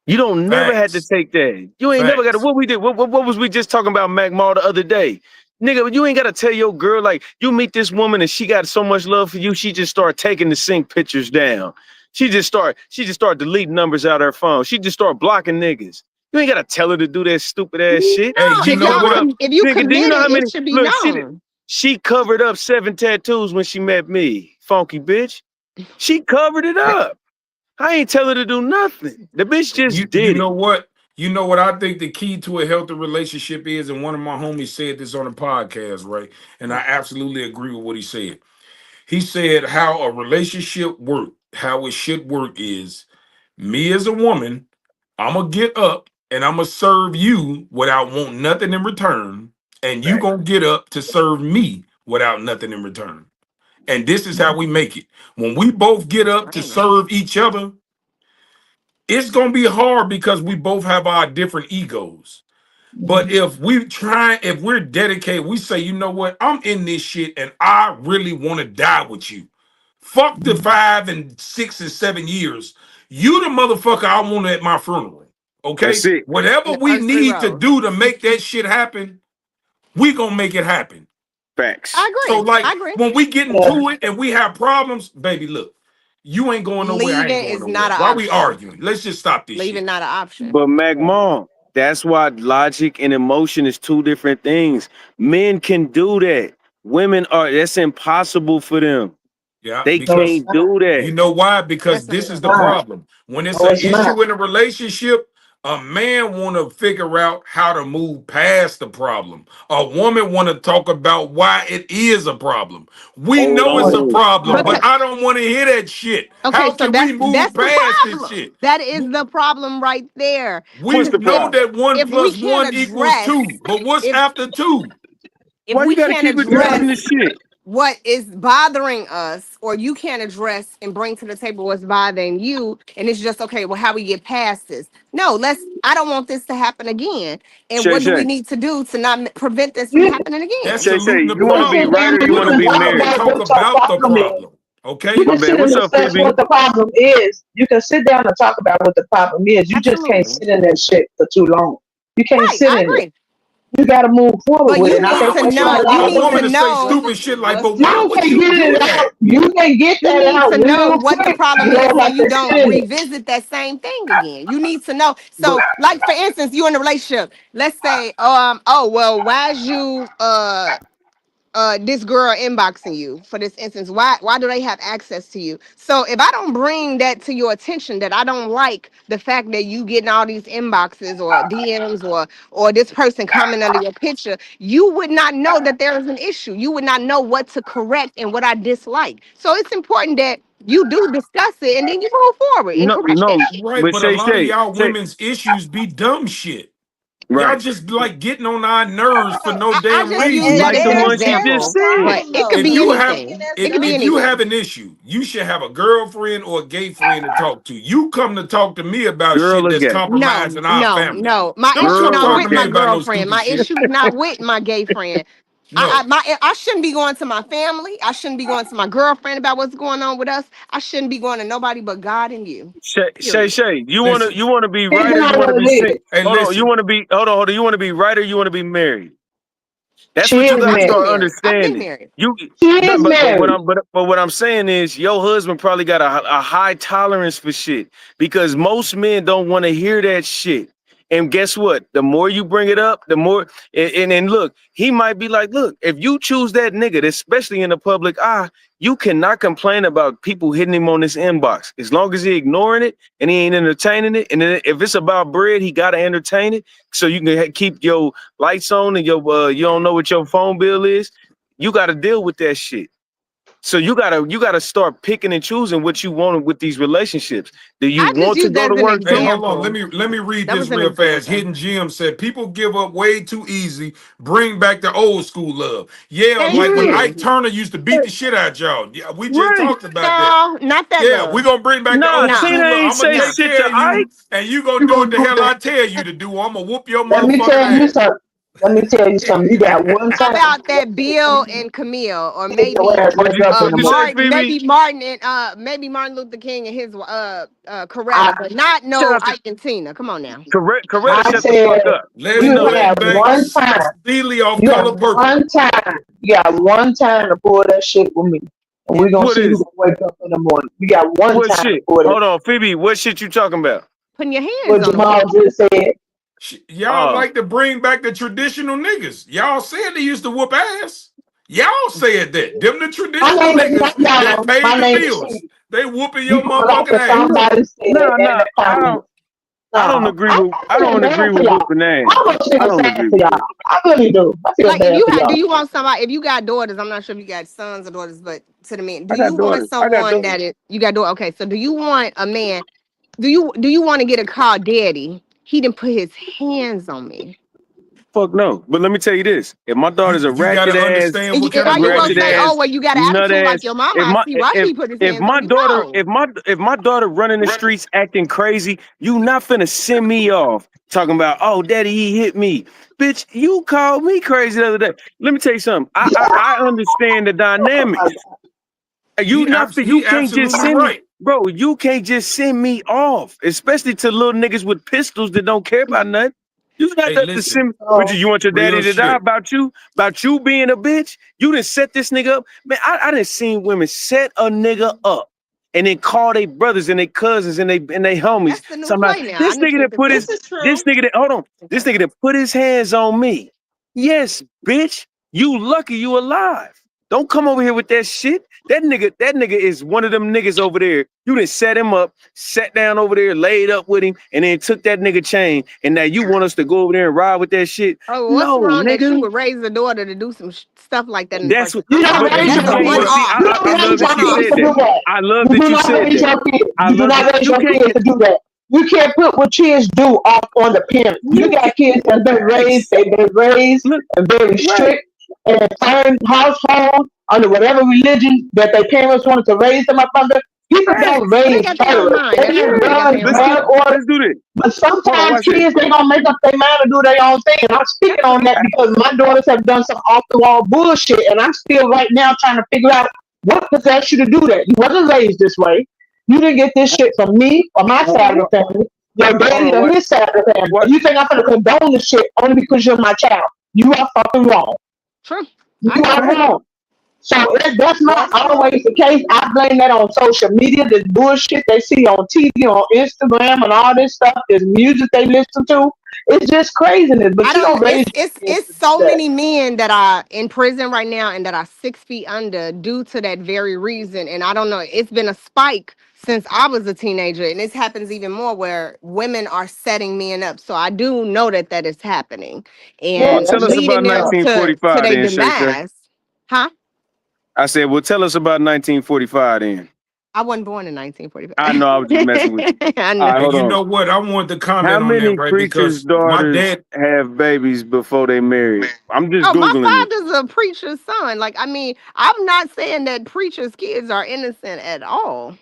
You don't never had to Facts. take that. You ain't never got to. Facts. What we did? What was we just talking about, MacMaal, the other day? Nigga, you ain't got to tell your girl like you meet this woman and she got so much love for you. She just start taking the sync pictures down. She just start deleting numbers out of her phone. She just start blocking niggas. You ain't got to tell her to do that stupid ass shit. Hey, No, you She if know y'all covered up. what? if you Nigga, do you know committed, how it many? should be Look, known. she covered up 7 tattoos when she met me. Funky bitch. She covered it up. I ain't tell her to do nothing. The bitch just You did it. know what? You know what I think the key to a healthy relationship is, and one of my homies said this on a podcast, right? And I absolutely agree with what he said. He said how a relationship work, how it should work is me as a woman, I'm gonna get up and I'm gonna serve you without wanting nothing in return, and you Fact. gonna get up to serve me without nothing in return. And this is how we make it. When we both get up to Trainer. serve each other, it's gonna be hard because we both have our different egos. But if we're dedicated, we say, you know what, I'm in this shit and I really want to die with you. Fuck the 5 and 6 and 7 years. You the motherfucker I want at my funeral. That's Okay? it. Whatever In the we first three need to rows. do to make that shit happen, we gonna make it happen. Facts. I So agree. like I agree. when we get Yeah. into it and we have problems, baby, look, you ain't going nowhere, I ain't Leaving going is nowhere. not an Why we option. arguing? Let's just stop this Leaving shit. not an option. But MacMaal, that's why logic and emotion is two different things. Men can do that. Women are, that's impossible for them. Yeah, They No, it's because can't not. do you that. know why? Because That's not this It's is the true. not. problem. When it's No, an it's not. issue in a relationship, a man want to figure out how to move past the problem. A woman want to talk about why it is a problem. We know No, it's it a Oh, is problem, but not. Because I don't want to hear that shit. okay, How so can we that's move the past this problem. shit? That is the problem right there. We what's Because the know problem? that one if we plus can't one equals address two, but what's if after two? if Why we you got to can't keep addressing address this shit? what is bothering us, or you can't address and bring to the table what's bothering you, and it's just okay, well, how we get past this? No, I don't want this to happen again. And Shay what do we Shay. need to do to not prevent this from You, happening That's again? Shay Shay, saluting the you you want to can be sit problem. down right or and you you But want a to can be talk woman can married? about talk what your about the problem is. problem. You Okay? My can bad. sit and What's up, discuss Phoebe? what the problem is. You can sit down and talk about what the problem is. You just can't Absolutely. sit in that shit for too long. You can't Right, sit I in it. agree. You got to move forward But with it. you And I need think Nah, to but that's you why know, a don't you lot want a of need woman to women, to say know, stupid shit like, but why you would can you get do it that? out. You can get you that need out to know real what the quick. problem You is don't so have you to sit don't in it. revisit that same thing again. You need to know. But So, like for instance, you in a relationship. Let's say, oh well, why is you this girl inboxing you, for this instance? Why do they have access to you? So if I don't bring that to your attention, that I don't like the fact that you getting all these inboxes or DMs or this person comment under your picture, you would not know that there is an issue. You would not know what to correct and what I dislike. So it's important that you do discuss it and then you move forward and no, correct that no. shit. Right, But but a lot of y'all Shay, women's issues be dumb shit. Y'all right. just like getting on our nerves for no I damn just And used reason. that and Like as the an there's one she that's just the example, said. but problem it could though. If be you have anything. That's It could be if you anything. have an issue, you should have a girlfriend or a gay friend to talk to. You come to talk to me about Girl shit that's again. compromising No, our no, family. no. My Don't issue come not Girl talk with to my me again. about no girlfriend. stupid My shit. issue is not with my gay friend. No. I shouldn't be going to my family. I shouldn't be going to my girlfriend about what's going on with us. I shouldn't be going to nobody but God and you. Period. Shay, Listen. you wanna be It's right or you not wanna what be it sick? is. Hey, Hold on, you listen. wanna be hold on, you wanna be right or you wanna be married? That's She what you is gotta I've been start married. married. I've been understanding. married. You She no, is married. but what I'm saying is your husband probably got a high tolerance for shit because most men don't want to hear that shit. And guess what? The more you bring it up, the more and look, he might be like, look, if you choose that nigga, especially in the public eye, you cannot complain about people hitting him on this inbox. As long as he ignoring it and he ain't entertaining it. And then if it's about bread, he gotta entertain it so you can keep your lights on and your you don't know what your phone bill is. You gotta deal with that shit. So you gotta start picking and choosing what you want with these relationships. Do you I just want to used go that to as an work Hey, too? hold on. example. Let me read That this was an real fast. example. Hidden Jim said, "People give up way too easy. Bring back the old school love." Yeah, Thank like when Yeah, Ike you. Turner used to beat the shit out y'all. Yeah, we just right. talked about that. No, not that Yeah, we love. gonna bring back the Nah, old No, Tina school love. ain't I'm gonna say take no. shit care to of Ike. you, and you gonna You do gonna what the do hell that. I tell you to do. I'm gonna whoop your Let me motherfucking tell you ass. something. Let me tell you something. You got one How time about to that Bill and Camille, or get your maybe ass wake up in the What'd you say, morning. Martin, Phoebe? maybe Martin Luther King and his I Coretta, but not Shout no out to Ike and Tina. Come on now. Coretta. I Shut the fuck said up. We Let's you know that. have bring back one time. Steely off You have Color Purple. one time. You got one time to pull that shit with me. And we're gonna What see who is gonna wake up in the morning. You got one what time to shit? pull that Hold on, shit. Phoebe. What shit you talking about? Putting your hands What on a Jamal woman. just said. Y'all Oh, like to bring back the traditional niggas. Y'all said they used to whoop ass. Y'all said that. Them the My traditional name is niggas not that y'all. paid My the name is bills. Steve. They whooping You your going off motherfucking of ass. look, somebody said no, in no, the I don't. comments. No, I I feel don't agree bad for with y'all. whooping ass. I almost I feel don't sad agree for with y'all. that. I really do. I feel Like if bad you for had, do y'all. you want somebody? If you got daughters, I'm not sure if you got sons or daughters, but to the men, do I got you want daughters. I got someone daughters. that is you got daughter? Okay, so do you want a man? Do you want to get a call, daddy? He didn't put his hands on me. Fuck no. But let me tell you this: if my daughter's a You got ratchet to ass, understand And what kind are of you gonna daughter ratchet you say, got. oh ass, well, you got an nut attitude like ass, your mama? if I my see why she put his if hands my on you. daughter No, if my daughter running the streets acting crazy, you not finna send me off talking about, oh daddy, he hit me. Bitch, you called me crazy the other day. Let me tell you something. I understand the dynamics. You He can't just absolutely send me, right. bro. You can't just send me off, especially to little niggas with pistols that don't care about nothing. You not Hey, have to listen, send me. Would So you want your daddy real to die shit. about you being a bitch? You didn't set this nigga up, man. I didn't seen women set a nigga up and then call their brothers and their cousins and they homies. that's the new Somebody, play now. I this done nigga took that the put fifth. his This is this true. nigga that hold on, this Okay. nigga that put his hands on me. Yes, bitch. You lucky you alive. Don't come over here with that shit. That nigga is one of them niggas over there. You done set him up, sat down over there, laid up with him, and then took that nigga chain. And now you want us to go over there and ride with that shit? Oh, what's No, wrong that you nigga. would raise a daughter to do some stuff like that in the That's first what. place? you I'm don't But sorry, raise you that's a your can't. one But kids. see, off. You I don't love raise that your you kids said to that. do that. I love You that do you not said raise that. your kids. I You do love that not raise you your can't. kids to do that. You can't put what kids do off on the parents. You You got kids that been raised, yes. they've been raised Look and very right. strict in a certain household under whatever religion that their parents wanted to raise them up under. People don't Facts. They raise got their own terrorists. mind. They That's get true. Yeah. They got blood, their own blood mind. order. Let's do this. But Hold on. sometimes Watch this. kids they gonna make up their mind to do their own thing. And I'm speaking on that because my daughters have done some off the wall bullshit, and I'm still right now trying to figure out what possessed you to do that. You wasn't raised this way. You didn't get this shit from me or my side of the family, your Hold daddy on. or What? his side of the family. What? And you think I'm gonna condone this shit only because you're my child? You are fucking wrong. True. I You are agree. Fact. wrong. So that's not That's true. always the case. I blame that on social media, this bullshit they see on TV, on Instagram, and all this stuff. This music they listen to. It's just craziness. But I you don't. don't raise your kids It's to do so that. many men that are in prison right now and that are 6 feet under due to that very reason. And I don't know. It's been a spike since I was a teenager, and this happens even more where women are setting men up. So I do know that that is happening Yeah, Well, and tell that's us just about leading them to 1945 their then, Shay Shay. demise. Huh? I said, well, tell us about 1945 then. I wasn't born in 1945. I know I was just messing with you. I All know. right, And hold you on. know what? I want to How comment on that, many right? preachers' Because my daughters dad, have babies before they married? I'm just Oh, my Googling it. father's a preacher's son. Like, I mean, I'm not saying that preachers' kids are innocent at all.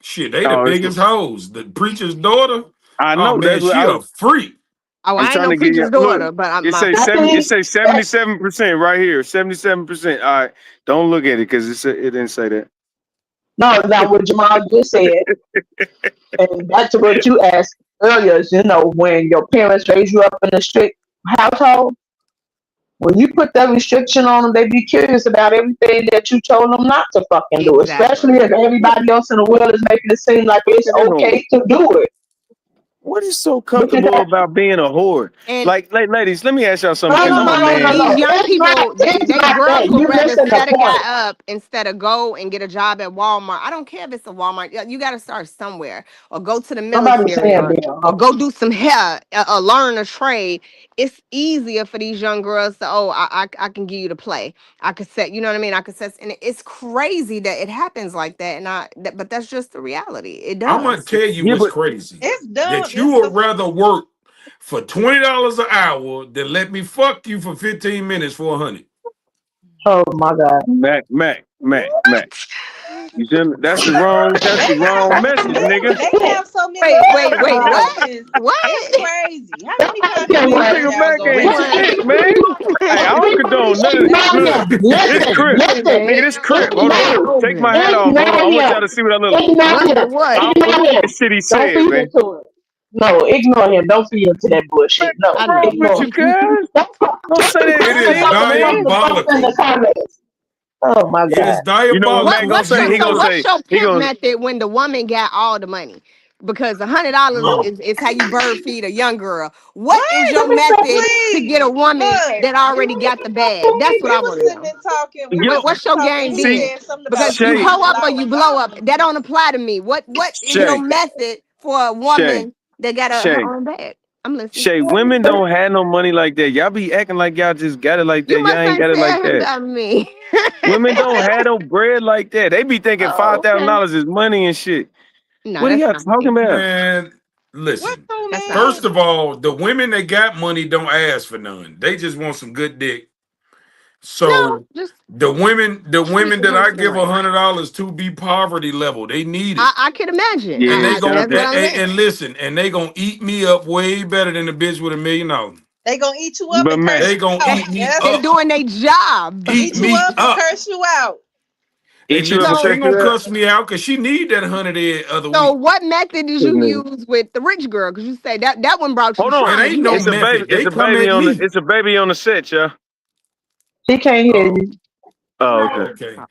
shit, they the Oh, biggest hoes. The preacher's daughter, I oh know. man, That's what she I a was. freak. Oh, I'm I ain't trying no to get you. preacher's Look, daughter, but it say I 70. It think say that 77% right here. 77%. All right, don't look at it because it didn't say that. no, that what Jamal just said, and back to what you asked earlier. Is, when your parents raise you up in a strict household, when you put that restriction on them, they be curious about everything that you told them not to fucking do. Especially exactly. if everybody else in the world is making it seem like it's Damn. okay to do it. What is so But you comfortable got about being a whore? And Ladies, let me ask y'all something no, because no, I'm a no, no, no, man. these no. young It's not. people, It's they not that. girls would You rather missing the set a point. guy up instead of go and get a job at Walmart. I don't care if it's a Walmart. You got to start somewhere, or go to the Somebody military, saying, or "Bill, go do some hair, or learn a trade. It's easier for these young girls to, oh, I can give you the play. I could set, you know what I mean? I could set, and it's crazy that it happens like that. And but that's just the reality. It I'm gonna does. tell you Yeah, what's but crazy. It's dumb. That you It's would rather work for $20 an hour than let me fuck you for 15 minutes for 100. oh my God, Mac. You see, that's the wrong message, nigga. they have so many Wait, what? options. It's What? crazy. How many fucking okay, This men what? is nigga out Mac there? ain't What? shit, man. Hey, I don't condone none of That's Ignore look, him. this Listen, crip. listen. Nigga, Man, this crip. Hold on. Ignore, Take my moving. hat off. Hold on. ignore I want him. y'all to see what I look like. Ignore What him. the what? I don't Ignore believe him. the shit he Don't said, feed man. into it. No, ignore him. Don't feed into that Man, bullshit. No, I what's wrong know. with ignore you, him. cuz? Don't say that It Put is shit, man. stuff in the diabolical. comments. Oh my It is God. You know what Mac diabolical gonna that say? you He gonna work. What's say, your he pimp gonna method when the woman got all the money? Because $100 Mm. is how you bird feed a young girl. What is what? your method to get a Please, woman look. that already got the bag? That's what We I was want to sitting know. there talking. We was yo, What's your talking. game He see, then? said something about Because you Shay, hoe $200 up or you blow up. options. That don't apply to me. What is your Shay, method for a Shay. woman that got her Shay, own bag. I'm listening. Shay, women don't have no money like that. Y'all be acting like y'all just got it like that. You Y'all must ain't ain't got it like said that. about me. Women don't have no bread like that. They be thinking Oh, okay. $5,000 is money and shit. No, What are that's y'all not talking me. about? Man, What's listen. so That's not mad? First me. of all, the women that got money don't ask for none. They just want some good dick. No, So just the treat women the that I person give right. $100 to be poverty level, they need it. I can imagine. And Yeah, they it gon' sounds That's what good. I'm saying. and listen, and they gonna eat me up way better than the bitch with $1 million. They gonna eat you up But and curse They Mac, you gonna out. eat me Yes, They're up, doing their job. eat eat you me up and up. curse you out. And eat you up listen, and she So, ain't cut gonna you up. cuss me out because she need that 100 every other so week. what method did This you nigga. use with the rich girl? Because you say that one brought you Hold on. It trauma. ain't You no had It's a baby. method. It's They a come baby at on the. me. It's a baby on the set, y'all. He can't hear Oh, you. Oh, okay. okay.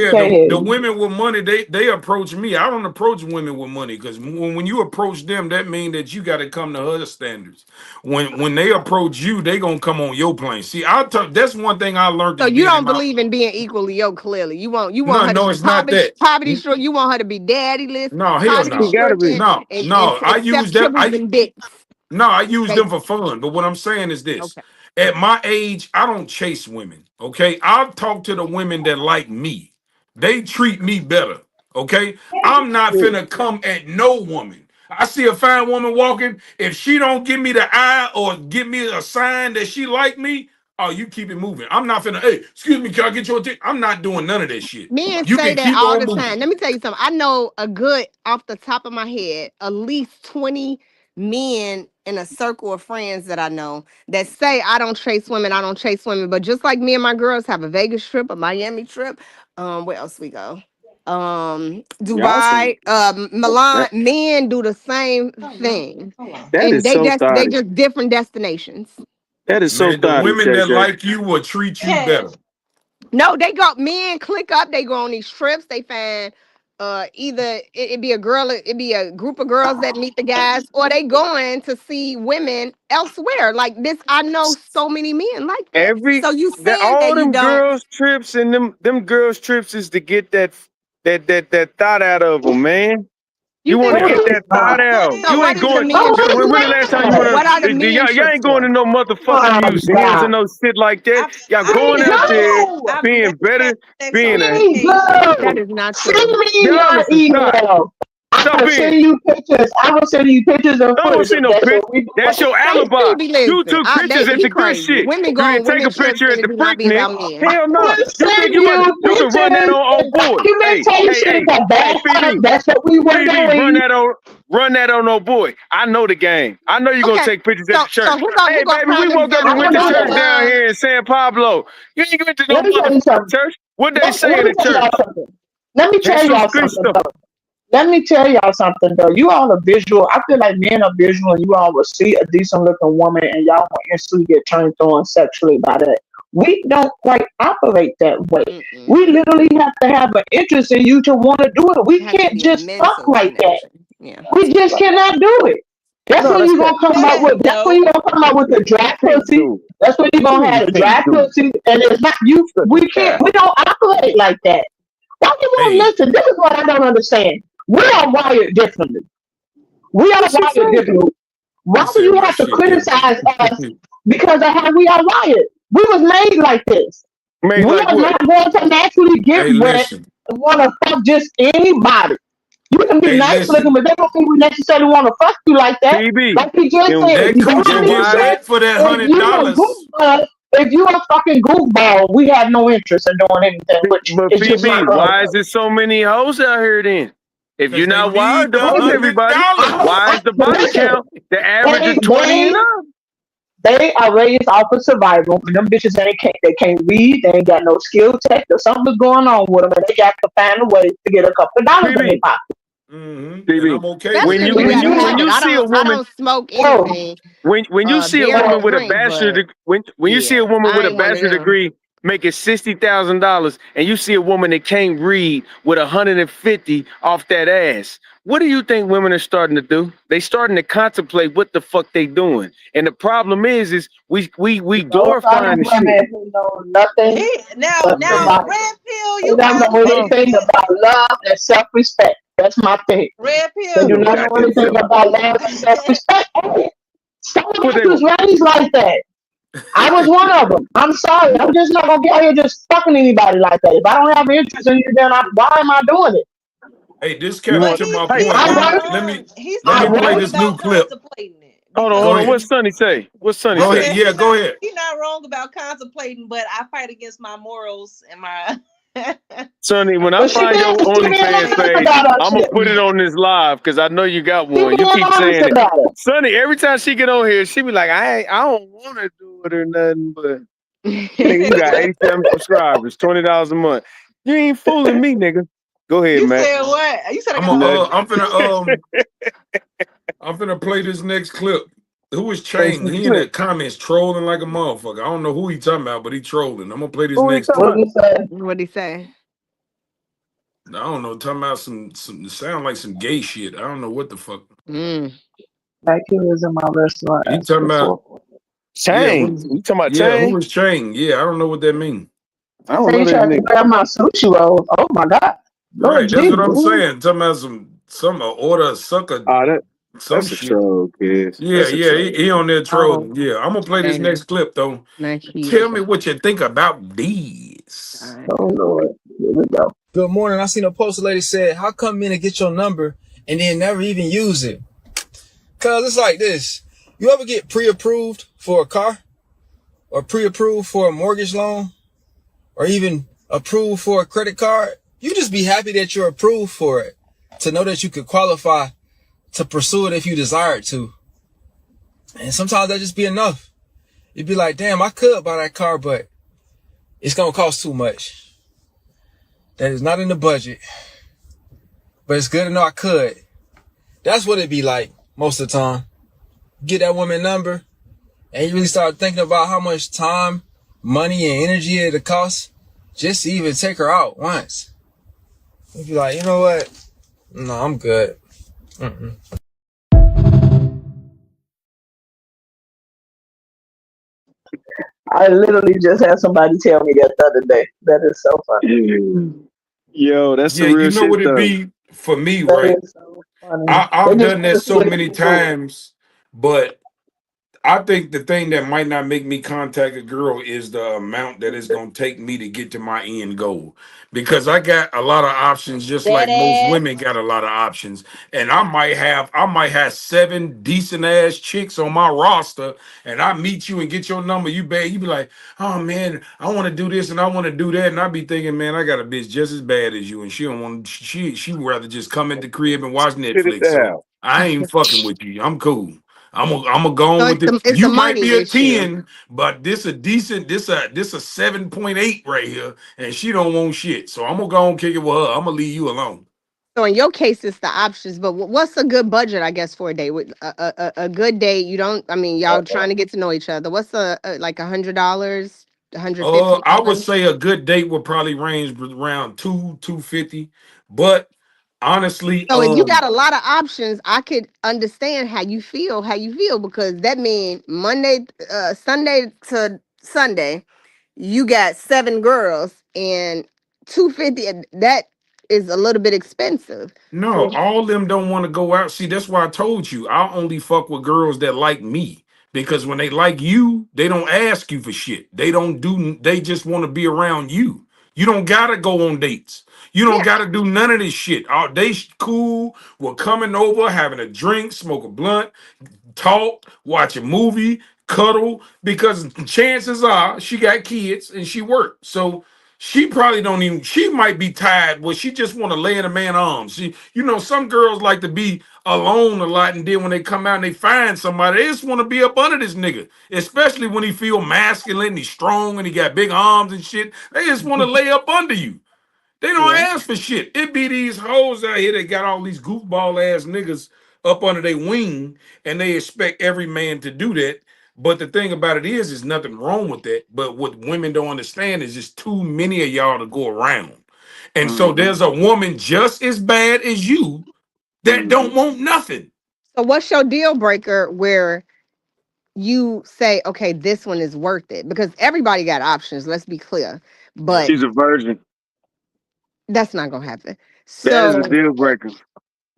He Yeah, can't hear the you. women with money, they approach me. I don't approach women with money because when you approach them, that means that you got to come to her standards. When they approach you, they gonna come on your plane. See, that's one thing I learned So is you being in don't my believe in being equally yoked. Clearly, you want no, her to no, be it's not that. poverty struck. You want her to be daddyless, No, hell poverty He no. gotta be. stricken, No, and no. to I use accept them. tribbles and bits. No, I use them for Basically, fun. But what I'm saying is this. okay. At my age, I don't chase women. Okay. I'll talk to the women that like me. They treat me better. Okay. I'm not finna come at no woman. I see a fine woman walking. If she don't give me the eye or give me a sign that she like me, oh, you keep it moving. I'm not finna, hey, excuse me, can I get your attention? I'm not doing none of that shit. Men You say can that keep all on the time. moving. Let me tell you something. I know a good off the top of my head, at least 20 men in a circle of friends that I know that say I don't chase women, I don't chase women. But just like me and my girls have a Vegas trip, a Miami trip, where else we go? Y'all some. Dubai, Milan, That, men do the same thing. that And is they so they thotty. just different destinations. That is so Man, the thotty, women Shay that Shay. like you will treat you better. No, they go men click up, they go on these trips, they find either it be a girl, it be a group of girls that meet the guys, or they going to see women elsewhere. Like this, I know so many men like that. Every So you that saying all that you them don't. girls trips and them girls trips is to get that thought out of them, man. You You want think to Who so? get is that thought out. So You what ain't is the going. men Who trip is When the for? last time you went What on? are the men Y'all trips ain't going for? to no Oh motherfucking my museums and God. no shit like that. Y'all I've going been out there We I've being never had better, sex on being a vacation. That good. is not Send true. me be your honest and email. I stop will being. send you pictures. I will send you pictures and I don't footage see of no that. pitch. So we doing That's your Hey, alibi. Stevie, You listen. took pictures at He the good crazy. shit. Women You go didn't on take women a trips picture and at it the do not be picnic. about men. Hell I no. will You think send you you can run that pictures on and boy? documentation of Hey, backup. PB, That's what we were PB, doing. run that on old boy. I know the game. I know you're gonna Okay, take pictures at the so church. here Hey, go baby, we prime woke up and example. I went to know church that. down here in San Pablo. You ain't went to no Let me tell you motherfucking something. church. What they Let saying me in tell y'all church? something. Let me tell Jesus y'all something Christo. though. Let me tell y'all something though. You all are visual. I feel like men are visual, and you all will see a decent looking woman, and y'all will instantly get turned on sexually by that. We don't quite operate that way. Mm-mm. We literally have to have an interest in you to want to do it. We It has to can't be a just fuck mental like that. connection. Yeah. We just cannot do it. That's No, when that's you're that. gonna come up Can with. That's when though. you're gonna come up with the You dry can't pussy. do it. That's when you're You gonna mean have you the can't dry do it? pussy, and it's not you. Such a We can't. child. We don't operate like that. Why you won't Hey, listen? This is what I don't understand. We are wired differently. We are What you wired say? differently. he Why do said you my have to shit different. criticize us because of how we are wired? We was made like this. Made We like are what? not going to naturally get Hey, wet listen. and want to fuck just anybody. You can be Hey, nice looking, listen. but they don't think we necessarily want to fuck you like that. PB. Like he just Then said, That you then, coochie heard then what he get why is said? it? wet for that If hundred you a dollars. goofball, if you a fucking goofball, we have no interest in doing anything with you. But It's just not PB, gonna why work. is there so many hoes out here then? If Because you're they not wired need to the fuck They, hundred everybody, why dollars. is the body listen, count the average they, of 20 and they up? They are raised off of survival, and them bitches they can't read, they ain't got no skill tech, or something's going on with them, and they got to find a way to get a couple of dollars in their PB, pocket. And PB. I'm okay with When Especially it. if you you If when got you a you when habit. you see a I woman don't smoke yo, anything. when you see a Barely woman with a drink, bachelor but when you see a yeah, woman I with a ain't one of bachelor them. degree making $60,000 and you see a woman that can't read with 150 off that ass, what do you think women are starting to do? They starting to contemplate what the fuck they doing. And the problem is we those are the glorifying the shit. women who know nothing He now but Man, now about red pill. they You don't know always Oh, anything about love and self respect. That's my thing. Red They pill. do You not know goddamn anything self. about love and self-respect. Hey, some of What us they was want? raised like that. I was one of them. I'm sorry. I'm just not gonna be out here just fucking anybody like that. If I don't have interest in you, then why am I doing it? Hey, this You catch But want? to my Hey, he's point. I not work. wrong. He's Let I me not play wrong work. this new about clip. contemplating it because Go hold on. ahead. What Sonny say? What Sonny I Go say? ahead. said Yeah, go ahead. he's not wrong about contemplating, but I fight against my morals and my Sonny, when I But find your she being OnlyFans honest page, about her I'm gonna shit. put it on this live because I know you got She one. You being keep honest saying it, about it. Sonny. Every time she get on here, she be like, I don't want to do it or nothing, but nigga, you got 87 subscribers, $20 a month. You ain't fooling me, nigga. Go ahead, You Matt. said what? You said I I'm got a, what? Nut. I'm finna play this next clip. Who is Play Chang? some He in the clip. comments trolling like a motherfucker. I don't know who he talking about, but he trolling. I'm gonna play this Who he next talking What clip. about? he say? What'd he say? I don't know, talking about some sound like some gay shit. I don't know what the fuck. Mm. Like he was in my restaurant He talking asking about, for. yeah, Chang. You talking about who Chang? is Chang? Yeah, I don't know what that means. I don't Say know you that tried to nigga. grab my sushi roll. Oh my god. Lord Right, that's what Jesus. I'm Ooh. saying. Talking about some order sucker, Ah, some that's a shit. troll, kids. Yeah, That's a yeah, troll. he on there Oh, trolling. Yeah, I'm gonna play this dang. next clip though. Nice Tell cheese. me what you think about these. All Oh Lord. Here we go. Good morning. I seen a post. A lady said, how come men to get your number and then never even use it? Cause it's like this. You ever get pre-approved for a car or pre-approved for a mortgage loan or even approved for a credit card? You just be happy that you're approved for it to know that you could qualify to pursue it if you desired to. And sometimes that just be enough. You'd be like, damn, I could buy that car, but it's going to cost too much. That is not in the budget, but it's good to know I could. That's what it be like most of the time. Get that woman number and you really start thinking about how much time, money, and energy it costs just to even take her out once. You'd be like, you know what? No, I'm good. Mm-mm. I literally just had somebody tell me that the other day. That is so funny. Yo, that's Yeah, some you real know shit what it though. be for me, That right? is so funny. They I've just done put that it so together many to do it. times, but I think the thing that might not make me contact a girl is the amount that it's going to take me to get to my end goal. Because I got a lot of options, just That like most ass. women got a lot of options. And I might have 7 decent ass chicks on my roster, and I meet you and get your number. You be like, oh man, I want to do this and I want to do that. And I be thinking, man, I got a bitch just as bad as you, and she don't want she would rather just come at the crib and watch Shit at Netflix. the So house. I ain't fucking with you. I'm cool. I'm a go So on with it. it's a You might money be a issue. 10, but this a 7.8 right here, and she don't want shit. So I'm gonna go and kick it with her. I'm gonna leave you alone. So in your case, it's the options. But what's a good budget, I guess, for a date? With a good date, you don't. I mean, y'all trying to get to know each other. What's like $100, I would $150? say a good date would probably range around 250. But honestly, So if you got a lot of options, I could understand how you feel, because that means Sunday to Sunday, you got 7 girls and 250. And that is a little bit expensive. no, So all them don't want to go out. See, that's why I told you I'll only fuck with girls that like me. Because when they like you, they don't ask you for shit. They just want to be around you. You don't gotta go on dates. You don't yeah, gotta do none of this shit. Cool. We're coming over, having a drink, smoke a blunt, talk, watch a movie, cuddle, because chances are she got kids and she worked. So she probably don't even, she might be tired, but she just want to lay in a man's arms. Some girls like to be alone a lot, and then when they come out and they find somebody, they just want to be up under this nigga, especially when he feel masculine, he's strong, and he got big arms and shit. They just want to lay up under you. They don't yeah. ask for shit. It be these hoes out here that got all these goofball ass niggas up under their wing, and they expect every man to do that. But the thing about it is, there's nothing wrong with that. But what women don't understand is just too many of y'all to go around. And so Mm-hmm. there's a woman just as bad as you that Mm-hmm. don't want nothing. So what's your deal breaker where you say, okay, this one is worth it? Because everybody got options. Let's be clear. Yeah. But She's a virgin. That's not gonna happen. That is a So, deal breaker.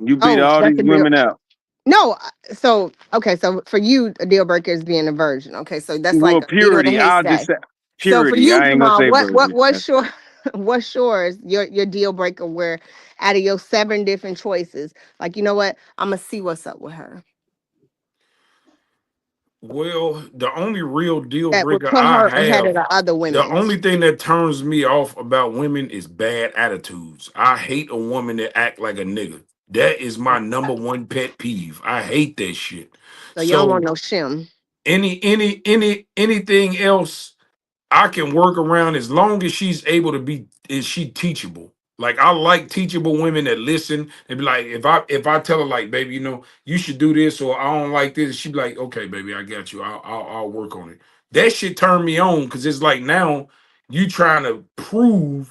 You beat oh, all that's these a deal. women out. No, so okay, so for you, a deal breaker is being a virgin. Okay, so that's Well, like a needle in a purity. I'll just haystack. say So for purity. you, I ain't gonna Jamal, say virgin. what's your what's yours? Your deal breaker where out of your 7 different choices, like you know what, I'm gonna see what's up with her. Well, the only real deal That would breaker put I her ahead of have, the other the women. only thing that turns me off about women is bad attitudes. I hate a woman that act like a nigga. That is my number one pet peeve. I hate that shit. So you don't want So no shim. anything else I can work around as long as she's able to be, is she teachable. Like I like teachable women that listen and be like, if I tell her like, baby, you should do this, or I don't like this, she be like, okay, baby, I got you. I'll work on it. That shit turn me on because it's like now you trying to prove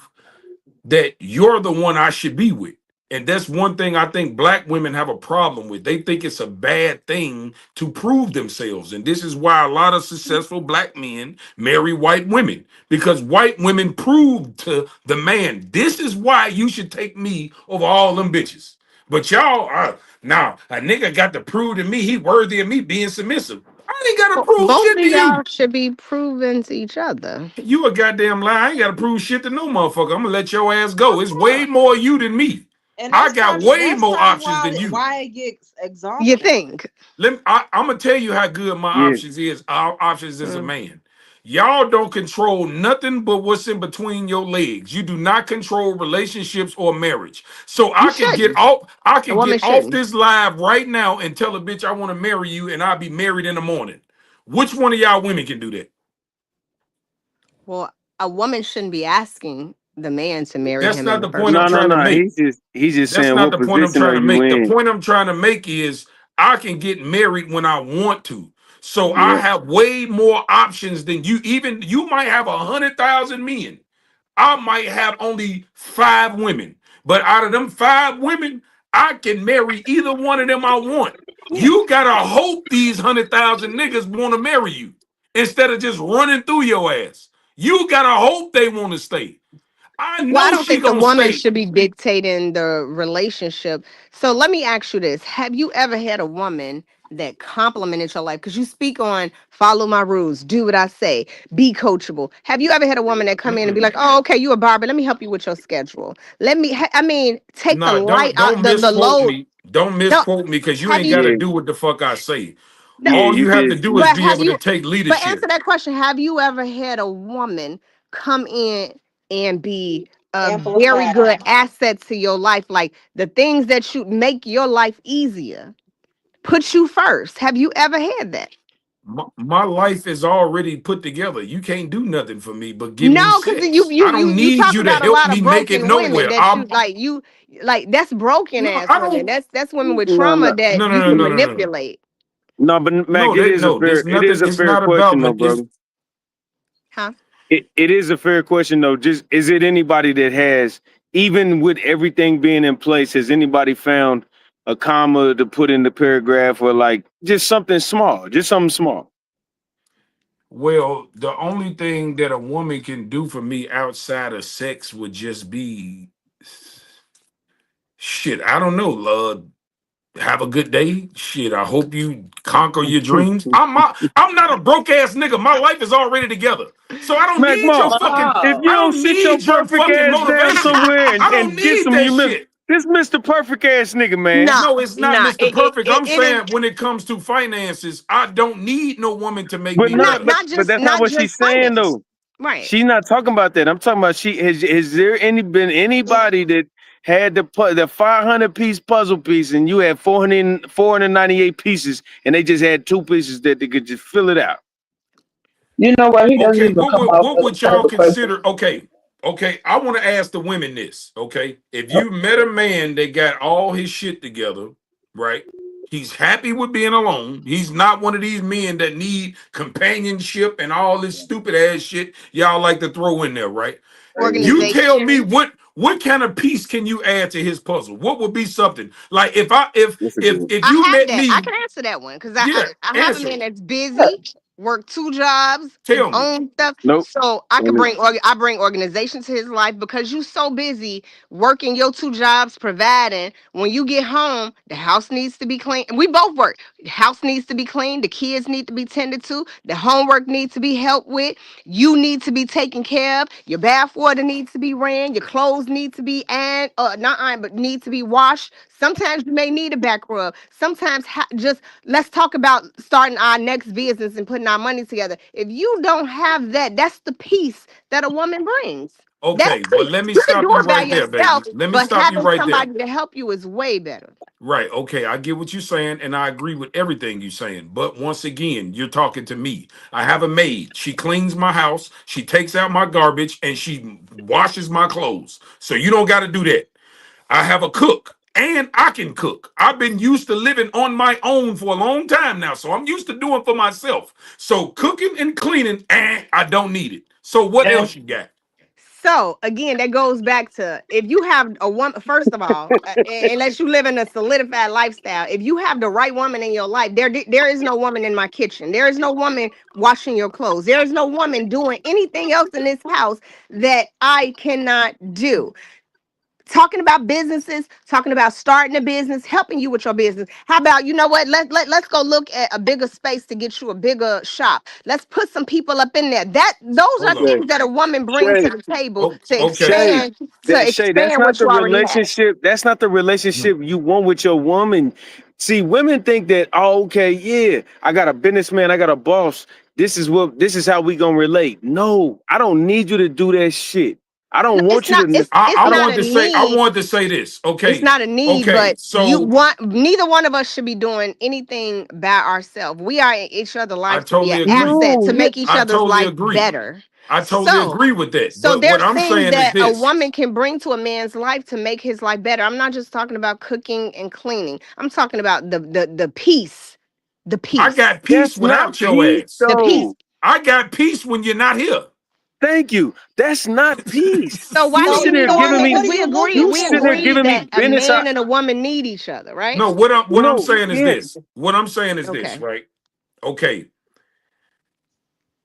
that you're the one I should be with. And that's one thing I think black women have a problem with. They think it's a bad thing to prove themselves. And this is why a lot of successful black men marry white women, because white women prove to the man, this is why you should take me over all them bitches. But y'all, now a nigga got to prove to me he worthy of me being submissive. I ain't got to Well, prove both shit of to y'all you. should be proven to each other. You a goddamn lie. I ain't gotta prove shit to no motherfucker. I'm gonna let your ass go. It's way more you than me. And I got way that's more probably options why than you. it gets You exhausting. think? I'm gonna tell you how good my Yeah. options is. Our options as a Mm. man. Y'all don't control nothing but what's in between your legs. You do not control relationships or marriage. So You I can get shouldn't. off. I A can woman get off shouldn't. this live right now and tell a bitch I want to marry you, and I'll be married in the morning. Which one of y'all women can do that? Well, a woman shouldn't be asking the man to marry That's him in not the the point first I'm No, no, trying place. to no. make. He's just That's saying not what the point I'm position trying are to you make. The in? point I'm trying to make is I can get married when I want to. So I Yeah. have way more options than you. Even you might have 100,000 men. I might have only 5 women. But out of them 5 women, I can marry either one of them I want. You gotta hope these 100,000 niggas want to marry you instead of just running through your ass. You gotta hope they want to stay. I Well, I know don't she think the gonna woman stay. should be dictating the relationship. So let me ask you this. Have you ever had a woman that complimented your life? Because you speak on follow my rules, do what I say, be coachable. Have you ever had a woman that come in and be Mm-mm. like, oh, okay, you a barber. Let me help you with your schedule. I mean, take the Nah, light out, don't the misquote load. me. Don't No, misquote me because you have ain't you, got to Yeah. do what the fuck I say. no, Yeah, All you you have to did. do is but be have able to you, take but answer leadership. that question. Have you ever had a woman come in and be a very Amplified. good asset to your life? Like the things that you make your life easier, put you first. Have you ever had that? My life is already put together. You can't do nothing for me but give me No, because you sex. you I you don't you need talk you to about a help lot me of make it broken women nowhere. that I'm you like that's broken no, ass I women. don't. That's women with No, trauma no, that No, you no, no, can no, no, no, no. manipulate. no. But Mac, No, it they is a no. fair. There's It nothing. is a It's fair not question, about though, it's brother. Huh? It is a fair question, though. Just is it anybody that has, even with everything being in place, has anybody found a comma to put in the paragraph, or like just something small, just something small? well, the only thing that a woman can do for me outside of sex would just be shit. I don't know. Have a good day. Shit, I hope you conquer your dreams. I'm not a broke ass nigga. My life is already together. So I don't need your MacMaal, fucking if Oh, you I don't don't sit your need your perfect fucking ass down motivation. somewhere I don't and get need some that humility, shit. this Mr. Perfect ass nigga, man. No, No, it's not no. Mr. Perfect. I'm It is saying when it comes to finances, I don't need no woman to make But me not, better. but that's not not what she's just saying finance. though. Right. She's not talking about that. I'm talking about she has there been anybody that had the 500 piece puzzle piece and you had 498 pieces and they just had 2 pieces that they could just fill it out. You know what? He doesn't Okay, even come off what as would a y'all perfect person. consider? Okay. I want to ask the women this. Okay, if you met a man that got all his shit together, right? He's happy with being alone. He's not one of these men that need companionship and all this stupid ass shit y'all like to throw in there, right? You tell me Organization. what kind of piece can you add to his puzzle? What would be something like if I That's a good one. if I you have met that. I me, can answer that one because yeah, I have a answer man it. that's busy. work 2 jobs, Tell me. own stuff. Nope. So I could Only bring organization to his life because you so busy working your 2 jobs, providing. When you get home, the house needs to be clean. We both work. The house needs to be clean. The kids need to be tended to. The homework needs to be helped with. You need to be taken care of. Your bath water needs to be ran. Your clothes need to be not ironed, but need to be washed. Sometimes you may need a back rub. Sometimes just let's talk about starting our next business and putting our money together. If you don't have that, that's the peace that a woman brings. That's Okay, well, peace. let me You can stop do you it by right there, yourself, baby. Let me but stop you having right there. somebody to help you is way better. Right. Okay. I get what you're saying, and I agree with everything you're saying. But once again, you're talking to me. I have a maid. She cleans my house. She takes out my garbage, and she washes my clothes. So you don't got to do that. I have a cook, and I can cook. I've been used to living on my own for a long time now, so I'm used to doing for myself. So cooking and cleaning, I don't need it. So what And else you got? So again, that goes back to if you have a woman, first of all, unless you live in a solidified lifestyle, if you have the right woman in your life, there is no woman in my kitchen. There is no woman washing your clothes. There is no woman doing anything else in this house that I cannot do. Talking about businesses, talking about starting a business, helping you with your business. How about, you know what? Let's go look at a bigger space to get you a bigger shop. Let's put some people up in there. Those are Hold on. Shay. things that a woman brings Shay. to the table Oh, to okay. Shay. expand That's not what the you already have. relationship. That's not the relationship you want with your woman. See, women think that, oh, okay, yeah, I got a businessman, I got a boss. This is how we gonna relate. No, I don't need you to do that shit. I No, don't it's want you not. to. It's I not don't. a need. wanted to say this. It's Okay. not a need, Okay. but you So want. Neither one of us should be doing anything by ourselves. We are in each other's I life to be an totally agree. asset No, to yeah, make each I other's totally life agree. better. I totally So, agree with that. so But what there's I'm things saying is that a this. woman can bring to a man's life to make his life better. I'm not just talking about cooking and cleaning. I'm talking about the peace, the I peace, got peace that's not without your peace, ass. the peace. though. I got peace when you're not here. Thank you. That's not peace. So why You do So sitting you there so giving me. what are you looking You we sitting there agree for? giving me that a business. man and a woman need each other, right? No, what I'm No, saying is yeah, this. What I'm saying is this, Okay. right? Okay.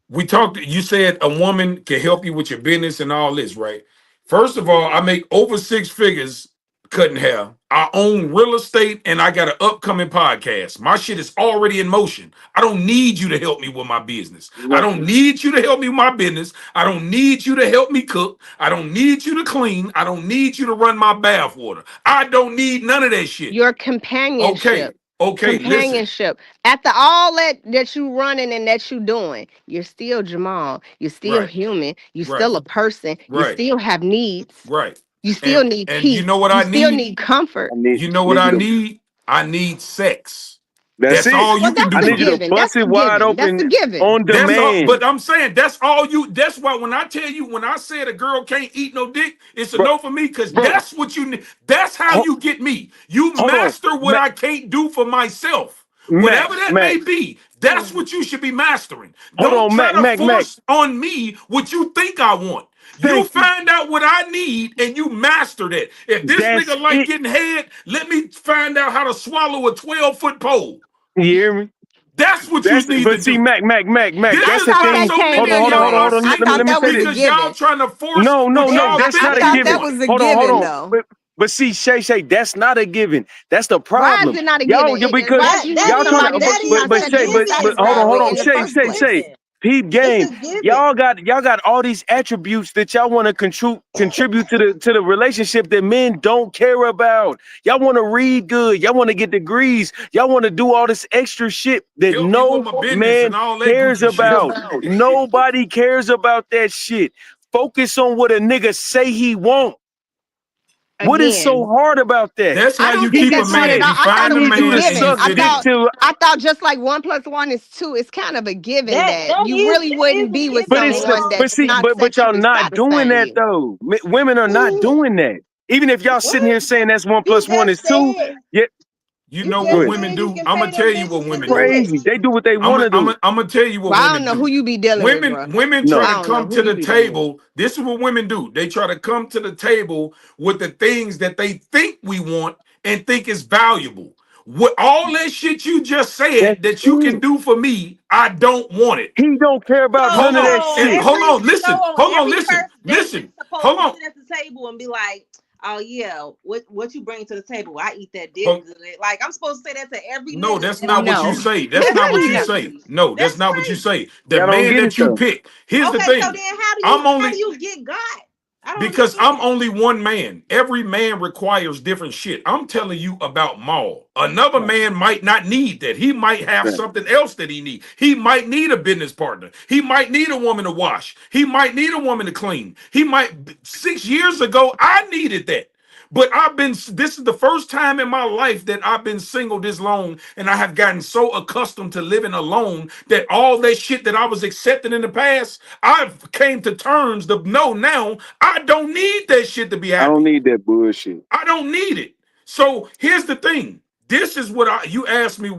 We talked, you said a woman can help you with your business and all this, right? First of all, I make over 6 figures cutting hair. I own real estate and I got an upcoming podcast. My shit is already in motion. I don't need you to help me with my business. I don't exactly. need you to help me with my business. I don't need you to help me cook. I don't need you to clean. I don't need you to run my bath water. I don't need none of that shit. Your Okay. companionship. Okay. Listen. Companionship. After all that you running and that you doing, you're still Jamal. You're still Right. human. You're Right. still a person. You Right. still have needs. Right. You still need And you peace. know what You I still need? need comfort. You know I what need I you to. need? I need sex. That's That's it. all you Well, can that's I do a for need you to me. given. bust That's it a wide given. That's a open given. on That's all, demand, but I'm saying that's all you. That's why when I tell you, when I said a girl can't eat no dick, it's a bro. no for me because Bro, that's what you need. That's how hold, you get me. You hold on, master what Mac, I can't do for myself. Mac, Whatever that Mac. may be, that's what you should be mastering. Hold Don't on, try Mac, to Mac, Mac. force on me what you think I want. You Thank you. find out what I need and you master that. If this That's nigga like it. getting head, let me find out how to swallow a 12-foot pole. You hear me? That's what you That's need to but see, do. Mac. This I That's is the thought why that thing. so came many Hold on, of hold on, hold on, y'all hold given. on. I single thought Let me that say was a this. because y'all given. trying to force No, what no, y'all that's I not a think you thought given. that want. was a Hold given on. though. But see, Shay, that's not a given. That's the Why is problem. it not a given? Y'all, yeah, because Why That do you that need y'all trying is somebody to, that that you're is not but a Shay, given, hold on, satisfied hold with bro. on, in the It's Shay, a first place? Shay, given. peep It's game. a given. Y'all got all these attributes that y'all want to contribute to the relationship that men don't care about. Y'all want to read good. Y'all want to get degrees. Y'all want to do all this extra shit that Help me with no my business man and all that cares goofy shit. about. Nobody cares about that shit. Focus on what a nigga say he want. What is so Again, hard about that? That's I how you don't He think keep a can that's hard at man. say, all. You I I thought find it a was need a you to man and you given. suck I sit dick in thought it. till I thought just like 1 + 1 is 2. It's kind of a given That that that you is really that is wouldn't a be with but given, it's someone Amo. but that's see, not but y'all sexually not doing satisfying that you. though. Women are not Who? doing that. Even if y'all sitting What? here saying that's one You plus one just is two, said. yeah, You You know go what just ahead. women said you do? can I'm gonna pay them tell you what bitches to women do do. it. Crazy. They do what they want to do. I'm gonna tell you what Well, I don't women know who do. you be dealing with, bro. Women try No, to I don't know come who to you the be dealing with. table. This is what women do. They try to come to the table with the things that they think we want and think is valuable. What all that shit you just That's said that you can it. do for me, I don't want it. He don't care about So none Hold of that on, and shit. hold on, listen, hold on, every listen, first date is listen, supposed hold to on. sit at the table and be like, "Oh yeah, what you bring to the table? I eat that dick Hold, good." Like I'm supposed to say that to every no, nigga that's that I not what meet. you No. say. That's That's not what you No. say. crazy. No, that's That's not what you crazy. say. The Y'all don't man get it that you though. pick. Here's the Okay, so thing. then I'm how do only you get God? I don't because I'm understand. only one man. Every man requires different shit. I'm telling you about Maul. Another man might not need that. He might have Right. something else that he needs. He might need a business partner. He might need a woman to wash. He might need a woman to clean. He might 6 years ago, I needed that. But this is the first time in my life that I've been single this long, and I have gotten so accustomed to living alone that all that shit that I was accepting in the past, I've came to terms to know now I don't need that shit to be I don't happy. need that bullshit. I don't need it. So here's the thing. This is what you asked me,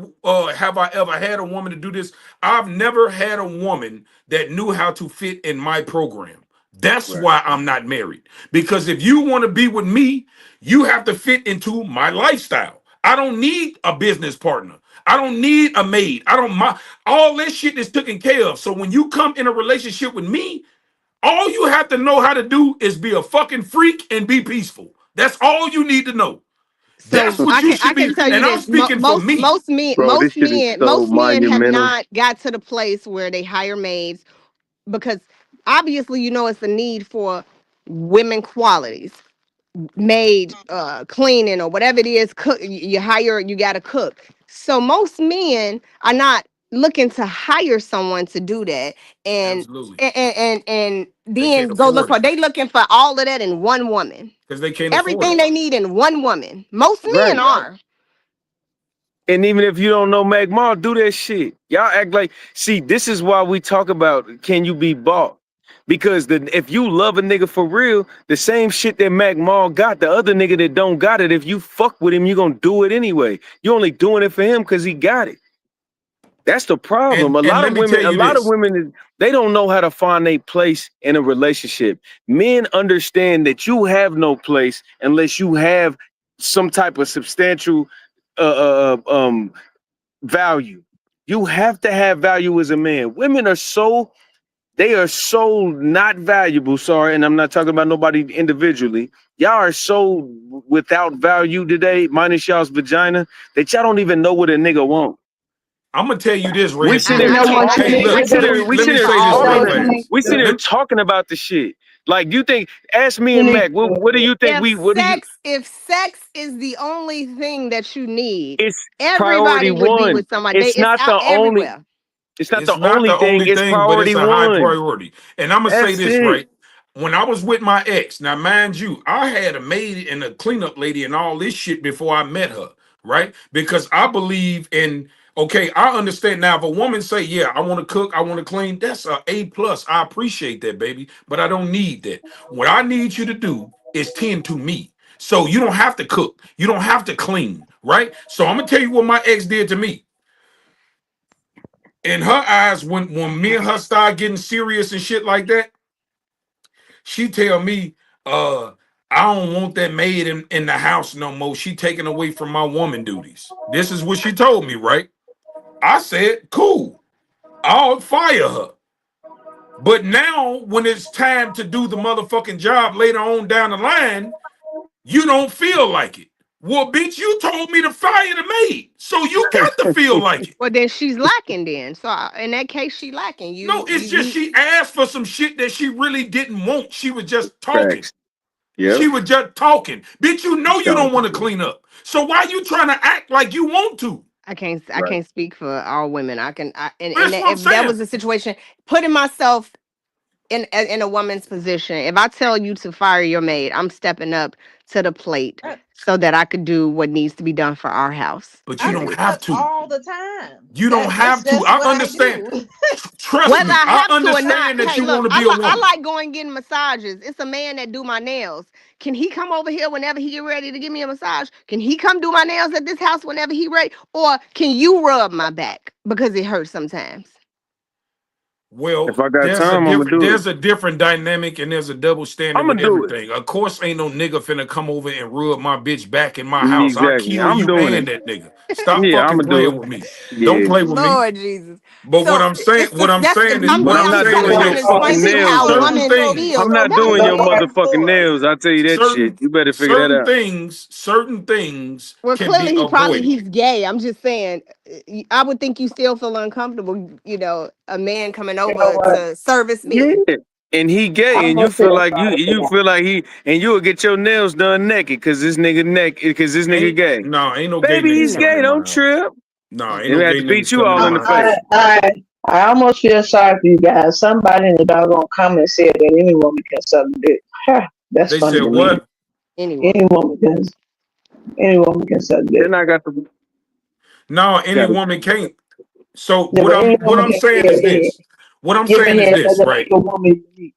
have I ever had a woman to do this? I've never had a woman that knew how to fit in my program. That's Right. why I'm not married. Because if you want to be with me, you have to fit into my lifestyle. I don't need a business partner. I don't need a maid. I don't my all this shit is taken care of. So when you come in a relationship with me, all you have to know how to do is be a fucking freak and be peaceful. That's all you need to know. That's So what I you can I should can be. tell you And I'm this. speaking for me. Bro, this shit is so Most men have monumental. not got to the place where they hire maids because obviously you know it's a need for women qualities. Maid, cleaning or whatever it is, cook you hire, you gotta cook. So most men are not looking to hire someone to do that and Absolutely. and They can't then go look afford for it they looking for all of that in one woman. because they can't afford Everything it. they need in one woman. Most men Right. are. And even if you don't know MacMaal, do that shit. Y'all act like, see, this is why we talk about can you be bought? Because if you love a nigga for real, the same shit that MacMaal got, the other nigga that don't got it, if you fuck with him, you gonna do it anyway. You only doing it for him because he got it. That's the problem. And let me tell A you lot of this. women, they don't know how to find a place in a relationship. Men understand that you have no place unless you have some type of substantial value. You have to have value as a man. Women are so they are so not valuable. Sorry, and I'm not talking about nobody individually. Y'all are so without value today, minus y'all's vagina, that y'all don't even know what a nigga want. I'm gonna tell you this, We Red sit I, here You I know Pill. can't one I Hey, can't thing, I look, can't we speak let me sit here for say this all real one women. thing, fast. we sit here Let, talking about the shit. Like you think, ask me and Kenny, Mac, what do you think If sex is the only thing that you need, it's priority everybody would be one. with somebody. It's It's not out the only, everywhere. it's not it's the not only the thing, only it's thing, but it's priority a high one. priority. And I'm gonna say That's this, it. right? When I was with my ex, now mind you, I had a maid and a cleanup lady and all this shit before I met her, right? Because I believe in, okay, I understand now if a woman say, yeah, I want to cook, I want to clean, that's a A plus. I appreciate that, baby, but I don't need that. What I need you to do is tend to me. So you don't have to cook, you don't have to clean, right? So I'm gonna tell you what my ex did to me. In her eyes, when me and her start getting serious and shit like that, she tell me, I don't want that maid in the house no more. She taking away from my woman duties. This is what she told me, right? I said, cool, I'll fire her. But now, when it's time to do the motherfucking job later on down the line, you don't feel like it. Well, bitch, you told me to fire the maid, so you got to feel like it. Well, then she's lacking. Then, so in that case, she lacking. No, it's just she asked for some shit that she really didn't want. She was just talking. Facts. Yep. She was just talking. Bitch, you know you don't want to Talking. clean up. So why you trying to act like you want to? I Right. can't speak for all women. But And that's what I'm if that saying. was the situation, putting myself in a woman's position, if I tell you to fire your maid, I'm stepping up to the plate I, so that I could do what needs to be done for our house. But you I don't do have that to. all the time. You don't That's have to. just I what I understand. do. Trust Whether me, I I have to or not, understand that hey, you want look, to be a I woman. like going getting massages. It's a man that do my nails. Can he come over here whenever he get ready to give me a massage? Can he come do my nails at this house whenever he ready? Or can you rub my back because it hurts sometimes? Well, If I got time, I'm gonna do it. there's a different dynamic and there's a double standard I'm with gonna do it. everything. Of course, ain't no nigga finna come over and rub my bitch back in my house. I'll Exactly. kill I'm you doing and it. that nigga. Stop Yeah, I'm fucking gonna do playing it. with me. Don't Yeah. play with me. Lord Jesus. But So what it's I'm that's saying is I'm But what I'm I'm I'm not trying saying to is doing trying your to this. fucking explain to you nails how though. Certain women things, I'm feel. not Not doing your men. motherfucking nails. I'll tell you that shit. certain You better figure that certain out. things, certain things Well, can be clearly avoided. he's gay. I'm just saying. I would think you still feel uncomfortable. A man coming You know over what? to service Yeah. me. And he gay, I'm and gonna you feel feel like sorry for you that. feel like and you will get your nails done naked because this nigga gay. Ain't no gay Baby, he's niggas No. coming gay. in my Don't house. trip. No, ain't And no we had gay to beat niggas you coming all in in the my house. face. I almost feel sorry for you guys. Somebody in the doggone comment said that any woman can suck dick. Huh, that's They funny said to me. what? Any Any woman. woman can, any woman can suck dick. Then I got the No, any got it. woman can't. So Yeah, but any what woman I'm can saying give is head. this. What I'm Giving saying is head this, doesn't right? make a woman unique.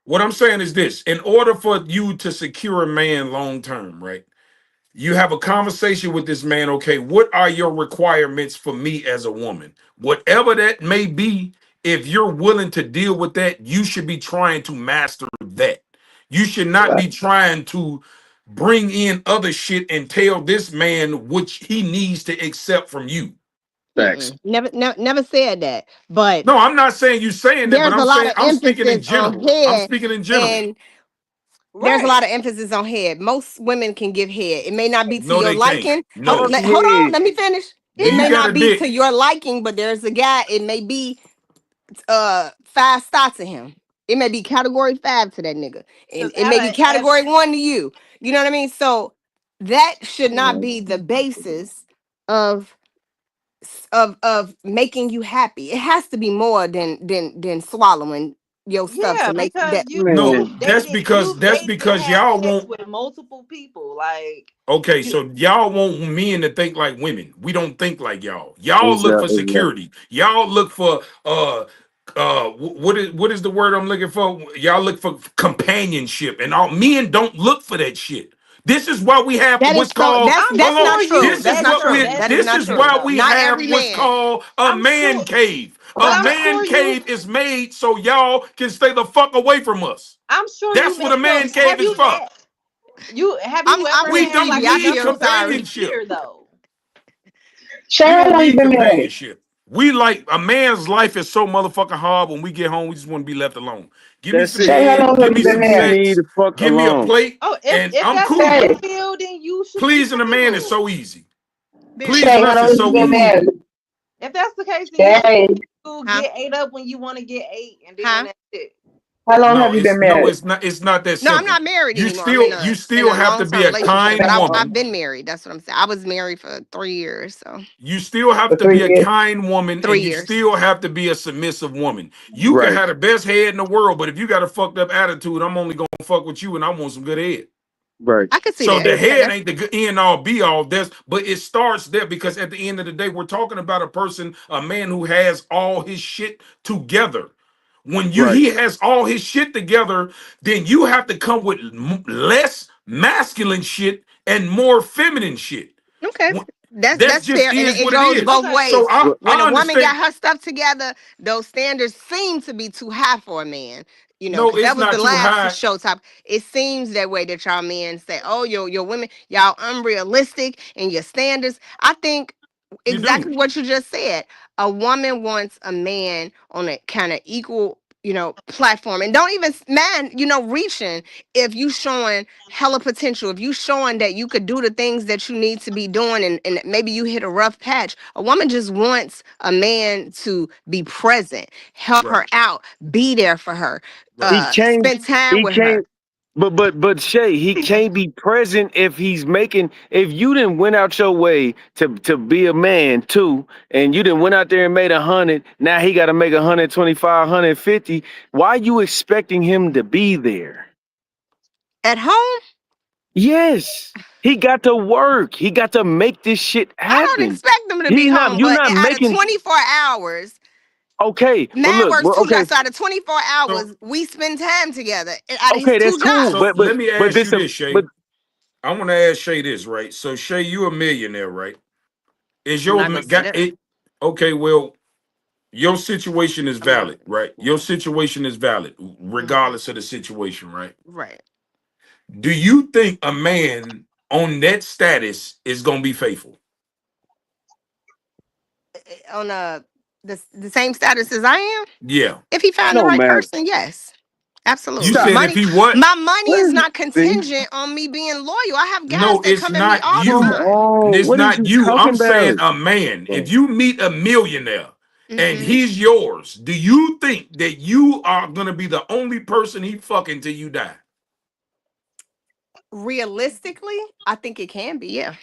What I'm saying is this. In order for you to secure a man long term, right? You have a conversation with this man. Okay, what are your requirements for me as a woman? Whatever that may be, if you're willing to deal with that, you should be trying to master that. You should not Right. be trying to bring in other shit and tell this man what he needs to accept from you. Facts. Never said that. But No, I'm not saying you saying that, but there's a I'm lot saying of I'm speaking in emphasis on general. I'm head, speaking in general. and there's a lot Right. of emphasis on head. Most women can give head. It may not be to No, your they can't. liking. No. Fuck Hold on, head. let me finish. Do It you may got Yeah. a not be to dick? your liking, but there's a guy. It may be 5 star to him. It may be category 5 to that nigga, and Because it may be category 1 to you. You know what I mean? So that should not be the basis of making you happy. It has to be more than swallowing your stuff to yeah, make because that. No, Man, you've that's dated and because had y'all sex won't. with multiple people. Like Okay, you, so y'all want men to think like women. We don't think like y'all. Y'all look for exactly. security. Y'all look for what is the word I'm looking for? Y'all look for companionship, and all men don't look for that shit. This is why we have That is what's so. called, That's I'm hold that's on. not sure true. you This is That's that's not what true. true. we That That's is this not is true true. why though. we Not have every what's man. called a I'm man sure, cave. but A I'm man sure you. cave is made so y'all can stay the fuck away from us. I'm sure you That's what met. a So man cave is for. have you I'm ever We with had don't like Stevie. a I need feel heterosexual sorry. companionship. year though? Shay, We how don't long you need been married? companionship. We like a man's life is so motherfucking hard. When we get home, we just want to be left alone. Give me That's some it. Shay, how head, long have give you me been some Leave married? me sex, the fuck give me a alone. plate, Oh, and if I'm that's how cool you with Shay, it. feel, then you should be Pleasing a man is single. so easy. Been Shay, Pleasing how us long is have you so been easy. married? If that's the case, then you should Shay, huh? get ate up when you want to get ate, and then Huh? that's it. how long No, have you been no, married? it's not that No, I'm simple. not married You anymore. I'm in still you a still have long to be term a relationship, but kind I've woman. been married. That's what I'm saying. I was married for 3 years, so You still have For to three be a years. kind woman, and 3 years. you still have to be a submissive woman. You can Right, have the best head in the world, but if you got a fucked up attitude, I'm only gonna fuck with you, and I want some good head. right. I could see So that. the Yeah, head that's ain't the end all be all. This, but it starts there because at the end of the day, we're talking about a person, a man who has all his shit together. When Right. he has all his shit together, then you have to come with less masculine shit and more feminine shit. okay. Wh- That's That just fair, and is it what it goes is. both Okay. So ways. Well, When a I woman got understand. her stuff together, those standards seem to be too high for a man. No, Because that it's was the not too last high. show top. It seems that way that y'all men say, "Oh, your women, y'all unrealistic in your standards." I think You do. exactly what you just said. A woman wants a man on a kind of equal, platform, and don't even man, reaching if you showing hella potential, if you showing that you could do the things that you need to be doing, and maybe you hit a rough patch. A woman just wants a man to be present, help Right. her out, be there for her, Right. spend time he with her. can't, but Shay, he can't be present if if you didn't went out your way to be a man too, and you didn't went out there and made 100, now he got to make 125, 150. Why you expecting him to be there? At home, Yes, he got to work. He got to make this shit I don't happen. expect them to be He not, home, you but not out of making, 24 hours, okay, but man look, works well, two okay, jobs. So out of 24 So hours, we spend time together out of his okay, that's two cool, jobs. so let me but ask this, you this, but Shay. I want to ask Shay this, right? So Shay, you a millionaire, right? Is I'm your not gonna say got that. it? Okay, well, your situation is valid, right? Your situation is valid, regardless of the situation, right? Right. Do you think a man on that status is gonna be faithful? On the same status as I am, Yeah. if he It found the don't right matter. person, yes. You Absolutely. Stop. said if Money, he what? my money What is is not see? contingent on me being loyal. I have guys No, that it's come at me not all the Come you. time. on. It's What is not you you. talking I'm saying about? a man. If you meet a millionaire and Hmm. he's yours, do you think that you are gonna be the only person he fucking till you die? Realistically, I think it can be, yeah.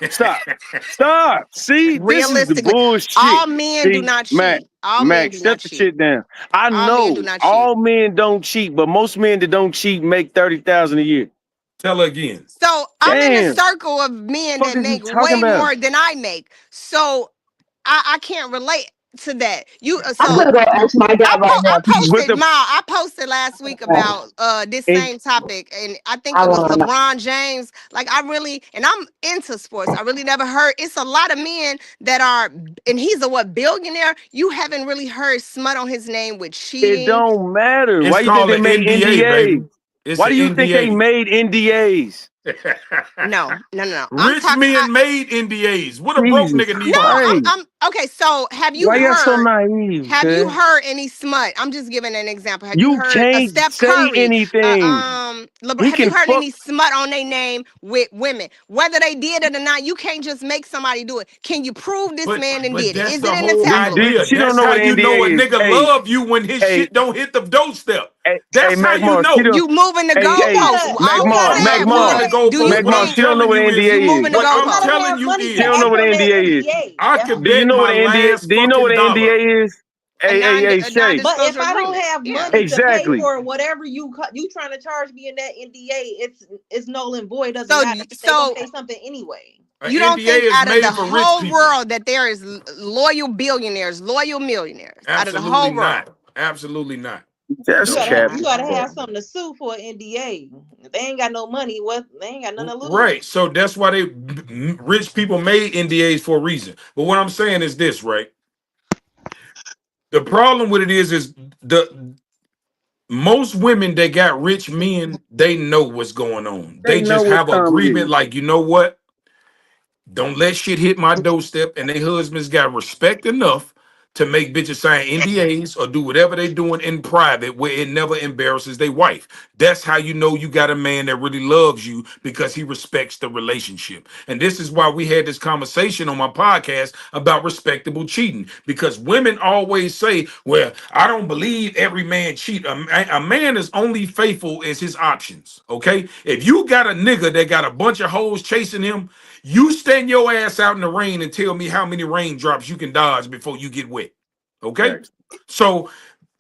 Stop. Stop. See, this is the Realistically, bullshit. all men do See, not Mac, cheat. All men Mac, do shut not the cheat. shit down. I All men do know not cheat. all men don't cheat, but most men that don't cheat make 30,000 a year. Tell her again. So I'm in a Damn. circle of men Fuck that is you make talking way about? more than I make. So I can't relate to that. I'm So gonna go ask my guy right now, I P. With posted the I posted last week about this and same topic, and I think I it was wanna know. LeBron James. Like I really, and I'm into sports. I really never heard. It's a lot of men that are, and he's a what billionaire. You haven't really heard smut on his name with it cheating. don't matter. Why It's you think called they an made NDA, NDAs? baby. It's Why an do you think they NDA. made NDAs? No, no, no, no. I'm Rich talking. men made NDAs. What a broke Jesus nigga need No, one? Christ. I'm okay. So Why y'all so naive, have you cuz? heard any smut? I'm just giving an example. Have you You heard a can't Steph say Curry? anything. He Have you can heard fuck. any smut on their name with women? Whether they did it or not, you can't just make somebody do it. Can you prove this man and But did it? that's Is it the in the whole tabloid? idea. She don't That's know how what an you know a NDA is. nigga Hey, love you when his hey, shit don't hit the doorstep. hey, That's how you MacMaal. She know. don't. You moving the Hey, You hey, goalposts. gotta, All you I'm MacMaal, gotta saying, have Moving MacMaal, the money. do you goalpost. What MacMaal. I'm think She don't know telling what you an is, you NDA moving is. the But you what I'm gotta goalposts? telling have you money She to don't know is, what act an on that NDA is. NDA. I That's could what Do you bet know what my an NDA? last Do you know what fucking an dollar. NDA is? A Hey, hey, hey, Shay. But if non-disclosure I don't agreement. have Yeah. money to pay Exactly. for whatever you trying to charge me in that NDA, it's null and void. Doesn't So matter. They gonna so say something anyway. An you don't NDA think is out of the made for rich whole people. world that there is loyal billionaires, loyal millionaires out of the Absolutely whole world? not. Absolutely not. That's No. cap. You gotta have something to sue for an NDA. If they ain't got no money, what they ain't got nothing to lose. Right. So that's why rich people made NDAs for a reason. But what I'm saying is this, right? The problem with it is the most women that got rich men, they know what's going on. They They know just what have time it agreement is. like, you know what? Don't let shit hit my doorstep. And their husbands got respect enough to make bitches sign NDAs or do whatever they doing in private where it never embarrasses their wife. That's how you know you got a man that really loves you because he respects the relationship. And this is why we had this conversation on my podcast about respectable cheating. Because women always say, well, I don't believe every man cheat. A man is only faithful as his options. Okay. If you got a nigga that got a bunch of hoes chasing him, you stand your ass out in the rain and tell me how many raindrops you can dodge before you get wet. Okay? Facts. So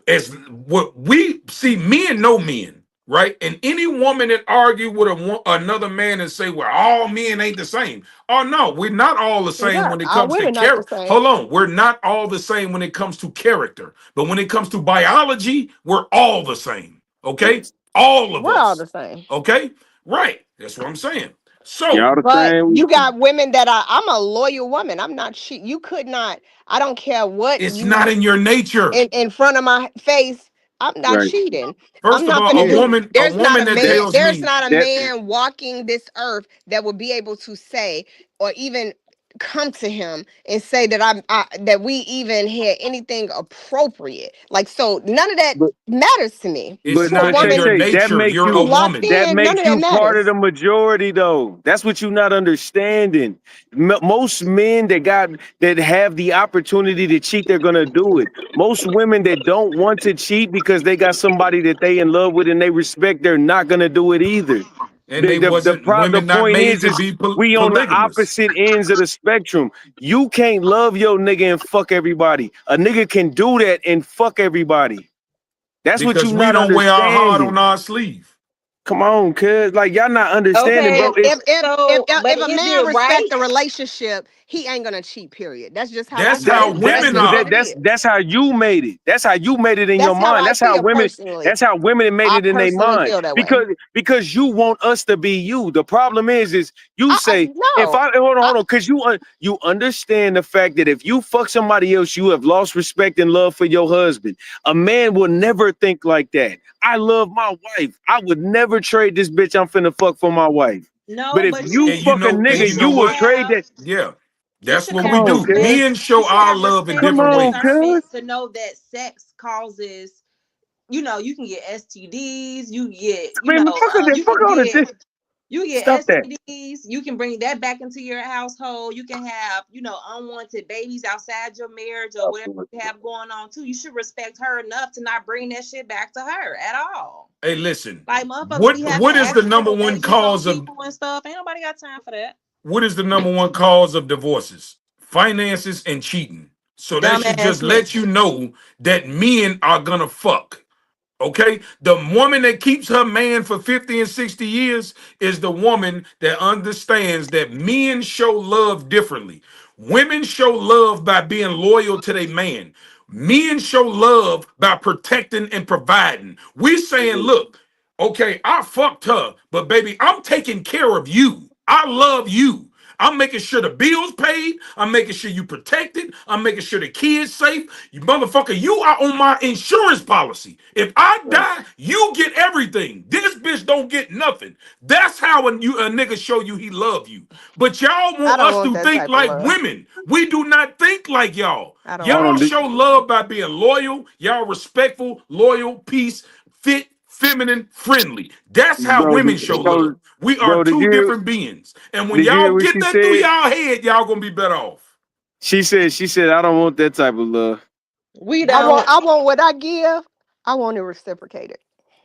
as what we see, men know men, right? And any woman that argue with another man and say, well, all men ain't the same. Oh no, we're not all the same Yeah, when it our comes to women not the character. same. Hold on, we're not all the same when it comes to character. But when it comes to biology, we're all the same. Okay? All of We're all us. the same. Okay? Right. That's what I'm saying. So Y'all the But same. you got women that I'm a loyal woman. I'm not you could not, I don't care what it's you not in your nature. in front of my face. I'm not Right. cheating. I'm First of not all, gonna Yeah. do. a There's not woman a that That man. tells There's me not a that man walking this earth that will be able to say or even come to him and say that that we even had anything appropriate. Like so, none of that but matters to me. it's To a not in Shay woman your Shay, that nature. makes You're a who you locked woman. that in, none makes of that you part of matters. the majority though. That's what you're not understanding. Most men that have the opportunity to cheat, they're gonna do it. Most women that don't want to cheat because they got somebody that they in love with and they respect, they're not gonna do it either. And they wasn't The women not point made to is be we on the polygamous. opposite ends of the spectrum. You can't love your nigga and fuck everybody. A nigga can do that and fuck everybody. That's what you Because we not don't wear our heart on understanding. our sleeve. Come on, cuz like y'all not understanding, Okay, bro. If It's if if if so if, but if a is man it right? respect the relationship, he ain't gonna cheat. Period. That's just how I That's see how it. That's women just what are. it is. that's how you made it. That's how you made it in your That's how mind. I see it personally. That's how women made I it in their personally mind. feel that way. Because you want us to be you. The problem is you say, if No. I hold on, because you understand the fact that if you fuck somebody else, you have lost respect and love for your husband. A man will never think like that. I love my wife. I would never trade this bitch I'm finna fuck for my wife. But No, if but you fuck a you You nigga, know you should will what? trade have that. Yeah, you that's should what Come we have on, do. cuz. respect. Men You show should our have love in respect Come for different on, ways. cuz. discernment to know that sex causes, you can get STDs, you get, Man, fuck all that. you Fuck can all get that. you get Stop that. STDs, you can bring that back into your household. You can have, unwanted babies outside your marriage or whatever you have going on too. You should respect her enough to not bring that shit back to her at all. Hey, listen. Like motherfuckers What be having what is the number accidental one babies on cause of people and stuff. Ain't nobody got time for that. what is the number one cause of divorces? Finances and cheating. So that should Dumbass just let you niggas. know that men are gonna fuck. Okay, the woman that keeps her man for 50 and 60 years is the woman that understands that men show love differently. Women show love by being loyal to their man. Men show love by protecting and providing. We're saying, look, okay, I fucked her, but baby, I'm taking care of you. I love you. I'm making sure the bills paid. I'm making sure you protected. I'm making sure the kids safe. You motherfucker, you are on my insurance policy. If I Right. die, you get everything. This bitch don't get nothing. That's how a nigga show you he love you. But y'all I want don't us want to that think type of like love. women. We do not think like y'all. I don't Hold want Y'all on, that. show love by being loyal. Y'all respectful, loyal, peace, fit, feminine, friendly. That's how bro. women show So, love. We are bro, two different beings. And when did you hear y'all what get she that through said? y'all head, y'all gonna be better off. She said, I don't want that type of love. We I want don't. I want what I give. I want it reciprocated.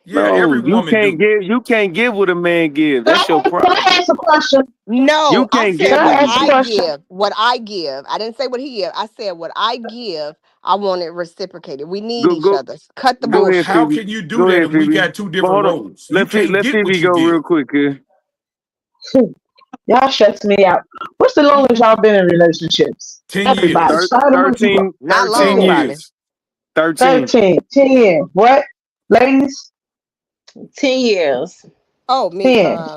Yeah, every No, woman do. you can't give what a man give. Can That's your can I problem. ask a question? You No, I can't said give Can what what I he ask a I give. question? give. What I give. I didn't say what he give. I said what I give. I want it reciprocated. We need Go each go other. Cut the go ahead, How bullshit. Phoebe. can you do Go that ahead, if we Phoebe. got two But different hold on. roles? You can't Let get Phoebe what you go give. real quick, kid. Y'all shuts me out. What's the longest y'all been in relationships? 10 Everybody, years. start them with you go. Not 10 long, 13. Rodney. years. 13. 13, 10. What? Ladies? 10 years. Oh, me, 10.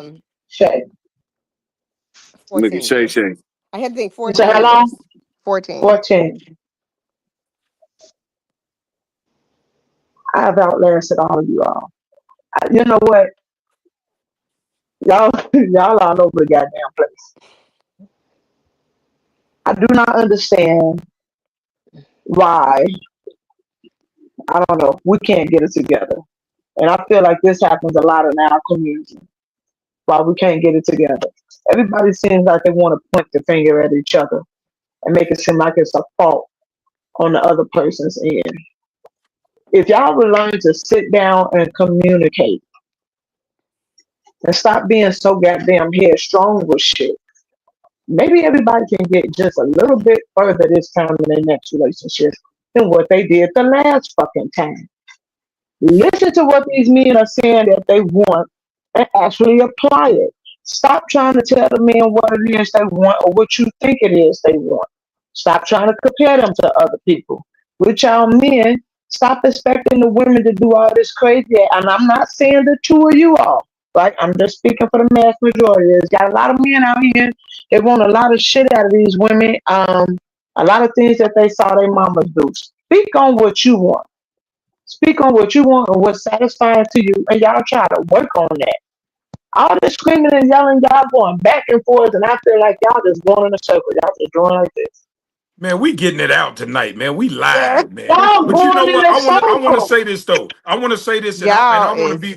Shay. Look at 14 Shay years. Shay. I had to think You say 14 how long? years. 14. 14. I've outlasted all of you all. You know what? Y'all, y'all all over the goddamn place. I do not understand why, I don't know, we can't get it together. And I feel like this happens a lot in our community. Why we can't get it together. Everybody seems like they want to point the finger at each other and make it seem like it's a fault on the other person's end. If y'all would learn to sit down and communicate and stop being so goddamn headstrong with shit, maybe everybody can get just a little bit further this time in their next relationship than what they did the last fucking time. Listen to what these men are saying that they want and actually apply it. Stop trying to tell the men what it is they want or what you think it is they want. Stop trying to compare them to other people. With y'all men, stop expecting the women to do all this crazy. And I'm not saying the two of you all, right? I'm just speaking for the mass majority. There's got a lot of men out here. They want a lot of shit out of these women. A lot of things that they saw their mamas do. Speak on what you want. Speak on what you want and what's satisfying to you, and y'all try to work on that. All this screaming and yelling, y'all going back and forth, and I feel like y'all just going in a circle. Y'all just doing like this. Man, we getting it out tonight, man. We Yeah. live, man. Y'all But you know going in what? a I want to circle. say this though. I want to say this, and Y'all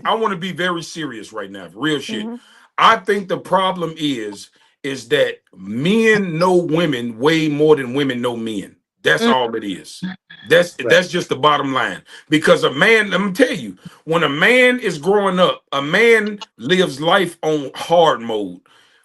I want to be very serious right now. Real shit. mhm. I think the problem is that men know women way more than women know men. That's Mm, all it is. That's Right. that's just the bottom line. Because a man, let me tell you, when a man is growing up, a man lives life on hard mode.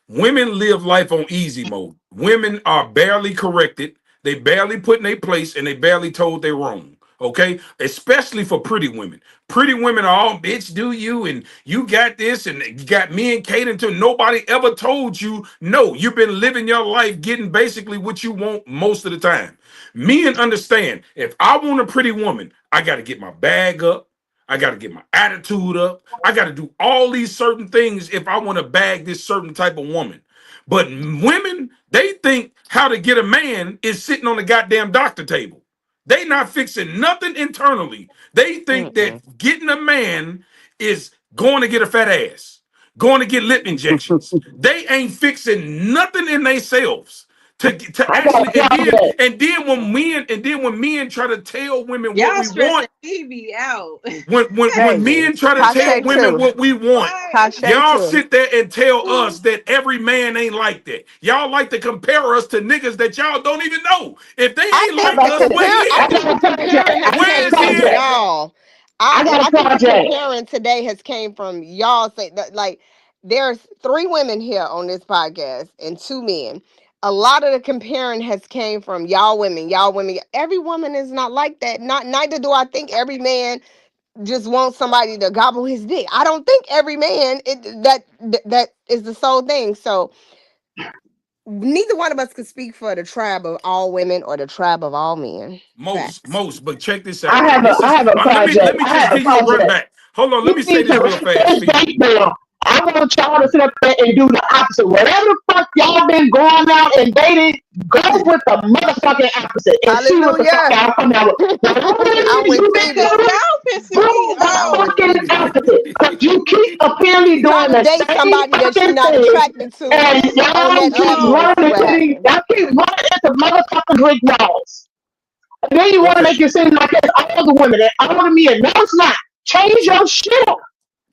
Women live life on easy mode. Women are barely corrected. They barely put in their place and they barely told they're wrong. Okay, especially for pretty women. Pretty women are all bitch, do you, and you got this, and you got men catering to. Nobody ever told you no. You've been living your life getting basically what you want most of the time. Men understand if I want a pretty woman, I got to get my bag up. I got to get my attitude up. I got to do all these certain things if I want to bag this certain type of woman. But women, they think how to get a man is sitting on the goddamn doctor table. They not fixing nothing internally. They think Mm-mm. that getting a man is going to get a fat ass, going to get lip injections. They ain't fixing nothing in themselves to I got a actually. project. When men try to tell women what Y'all we want, stressing Phoebe out. when Baby. men try to tell Tasha women too. what we want, Right. Tasha y'all too. sit there and tell us that every man ain't like that. Y'all like to compare us to niggas that y'all don't even know. If they I ain't How think like the about us, this? where compare. he I I at? think got the a project. comparing I has got a Where came is from he at? project. y'all. I got I a think the project. comparing today has came from y'all. Say that like there's 3 women here on this podcast and 2 men. A lot of the comparing has came from y'all women. Y'all women. Every woman is not like that. Not neither do I think every man just wants somebody to gobble his dick. I don't think every man that is the sole thing. So neither one of us could speak for the tribe of all women or the tribe of all men. Facts. But check this out, right? This I is have a let project. me I just have a give you a run project. back. Hold on, let You me say need this to real write fast, this Phoebe. date down. I want y'all to sit up there and do the opposite. Whatever the fuck y'all been going out and dating, go with the motherfucking opposite and see what the fuck Hallelujah. y'all come out with. Whatever it I'm is with you been Phoebe. Cause doing, y'all pissing me do the I'm with off. fucking Phoebe. opposite. Cause you keep apparently Try doing to the date same somebody that you're fucking not thing, attracted to and on y'all that keep level and running see what into happens. motherfucking brick walls. And then you want to make Okay, it seem like it's all the women and all the men. No, it's not. Change check your shit up.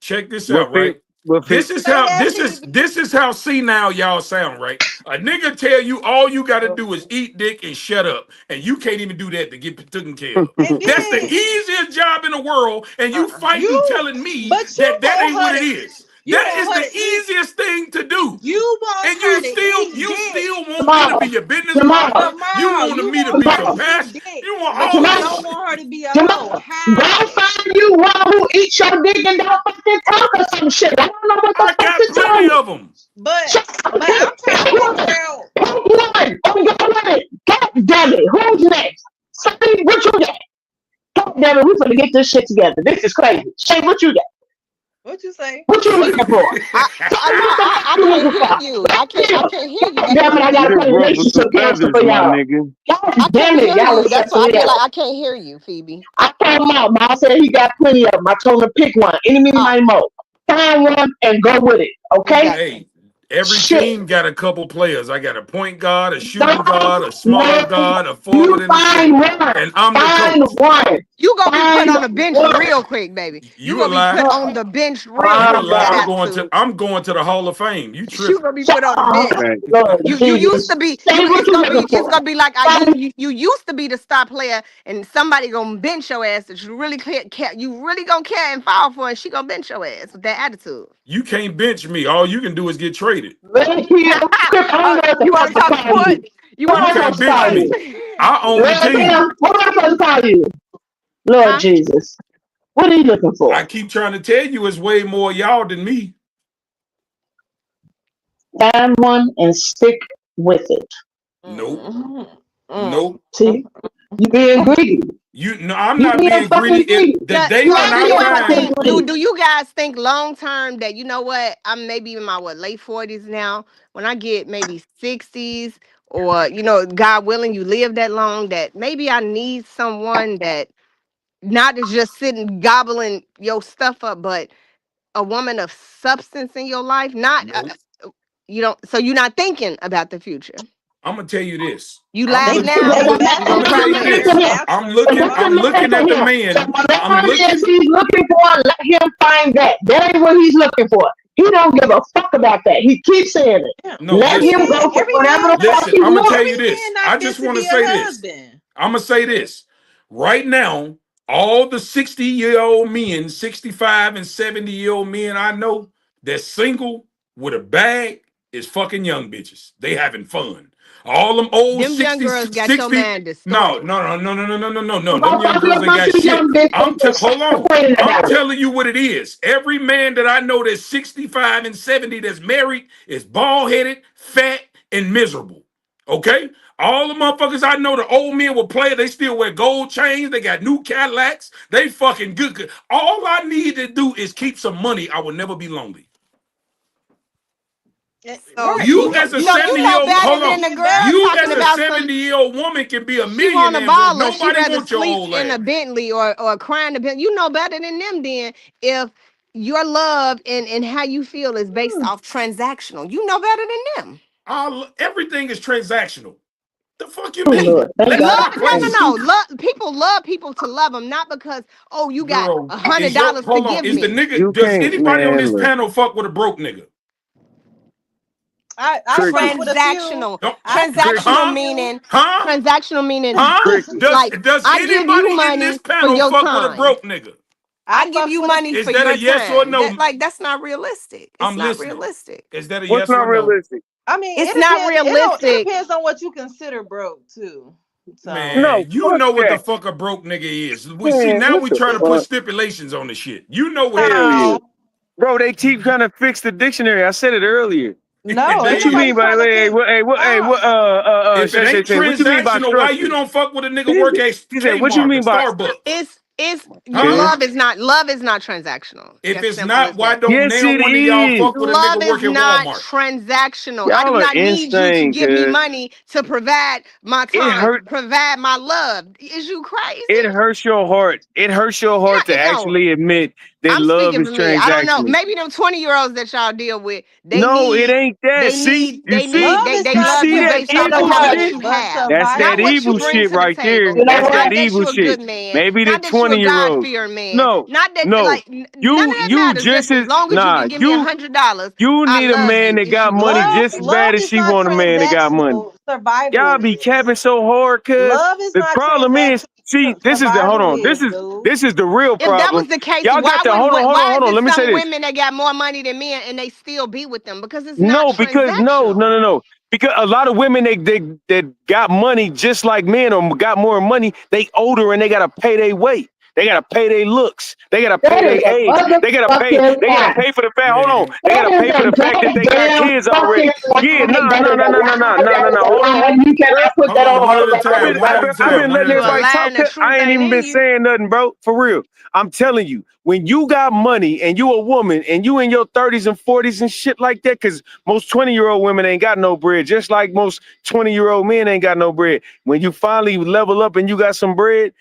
check this What out, fit? right? What fit? Say that, Phoebe. This is how senile y'all sound, right? A nigga tell you all you gotta do is eat dick and shut up, and you can't even do that to get taken care of. And That's the then easiest job in the world, and you fighting you, telling me but you that that want ain't what her it to, is. you That is want the her to eat. easiest thing to do. You want And her to eat you dick. still want me to be Jamal, your business Jamal, partner. You Jamal, want you me to want be her to Jamal, eat compassionate. dick, You want but all you this Jamal, don't shit. want her to be a hoe. Jamal. Go How? find you one who eats your dick and don't fucking talk or some shit. I don't know what the I fuck got to tell plenty you. of them. But Shut up, I'm trying to pick figure one. out. Pick one. Oh, go with it. God damn it. Who's next? Say what you got. God damn it. We finna get this shit together. This is crazy. Say what you got. What you say? What you looking for? No, What the fuck I you can't looking hear for? you. I can't hear you. God That's damn what it. it I You is. gotta just play ruffled some relationship counselor feathers, for my y'all. nigga. God I damn can't it. hear Y'all are you. That's stressing why I me feel out. like I can't hear you, Phoebe. I told Mom. Mom said he got plenty of them. I told him pick one. Any, many, Oh, money, mo. Find one and go with it. we Okay? got you. Hey, every Shit. team got a couple players. I got a point guard, a shooting No, guard, a small no. guard, a You forward, and a find center. one. And I'm the Find coach. one. You gonna be put Find on the bench one. real quick, baby. You You a gonna be lie. put on No. the bench real You a quick Calm with lie. that down. attitude. I'm going to the Hall of Fame. You You tripping. gonna be put on the bench. Right. Lord You used Jesus. to be Say what you looking for. it's gonna be like Find you used to be the star player and somebody gonna bench your ass that you really care you really gonna care and fall for and she gonna bench your ass with that attitude. You can't bench me. All you can do is get traded. let him quit. I don't know what the You fuck wanna to talk call you. sports? You What You am wanna I talk can't supposed to bench call sports? you? me. I own the Let team. him. What am I supposed to call you? Lord Huh? Jesus. What are you looking for? I keep trying to tell you it's way more y'all than me. Find one and stick with it. Nope. Mm, mm, Nope. mm. See? You being greedy. You no, I'm You not being being greedy. fucking If greedy. the Now, day You now when are do I you being ever fucking find think greedy. do you guys think long term that you know what I'm maybe in my late 40s now when I get maybe 60s or God willing you live that long that maybe I need someone that not is just sitting gobbling your stuff up but a woman of substance in your life not nope. you don't so you're not thinking about the future. I'm gonna tell you this. You I'm laugh They look. It now, I'm doesn't look. you matter. I'm gonna It gonna tell cry you doesn't matter later. to this. him. I'm It looking. I'm doesn't matter looking to at the him. So man. I'm whatever it is looking. he's looking for, let him find that. That ain't what he's looking for. He don't give a fuck about that. He keeps saying it. Yeah. No, Let Every him listen. man, go for whatever the fuck Listen. he I'm gonna tell wants. you every man this. not I fit just to want to be a say this. husband. I'm gonna say this. Right now, all the 60-year-old men, 65 and 70-year-old men I know that's single with a bag. is fucking young bitches. They having fun. All them old Them young 60, girls got your 60. man No, distorted. no, no, no, no, no, no, no, no, no. Them Well, young probably a girls ain't bunch got of shit. young bitches Hold on. complaining I'm about it. telling you what it is. Every man that I know that's 65 and 70 that's married is bald-headed, fat, and miserable. Okay? All the motherfuckers I know, the old men will play, they still wear gold chains, they got new Cadillacs, they fucking good. All I need to do is keep some money. I will never be lonely. So Right. You as a so you know 70-year-old, better hold than on. the girl You as talking a about some. 70-year-old woman can be a She want a millionaire, but baller. She nobody rather wants your sleep old in ass. a Bentley or cry in a Bentley. You know better than them then if your love and how you feel is based off transactional. You know better than them. Everything is transactional. The fuck you Oh mean? Lord, thank Let's God Love, not for play family. no. stupid. People love people to love them, not because you got Girl, is your $100 to hold on? give Is the me. nigga? You Does can't, anybody on man. this Look, panel fuck with a broke nigga? I Crick, fuck with a few. Transactional, No. I fuck with a transactional Huh? few. meaning, Huh? transactional meaning Huh? crick. Does like does I give you anybody in this money for panel your fuck with a time. broke nigga? I I give fuck you with a money Is for that a your yes or time. no? That's not realistic. It's I'm not listening. realistic. Is that a What's yes not or no? realistic? I mean, It's it not depends. It realistic. depends on what you consider broke too. So No, Man, you fuck know what the that. fuck a broke nigga is. We see Man, now what we the try to put fuck? stipulations on the shit. You know what it Hell yeah. no, is. Bro, they keep trying to fix the dictionary. I said it earlier. no, What ain't you They mean nobody by trying to fix. what Uh, If it ain't Shay, what you mean by transactional, why you structure? don't fuck with a nigga He work at said, what you Kmart or mean by Starbucks? It's yeah. Huh? love is not transactional. If Just it's simple not, as why that. don't Yes, now it one of y'all is. fuck with a nigga Love is work at not Walmart? transactional. I Y'all do are not need you to insane, give me cuz money to provide my it time, hurt provide my love. Is you crazy? it hurts your heart. It hurts your heart No, to it don't. actually admit that I'm love speaking is for me. I don't know. transactional. Maybe them 20-year-olds that y'all deal with, No, it ain't that. See, you see, love is they you not love see you that based off You of know evil how what? much shit? you but have, That's that not what you evil survivability. bring shit to the right there. table, You know That's what? that not that evil you're a shit. good man, Maybe the not that you're a 20-year-olds. God-fearing man, No, not that no. like none of that You matters. just Listen, as as long as you nah, can give me $100, you I need a love man you. that Is got you money Love, just crazy? as love bad as is she not want a man that got money. transactional. Survival Y'all be is. capping so hard, cuz Love is the not problem is, transactional. see, this is the hold Survival on. is, dude. This is the real If that was problem. the case, Y'all got why the would why is hold on. it Let me say some this. women that got more money than men and they still be with them? Because it's not No, because transactional. no. Because a lot of women they that got money just like men or got more money, they older and they gotta pay their weight. They gotta pay their looks. They gotta pay That is their a age. motherfucking They gotta lie. pay for the fact. Hold on. Man, They That gotta is pay for a the fact that they got goddamn kids fucking already. Yeah, lie. no. That is a lie. No. That is a Hold on. lie. You cannot put hold that on, on one at a other time, one at a I've time, been one at letting a You a everybody time. lie talk. and the I truth ain't ain't even in been you. saying nothing, bro. For real. I'm telling you, when you got money and you a woman and you in your 30s and 40s and shit like that, because most 20-year-old women ain't got no bread, just like most 20-year-old men ain't got no bread. When you finally level up and you got some bread,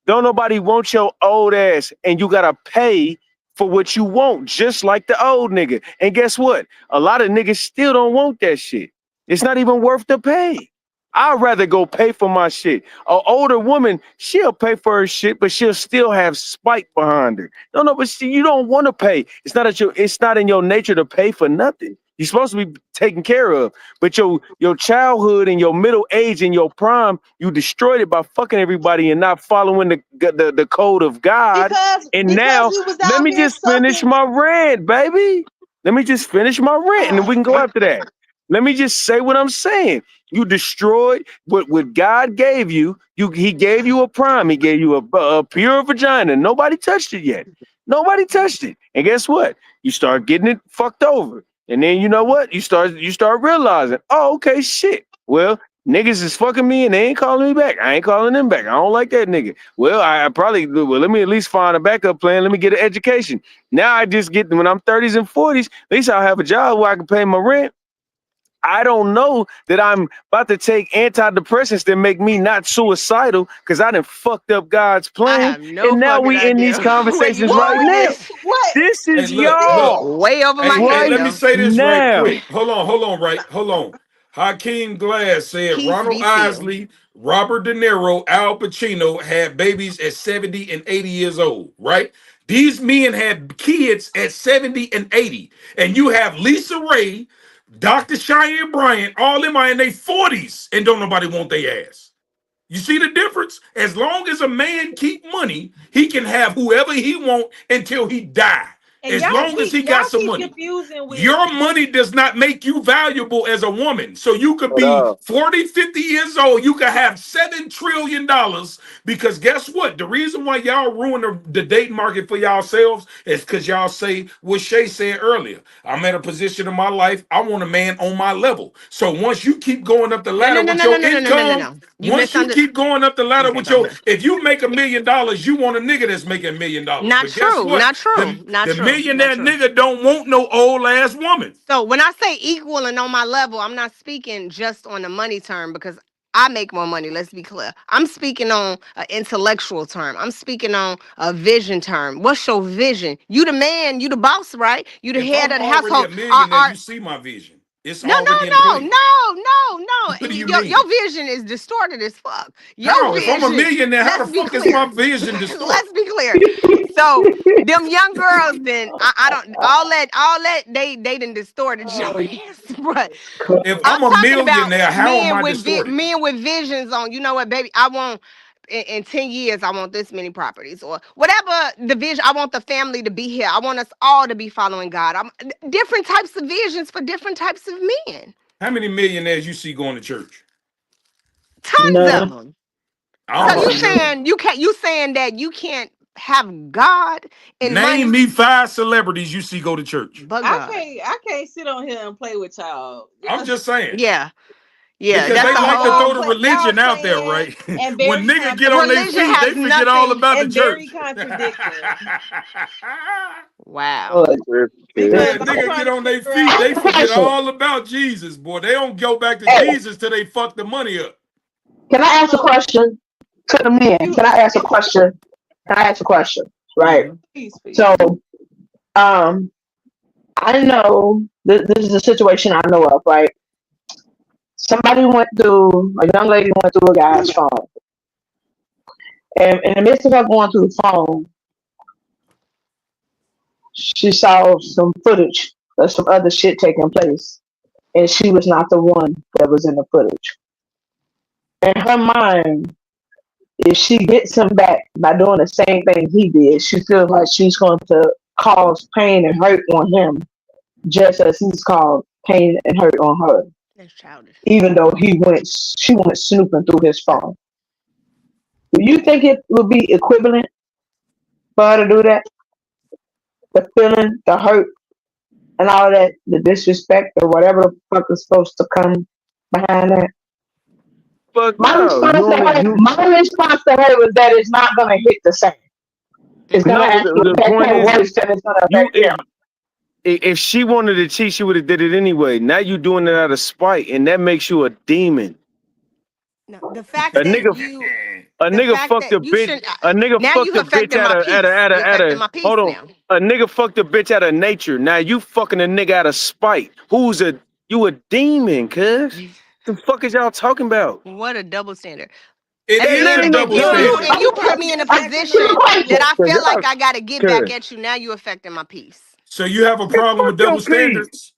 don't nobody want your old ass, and you gotta pay for what you want, just like the old nigga. And guess what? A lot of niggas still don't want that shit. It's not even worth the pay. I'd rather go pay for my shit. An older woman, she'll pay for her shit, but she'll still have spite behind her. No, but see, you don't want to pay. It's not in your nature to pay for nothing. You're supposed to be taken care of. But your childhood and your middle age and your prime, you destroyed it by fucking everybody and not following the code of God. And Because now you was let out me here just finish sucking. my rant, baby. Let me just finish my rant, and then we can go after that. Let me just say what I'm saying. You destroyed what God gave you. He gave you a prime. He gave you a pure vagina. Nobody touched it yet. Nobody touched it. And guess what? You start getting it fucked over. And then you know what? You start realizing, oh, okay, shit. Well, niggas is fucking me and they ain't calling me back. I ain't calling them back. I don't like that nigga. Well, I probably let me at least find a backup plan. Let me get an education. Now I just get when I'm 30s and 40s, at least I'll have a job where I can pay my rent. I don't know that I'm about to take antidepressants that make me not suicidal because I done fucked up God's I plan. have no And now fucking we in these idea where you conversations right going with now. this. What? This Hey, is look. y'all Way over my Hey, head right let me though. say this right now. quick. Hold on. Hakeem Glass said Peace Ronald be still. Isley, Robert De Niro, Al Pacino had babies at 70 and 80 years old, right? These men had kids at 70 and 80. And you have Lisa Ray, Dr. Cheyenne Bryant, all them are in their 40s and don't nobody want their ass. You see the difference? As long as a man keep money, he can have whoever he want until he die. And as long as he got some money. confusing with Your money does not make you valuable as a woman. So you could But, be 40, 50 years old. You could have $7 trillion because guess what? The reason why y'all ruin the dating market for yourselves is because y'all say what Shay said earlier. I'm at a position in my life. I want a man on my level. So once you keep going up the ladder with your income, once you keep going up the ladder with your, if you make $1 million, you want a nigga that's making $1 million. Not But guess true. what? Not true. Not The true. millionaire nigga don't want no old ass woman. So when I say equal and on my level, I'm not speaking just on the money term because I make more money. Let's be clear. I'm speaking on an intellectual term. I'm speaking on a vision term. What's your vision? You the man. You the boss, right? You the If head I'm of the already a household. millionaire, you see my vision. It's No, already in no, no, place. no, no, no. What do you Your mean? vision is distorted as fuck. Your How? If I'm a vision. millionaire, how Let's the be fuck is my clear. vision distorted? Let's be clear. So them young girls, then I don't all that they didn't distorted your ass, but If I'm I'm a talking about millionaire, how am I distorted? men with visions on. You know what, baby? I want in 10 years, I want this many properties or whatever the vision. I want the family to be here. I want us all to be following God. I'm different types of visions for different types of men. How many millionaires you see going to church? Tons of None. them. I So don't you see none. saying you can't? You saying that you can't have God and Name money, me 5 celebrities you see go to church. but God? I can't sit on here and play with y'all. I'm Y'all, just saying. Yeah, yeah. Because That's they the like to whole. throw the religion out there, right? and When very nigga get on their Religion feet, has they forget all nothing. about the and very church. contradictory. Wow. Good. Because Yeah, I'm nigga get trying to on their figure feet, I out. they have a forget question. all about Jesus, boy. They don't go back to Hey, Jesus till they fuck the money up. can I ask a So question to the men? you Can I ask a question? Can I ask a question? Right. Mm-hmm. please. So, um, I know this is a situation I know of. Right. Somebody went through a young lady went through a guy's phone, and in the midst of her going through the phone, she saw some footage of some other shit taking place, and she was not the one that was in the footage. In her mind, if she gets him back by doing the same thing he did, she feels like she's going to cause pain and hurt on him, just as he's caused pain and hurt on her. That's childish. Even though she went snooping through his phone. Do you think it would be equivalent for her to do that? The feeling, the hurt, and all that, the disrespect or whatever the fuck is supposed to come behind that. fuck My no. response to her, was that it's not gonna hit the same. It's gonna No, actually the affect point her is worse than it's gonna you affect him. if she wanted to cheat, she would have did it anyway. Now you doing it out of spite, and that makes you a demon. No, the fact A that nigga you, A the nigga fact fucked that a you bitch. should. A nigga Now fucked you a bitch affecting out my of peace. You affecting my peace hold on. now. A nigga fucked a bitch out of nature. Now you fucking a nigga out of spite. You a demon, cuz? The fuck is y'all talking about? What a double standard. It And is then a and then double you you standard. and you put me in a Ask you a position that question. I Cause feel like y'all, I gotta get back cuz, at you. Now you affecting my peace. So you have a man, problem fuck with double your piece. standards?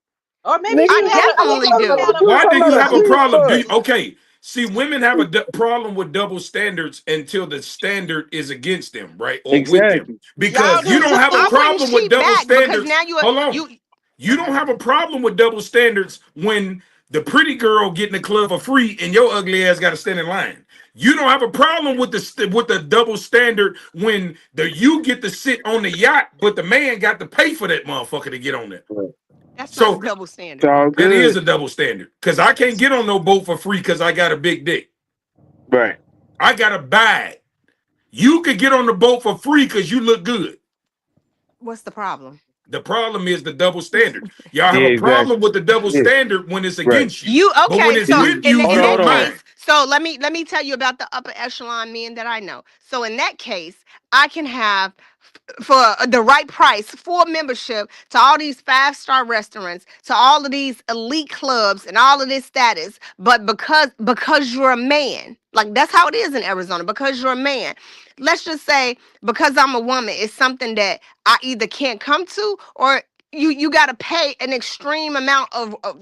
Or maybe Nigga, I you have a definitely do. Adam. you Why do talking you about a have a peace problem? fuck. Okay, see, women have a problem with double standards until the standard is against them, right, or with them. Exactly. Y'all Because you do don't have a I too. wouldn't problem with cheat double back because standards. now you Hold on, you you don't okay. have a problem with double standards when the pretty girl get in the club for free and your ugly ass got to stand in line. You don't have a problem with the double standard when you get to sit on the yacht, but the man got to pay for that motherfucker to get on there. That's not a So double It's standard. all that is good. a double standard because I can't get on no boat for free because I got a big dick. Right. I gotta buy it. You could get on the boat for free because you look good. What's the problem? The problem is the double standard. Y'all have Yeah, a exactly. problem with the double Yeah, standard when it's right. against you, You but when okay? it's Yeah. So with you, in you Hold that don't on, hold on. case, mind. so let me tell you about the upper echelon men that I know. So in that case, I can have for the right price, full membership to all these 5-star restaurants, to all of these elite clubs and all of this status, but because you're a man, like that's how it is in Arizona, because you're a man. Let's just say because I'm a woman, it's something that I either can't come to or you got to pay an extreme amount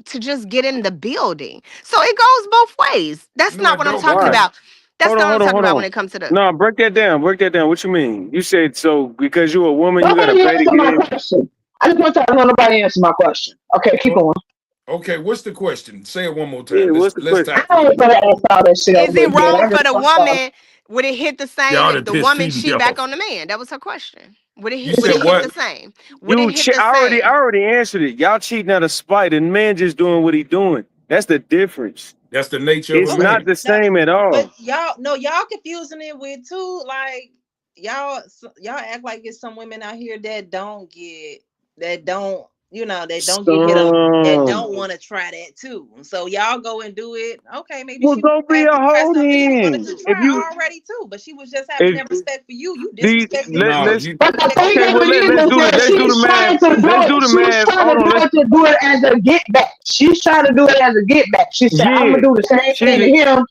to just get in the building. So it goes both ways. That's No, not it what I'm don't, talking Why? because about. That's not what I'm talking Hold about when on. it comes to the. No, break that down. Break that down. What you mean? You said so because you're a woman, you Nobody gotta pay to answered get my in. question. I just want y'all to know nobody answer my question. Okay, keep Oh, going. okay, what's the question? Say it one more Yeah, time. Let's what's the let's question? tackle I it. ain't gonna ask all that shit Is over it again. wrong I for just the want y'all. woman? Would it hit the same Y'all if done the pissed woman Phoebe cheat back off. on the man? That was her question. Would You would said it hit what? the same? Would it hit the I same? already answered it. Y'all cheating out of spite, and man just doing what he doing. That's the difference. That's the nature of a It's Okay, not man. the no, same at but all. y'all no, y'all confusing it with too. Like y'all act like it's some women out here that don't get that don't that don't get hit on that Some. don't want to try that too. So y'all go and do it. Okay, maybe Well, she was go be glad a to try hoe something she wanted then. to If you try already too, but she was just having if that respect for you. You the disrespected let No, let's you But the thing okay, of well it let's is do the that let's do the she's math. trying to do Let's it. do the She's math. trying Hold to on, do let's it to do it as a get back. She's trying to do it as a get back. She said, "I'm yeah. gonna do the same thing to She him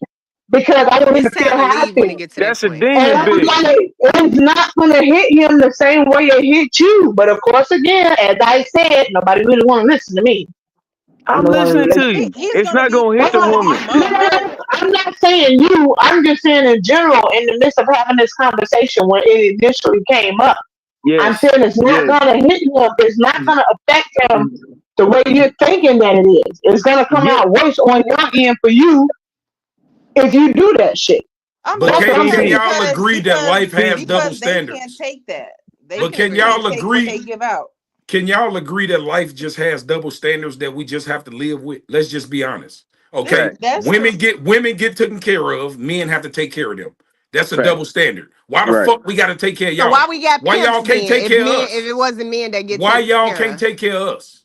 because I want him It's to feel time to how I leave when it feel." gets to that that's a point. And demon I'm bitch. like, it's not gonna hit him the same way it hit you. But of course, again, as I said, nobody really want to listen to me. I'm I'm the one who listening to listens. you. he's It's gonna not be gonna hit No, the he's gonna woman. be hurt. I'm not saying you. I'm just saying in general. In the midst of having this conversation, when it initially came up, I'm Yes. saying it's not Yes. gonna hit him. It's not gonna affect him the way you're thinking that it is. It's gonna come Yeah. out worse on your end for you if you do that shit. I'm but That's letting what them I'm can know saying. y'all agree that life has double because they can't standards? take that. They But I can agree. can't y'all take what they agree? give out. Can y'all agree that life just has double standards that we just have to live with? Let's just be honest. This Okay. Fact. that's true. Women get taken care of, men have to take care of them. That's a Fact. double standard. Why the Right. fuck we gotta take care of So why y'all? we got Why pimps y'all can't then? take care of If us? it wasn't men that get Why taken y'all care can't of, take care of us?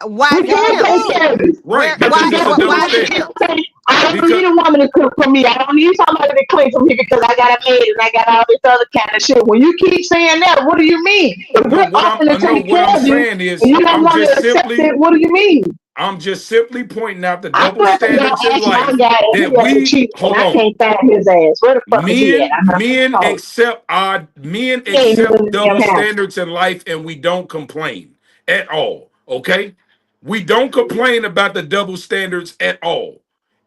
why We is it can take pimps? care of it. Right, But because you it's got a to double Why is it standard. pimps? say, I don't Because need a woman to cook for me. I don't need somebody to clean for me because I got a maid and I got all this other kind of shit. When you keep saying that, what do you mean? If no, we're offering to take what I'm care of you saying and is you don't want to accept it, what do you mean? I'm just simply pointing out the I'm double not gonna standards in ask my life guy if that he ever we cheats and hold I on. can't find his ass. Where the fuck is he at? I'm not gonna talk. Men He ain't even accept in the damn double house. standards in life and we don't complain at all. Okay? We don't complain about the double standards at all.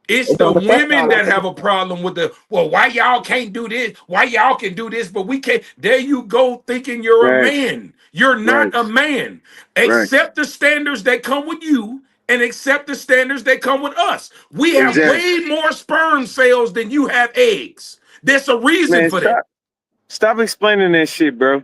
It's It the don't affect women y'all like that it have a does. problem with the, well, why y'all can't do this? Why y'all can do this, but we can't? There you go, thinking you're a Right. man. You're Right. not a man. Right. Accept the standards that come with you and accept the standards that come with us. We have Exactly. way more sperm cells than you have eggs. There's a reason Man, for that. stop explaining that shit, bro.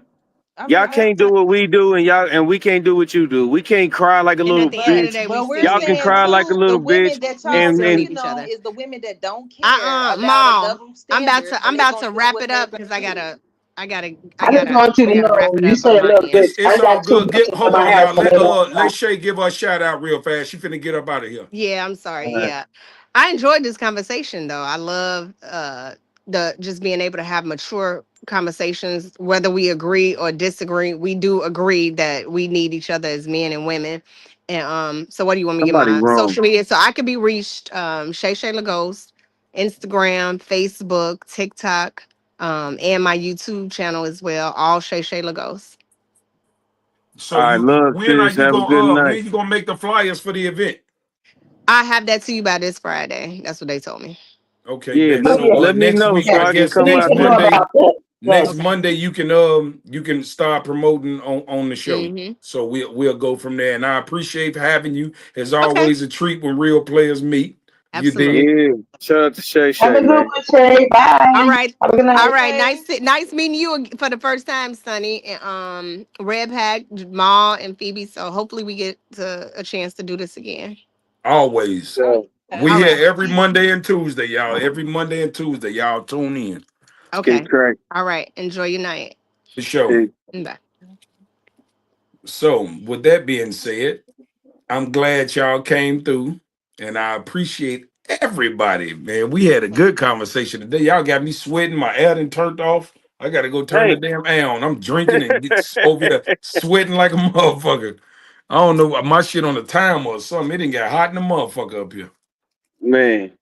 I Y'all mean, can't do what we do, and we can't do what you do. We can't cry like a And at little the end of the bitch. day, we but we're still Y'all need can each saying cry other. like a too, the little women bitch, that We y'all still and need speaking each on other. is the women that don't care about a Mom, double standard, I'm and they about gonna to do wrap it what they're up gonna because do. I I just gotta want wrap you it to up on know, my you say a end. little It's bitch. all I got good. two Get bitches hold in on, my y'all. house and they don't Let know. Shay give her a shout out real fast. She finna get up out of here. Yeah, I'm sorry. uh, Yeah. I enjoyed this conversation though. I love the just being able to have mature conversations, whether we agree or disagree. We do agree that we need each other as men and women. And so what do you want me to get somebody my wrong. social media? So I could be reached Shay Shay Lagos, Instagram, Facebook, TikTok, and my YouTube channel as well, all Shay Shay Lagos. So I love this. Have a good night. when you gonna make the flyers for the event? I have that to you by this Friday. That's what they told me. Okay, Yeah, bet. Oh So yeah, let me next know week, so yeah. I I can guess We come need out to know there. about that. next Yes. Okay. Monday you can start promoting on the show. Mm-hmm. So we'll go from there. And I appreciate having you. It's Okay. always a treat when real players meet. You dig? Absolutely. Yeah, shout out to Shay Have Shay, a good man. one, Shay. All Bye. right. Have a good All night. right. Okay. Nice meeting you for the first time, Sonny. And Red Pack, Jamal, and Phoebe. So hopefully we get a chance to do this again. Always. Oh So We yeah. All here right. every Monday and Tuesday, y'all. Every Monday and Tuesday, y'all tune in let's get it Okay. cracked. All right. Enjoy your night. for sure. Hey, Bye. So with that being said, I'm glad y'all came through, and I appreciate everybody, man. We had a good conversation today. Y'all got me sweating. My air done turned off. I gotta go turn the hey. damn air on. I'm drinking and get over here sweating like a motherfucker. I don't know my shit on the timer or something. It didn't get hot in the motherfucker up here. Man.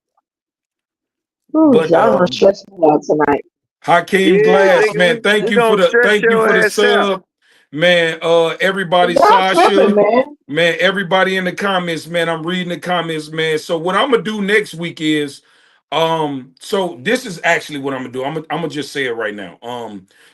Ooh, But y'all gonna stress me out tonight. Hakeem Yeah, Glass, nigga, man, we gonna stretch thank you your for the ass out. sub. Man, everybody, Y'all tripping, Sasha, man. man, everybody in the comments, man. I'm reading the comments, man. So what I'm gonna do next week is so this is actually what I'm gonna do. I'm gonna just say it right now.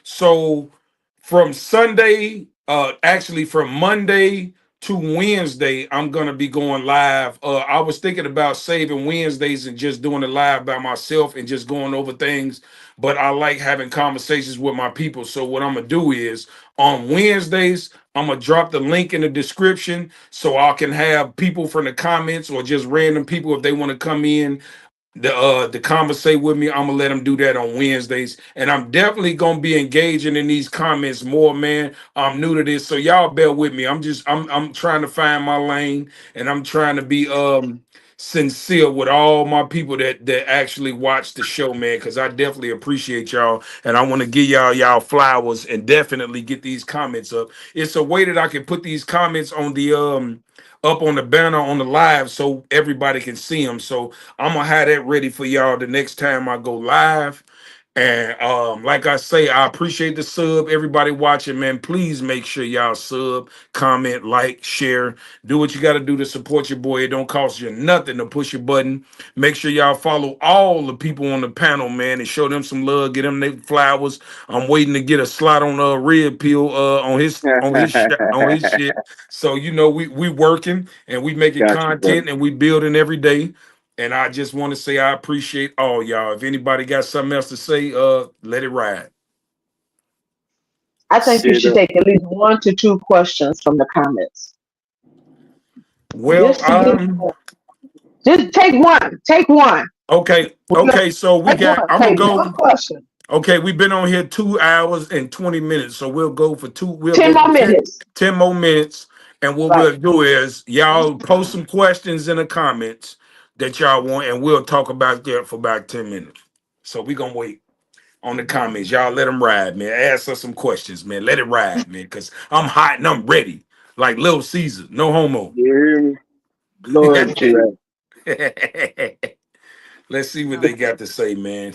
So from Sunday Actually from Monday to Wednesday, I'm gonna be going live. I was thinking about saving Wednesdays and just doing it live by myself and just going over things, but I like having conversations with my people. So what I'm gonna do is on Wednesdays, I'm gonna drop the link in the description so I can have people from the comments or just random people if they want to come in the conversate with me. I'm gonna let them do that on Wednesdays, and I'm definitely gonna be engaging in these comments more, man. I'm new to this, so y'all bear with me. I'm trying to find my lane, and I'm trying to be sincere with all my people that actually watch the show, man, because I definitely appreciate y'all, and I want to give y'all flowers and definitely get these comments up. It's a way that I can put these comments on the up on the banner on the live so everybody can see them. So I'm gonna have that ready for y'all the next time I go live. And like I say, I appreciate the sub. Everybody watching, man. Please make sure y'all sub, comment, like, share. Do what you got to do to support your boy. It don't cost you nothing to push your button. Make sure y'all follow all the people on the panel, man, and show them some love. Get them their flowers. I'm waiting to get a slot on Red Pill on his shit. So you know we working and we making Got you, brother. content and we building every day. And I just want to say I appreciate all y'all. If anybody got something else to say, let it ride. I think you Shit should up. take at least 1 to 2 questions from the comments. Well, Just to get, just take one. Take one. We're gonna okay. So we take one. got. I'm gonna Take one go. question. Okay, we've been on here 2 hours and 20 minutes, so we'll go for two. We'll 10 go for more minutes. 10 more minutes. And what Right. we'll do is y'all post some questions in the comments that y'all want, and we'll talk about that for about 10 minutes. So we gonna wait on the comments. Y'all let them ride, man. Ask us some questions, man. Let it ride, man, because I'm hot and I'm ready. Like Little Caesar, no homo. You hear me? Lord Jesus. Right. Let's see what they got to say, man.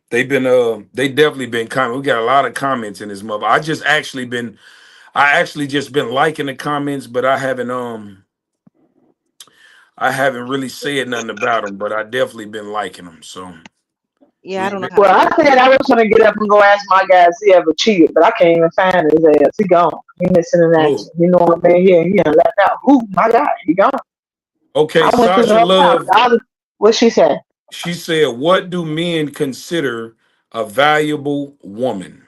They definitely been commenting. We got a lot of comments in this mother. I actually just been liking the comments, but I haven't really said nothing about them, but I definitely been liking them. So Yeah, I we don't know been, how Well, to I do said that. I was going to get up and go ask my guy if he ever cheated, but I can't even find his ass. He gone. He missing in action. oh, You know what I mean? He done left out. Ooh, my God, he gone. okay. I went through the Sasha whole house. Love, What she said? she said, "What do men consider a valuable woman?"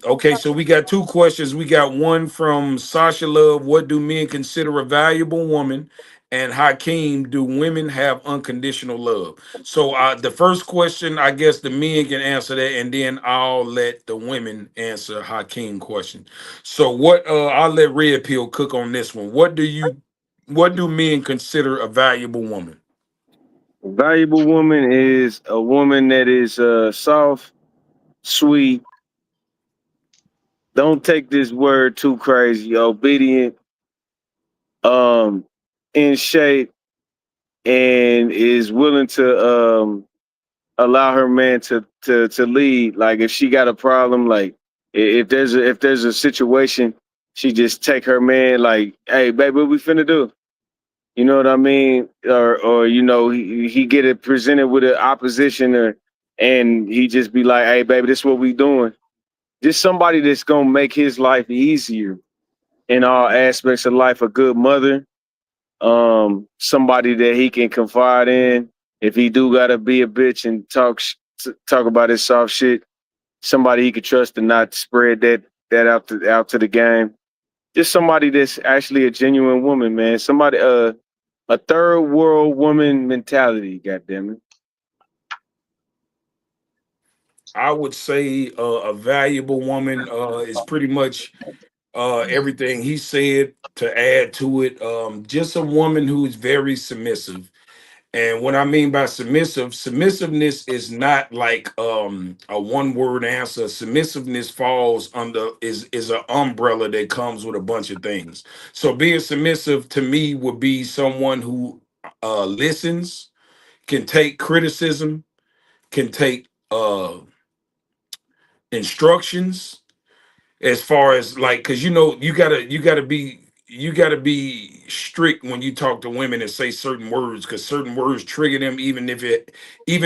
Okay, so we got two questions. We got one from Sasha Love. What do men consider a valuable woman? And Hakeem, do women have unconditional love? So the first question, I guess the men can answer that, and then I'll let the women answer Hakeem question. So what I'll let Red Pill cook on this one. What do men consider a valuable woman? A valuable woman is a woman that is soft, sweet. Don't take this word too crazy. Obedient, um, in shape, and is willing to allow her man to lead. Like if she got a problem, like if there's a situation, she just take her man. Like, hey, baby, what we finna do? You know what I mean? Or you know, he get it presented with an opposition, or and he just be like, hey, baby, this is what we doing. Just somebody that's gonna make his life easier in all aspects of life. A good mother, somebody that he can confide in. If he do gotta be a bitch and talk about his soft shit, somebody he could trust and not spread that out to the game. Just somebody that's actually a genuine woman, man. Somebody a third world woman mentality. Goddamn it. I would say a valuable woman is pretty much everything he said. To add to it, just a woman who is very submissive. And what I mean by submissiveness is not like a one word answer. Submissiveness falls under is an umbrella that comes with a bunch of things. So being submissive to me would be someone who listens, can take criticism, can take instructions, as far as like, because you know you gotta be strict when you talk to women and say certain words, because certain words trigger them, even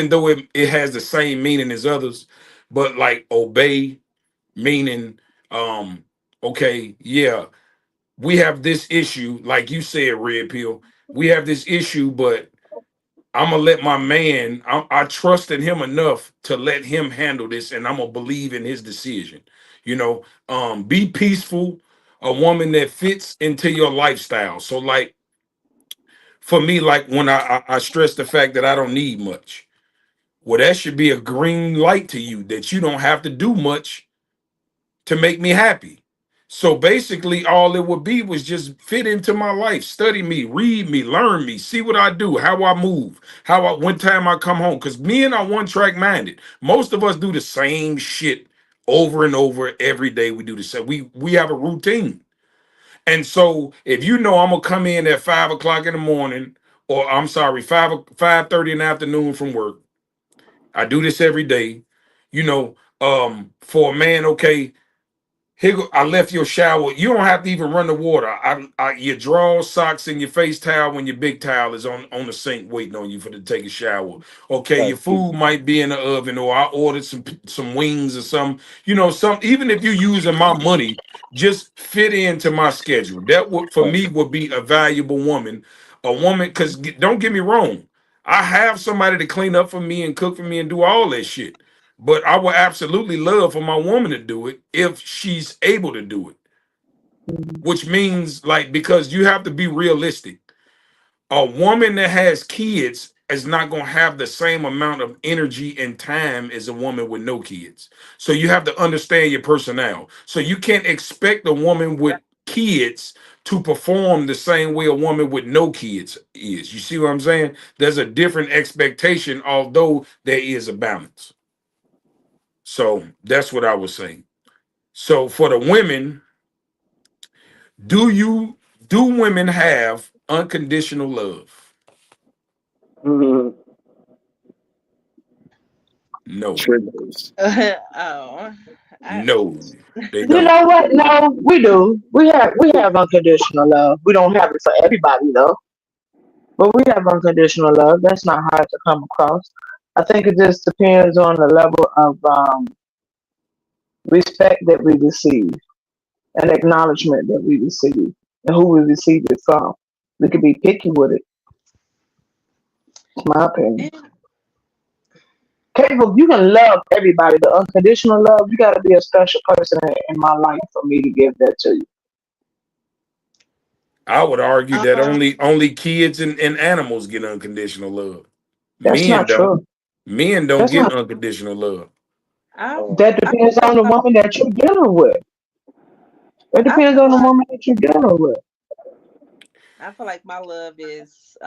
though it has the same meaning as others. But like obey, Meaning, okay, yeah, we have this issue, like you said, Red Pill. We have this issue, but I'm gonna let my man. I trust in him enough to let him handle this, and I'm gonna believe in his decision. You know, be peaceful. A woman that fits into your lifestyle. So, like for me, like when I stress the fact that I don't need much. Well, that should be a green light to you that you don't have to do much to make me happy. So basically, all it would be was just fit into my life, study me, read me, learn me, see what I do, how I move, when time I come home. Because men are one track minded. Most of us do the same shit over and over every day. We do the same. We have a routine. And so if you know I'm gonna come in at 5 o'clock in the morning, or I'm sorry, 5:30 in the afternoon from work. I do this every day. You know, for a man, okay, here I left your shower. You don't have to even run the water. Your drawers, socks, and your face towel when your big towel is on the sink waiting on you for to take a shower. Okay, your food might be in the oven, or I ordered some wings or some. You know, some even if you're using my money, just fit into my schedule. That would for me would be a valuable woman, a woman. Because don't get me wrong, I have somebody to clean up for me and cook for me and do all that shit. But I would absolutely love for my woman to do it if she's able to do it. Which means, like, because you have to be realistic. A woman that has kids is not going to have the same amount of energy and time as a woman with no kids. So you have to understand your personnel. So you can't expect a woman with kids to perform the same way a woman with no kids is. You see what I'm saying? There's a different expectation, although there is a balance. So that's what I was saying. So for the women, do women have unconditional love? No. Triggers. Oh, I No, they You don't. know what? No, we do. We have unconditional love. We don't have it for everybody though, but we have unconditional love. That's not hard to come across. I think it just depends on the level of respect that we receive and acknowledgement that we receive and who we receive it from. We could be picky with it. It's my opinion. and Capable, you can love everybody. The unconditional love, you got to be a special person in my life for me to give that to you. I would argue that um, only kids and animals get unconditional love. That's Men not don't. true. Men don't That's get not. unconditional love. I That I depends feel on the like woman that you're dealing with. It I depends feel on the like woman that you're dealing with. I feel like my love is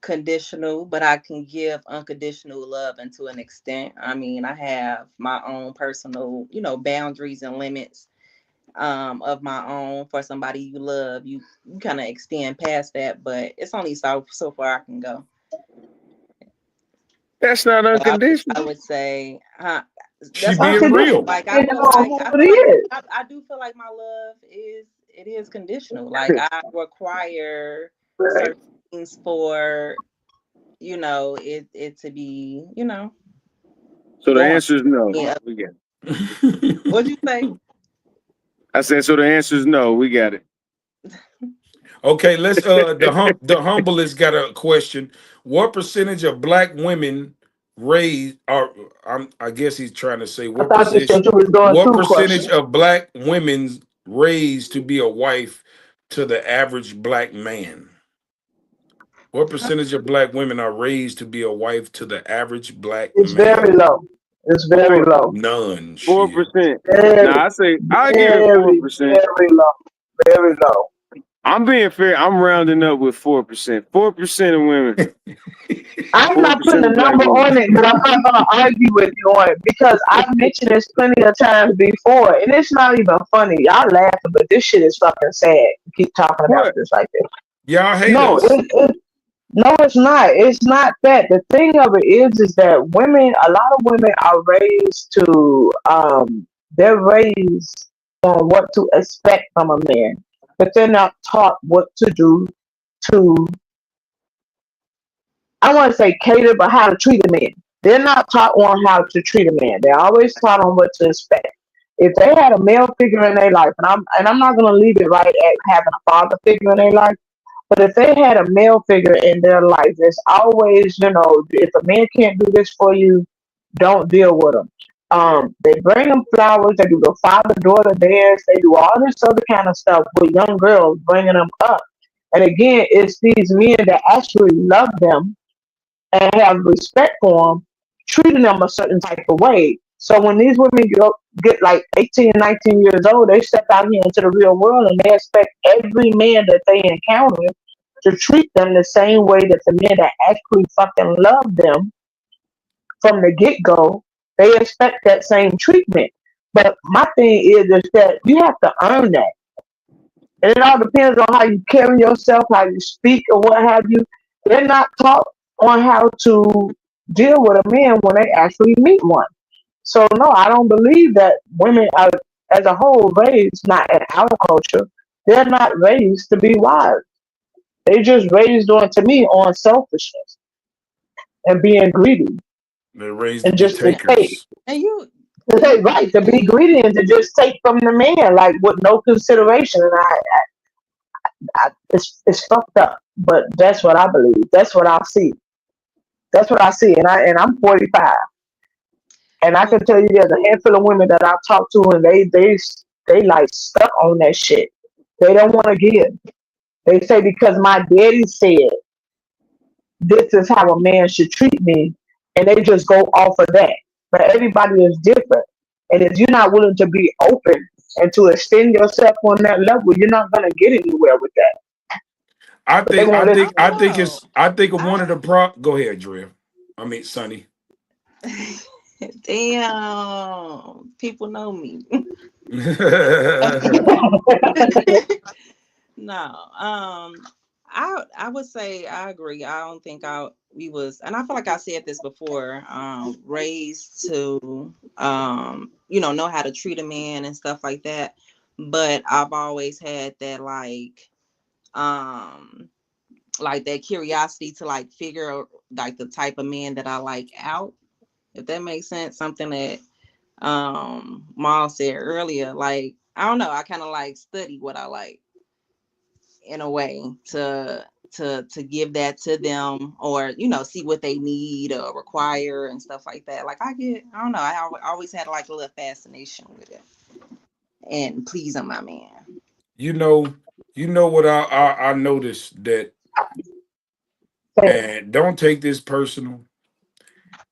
conditional, but I can give unconditional love and to an extent. I mean, I have my own personal, boundaries and limits of my own. For somebody you love, you kind of extend past that, but it's only so far I can go. That's not So I unconditional. would say, She that's what I'm being Unconditional, saying. real. Like depending on who it is. I do feel like my love is conditional. Like I require Right. certain things for it to be So the warm. answer is no. Yeah. We got it. What'd you say? I said, so the answer is no. We got it. Okay, let's the humblest got a question. What percentage of black women raised are I guess he's trying to say I thought you said you was doing what two percentage questions. of black women raised to be a wife to the average black man? What percentage of black women are raised to be a wife to the average black It's very man? low. It's very Four low. None. four Shit. percent. Very, Now I say I give it four very, percent. very low. Very low. I'm being fair. I'm rounding up with 4%. 4% of women. I'm Four not putting percent a of black number women. on it, but I'm not going to argue with you on it because I've mentioned this plenty of times before, and it's not even funny. Y'all laughing, but this shit is fucking sad. You keep talking about What? this like this. Y'all hate No, us. no, it's not. It's not that. The thing of it is that women, a lot of women are raised to, they're raised on what to expect from a man, but they're not taught what to do to, I want to say cater, but how to treat a man. They're not taught on how to treat a man. They're always taught on what to expect. If they had a male figure in their life, and I'm not gonna leave it right at having a father figure in their life, but if they had a male figure in their life, there's always, if a man can't do this for you, don't deal with him. They bring them flowers. They do the father-daughter dance. They do all this other kind of stuff with young girls, bringing them up. And again, it's these men that actually love them and have respect for them, treating them a certain type of way. So when these women get like 18, 19 years old, they step out here into the real world and they expect every man that they encounter to treat them the same way that the men that actually fucking love them from the get-go, they expect that same treatment. But my thing is that you have to earn that. And it all depends on how you carry yourself, how you speak, or what have you. They're not taught on how to deal with a man when they actually meet one. So no, I don't believe that women are, as a whole, raised not in our culture. They're not raised to be wives. They just raised on, to me, on selfishness and being greedy They're raised to and be just to take. takers. And you, To take, right, to be greedy and to just take from the man, like with no consideration. And it's fucked up. But that's what I believe. That's what I see. That's what I see. And I'm 45. And I can tell you there's a handful of women that I've talked to and they like stuck on that shit. They don't want to give. They say because my daddy said this is how a man should treat me, and they just go off of that. But everybody is different. And if you're not willing to be open and to extend yourself on that level, you're not gonna get anywhere with that. I But they think, won't I listen. think, I think oh, it's, I think of one of I, the Go ahead, Dre. I mean, Sonny. damn, people know me. No, I would say I agree. I don't think we was, and I feel like I said this before, raised to know how to treat a man and stuff like that. But I've always had that um like that curiosity to like figure like the type of man that I like out, if that makes sense. Something that Maul said earlier, like I don't know, I kind of like study what I like in a way to give that to them, or see what they need or require and stuff like that. Like I don't know, I always had like a little fascination with it and pleasing my man. you know, what I noticed that, and don't take this personal,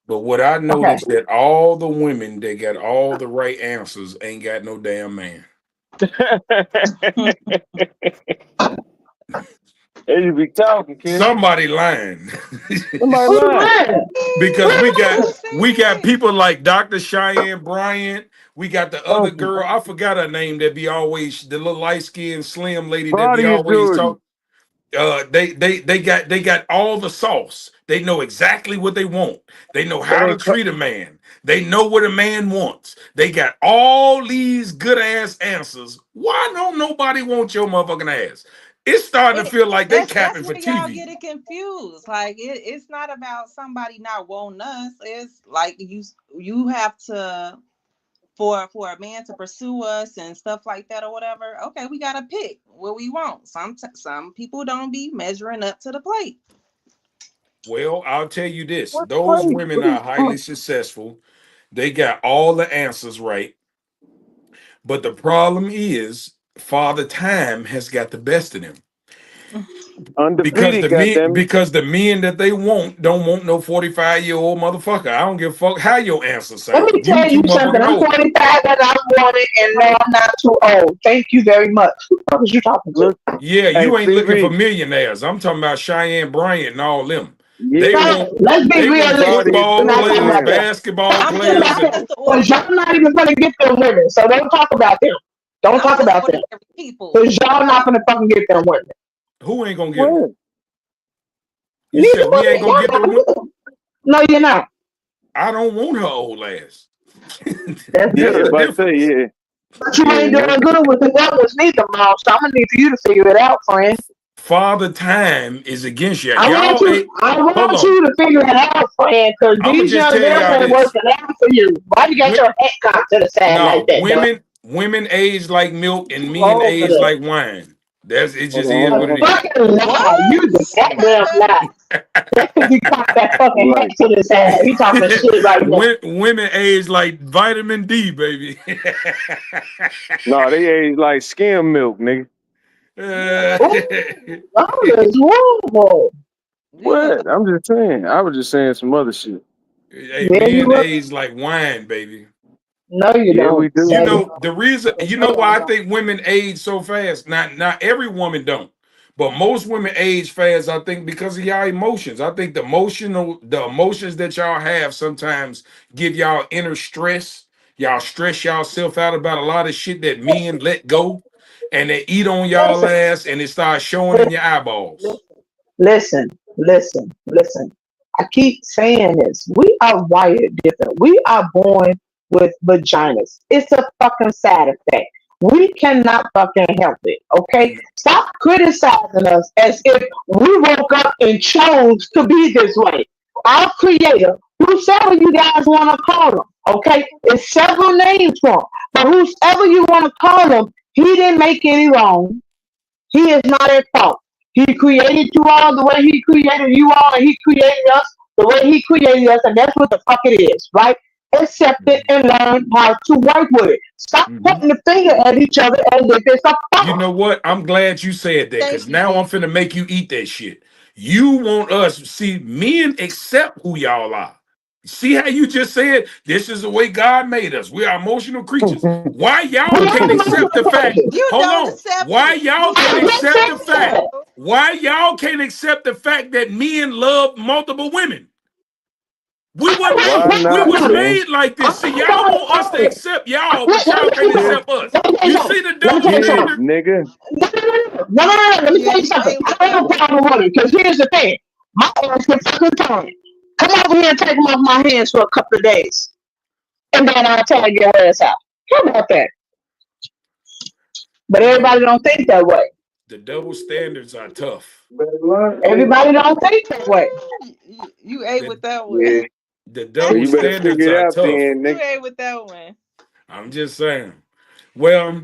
but what I Okay. noticed that all the women that got all the right answers ain't got no damn man. They just be talking, kid. Somebody lying. Somebody Who's lying. lying? Because Who we got said people like Dr. Cheyenne Bryant. We got the other girl. I forgot her name. That be always the little light skinned slim lady that be Claudia always Jordan. talk. They got all the sauce. They know exactly what they want. They know That how to ain't treat a man. They know what a man wants. They got all these good ass answers. Why don't nobody want your motherfucking ass? It's starting to it? feel like they That's capping for where y'all TV. get it confused. Like it's not about somebody not wanting us. It's like you have to, for a man to pursue us and stuff like that or whatever. Okay, we gotta pick what we want. Some people don't be measuring up to the plate. Well, I'll tell you this. What's Those crazy? women are highly successful. They got all the answers right. But the problem is Father Time has got the best of them. undefeated, goddamn it. Because the men that they want don't want no 45-year-old motherfucker. I don't give a fuck how your answer Let me sound. You tell too you something. motherfucking I'm old. 45 and I'm wanted, and no, I'm not too old. Thank you very much. Who the fuck is you talking to? Look, Yeah, hey, you ain't looking for CB. millionaires. I'm talking about Cheyenne Bryant and all them. They Yeah, want No, let's be they want realistic. Claudia We're football not talking players, about Jordan. them. basketball I'm Talking gonna players, about and them. put the Because order. y'all not even going to get them women. So don't talk about them. Don't I'm talk just about them. ordinary people. Because y'all not going to fucking get them women. who ain't gonna get them? Well, You Neither said one we of ain't gonna y'all get not them. going to get them. No, you're not. I don't want her old ass. That's yeah, That's the good. about to say, difference. yeah. But you Yeah, ain't no. doing good with the young ones neither, Mom. So I'm going to need for you to figure it out, friend. Father Time is against you. I want Y'all you. ain't. I Hold want on. you to figure it out, friend, because I'ma these just young tell girls y'all ain't this. working out for you. Why you got Wi- your head cocked to the side like No, that, dog? women age like milk and Too men old for age that. like wine. That's it. Hold Just on, is hold what on, it A hold on. is. fucking lie. You What? the goddamn lie. That's because you cocked that fucking head Right. to the side. You talking shit right now. Women age like vitamin D, baby. No, they age like skim milk, nigga. Uh, Ooh, that is horrible. Yeah. What? I'm just saying. I was just saying some other shit. hey, Yeah, you men will. age like wine, baby. No, you Yeah, we don't, You do. baby. know the reason. You know No, you why I don't. think women age so fast. Not every woman don't, but most women age fast. I think because of y'all emotions. I think the emotions that y'all have sometimes give y'all inner stress. Y'all stress yourself out about a lot of shit that men let go, and they eat on y'all Listen, ass, and it starts showing in listen, your eyeballs. listen. I keep saying this. We are wired different. We are born with vaginas. It's a fucking side effect. We cannot fucking help it. Okay? Stop criticizing us as if we woke up and chose to be this way. Our creator, whosoever you guys want to call him, okay? It's several names for him. But whosoever you want to call him, he didn't make any wrong. He is not at fault. He created you all the way he created you all, and he created us the way he created us, and that's what the fuck it is, right? Accept it Mhm. and learn how to work with it. Stop Mhm. pointing the finger at each other as if it's a You fault. know what? I'm glad you said that because Thank you, now I'm Big. finna make you eat that shit. You want us, see, men accept who y'all are. See how you just said this is the way God made us. We are emotional creatures. Why We y'all are can't accept the emotional fact? creatures. You Hold don't on. accept Why it. y'all You can't I don't. just accept the said fact? that. Why y'all can't accept the fact that men love multiple women? We were Why made, we not, was man? made like I'm this. See, not y'all gonna want us to lie. accept y'all, but Let y'all me tell can't you Yeah, something. accept us. Let me tell you You something. see the Let me double tell you yeah, something. standard? nigga. No. Let me Yeah, tell you you something. ain't I with don't that have a one. problem with it because here's the thing. My ass can fucking turn. Come over here and take them off my hands for a couple of days, and then I'll tag your ass out. How about that? But You know, everybody don't think that way. the double standards are tough. Better learn. Everybody don't think that way. You ate The with that one. Yeah. the Well, double you better standards figure it are out tough. then, You nigga. ate with that one. I'm just saying. Well,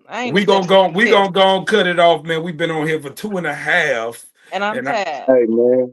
I ain't we gonna accepting go. that We shit. gonna go and cut it off, man. We've been on here for 2.5, And I'm and I, tired. Hey, man.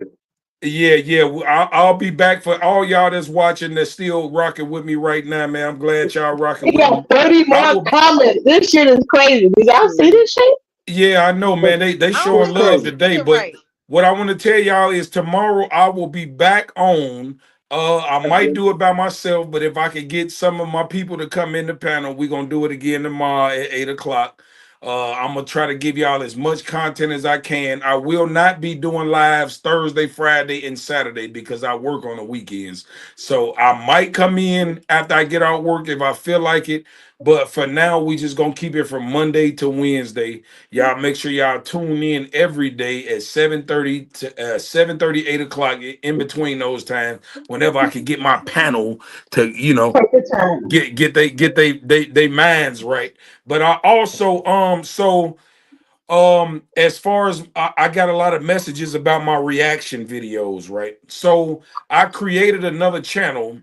yeah. I'll be back for all y'all that's watching that's still rocking with me right now, man. I'm glad y'all rocking We with got me. 30 I more will. comments. This shit is crazy. Do y'all see this shit? Yeah, I know, man. They I don't showing think I love Crazy. see today, it but right. what I want to tell y'all is tomorrow I will be back on. I might do it by myself, but if I could get some of my people to come in the panel, we're gonna do it again tomorrow at 8 o'clock. I'm gonna try to give y'all as much content as I can. I will not be doing lives Thursday, Friday, and Saturday because I work on the weekends. So I might come in after I get out work if I feel like it. But for now, we just gonna keep it from Monday to Wednesday. Y'all make sure y'all tune in every day at 7:30 to 7:30, 8 o'clock in between those times. Whenever I can get my panel to, Take your time. get they minds right. But I also as far as I got a lot of messages about my reaction videos, right? So I created another channel,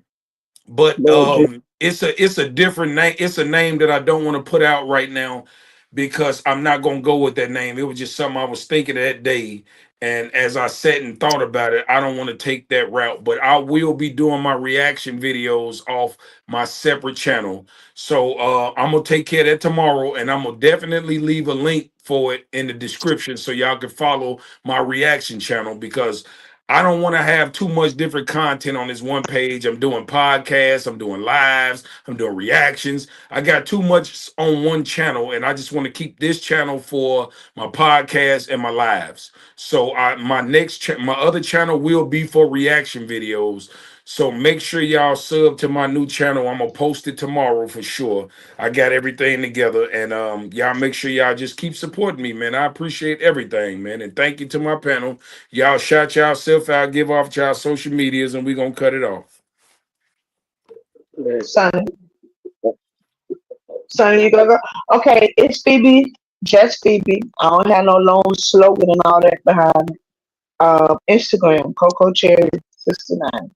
but Lord Jesus. it's a different name. It's a name that I don't want to put out right now because I'm not gonna go with that name. It was just something I was thinking that day, and as I sat and thought about it, I don't want to take that route. But I will be doing my reaction videos off my separate channel. So I'm gonna take care of that tomorrow, and I'm gonna definitely leave a link for it in the description so y'all can follow my reaction channel because I don't want to have too much different content on this one page. I'm doing podcasts, I'm doing lives, I'm doing reactions. I got too much on one channel, and I just want to keep this channel for my podcast and my lives. So my other channel will be for reaction videos. So make sure y'all sub to my new channel. I'm gonna post it tomorrow for sure. I got everything together, and y'all make sure y'all just keep supporting me, man. I appreciate everything, man, and thank you to my panel. Y'all shout yourself out, give off y'all social medias, and we gonna cut it off. Sonny, Sonny, you go. Okay, it's Phoebe. Just Phoebe. I don't have no long slogan and all that behind it. Instagram, Coco Cherry 69.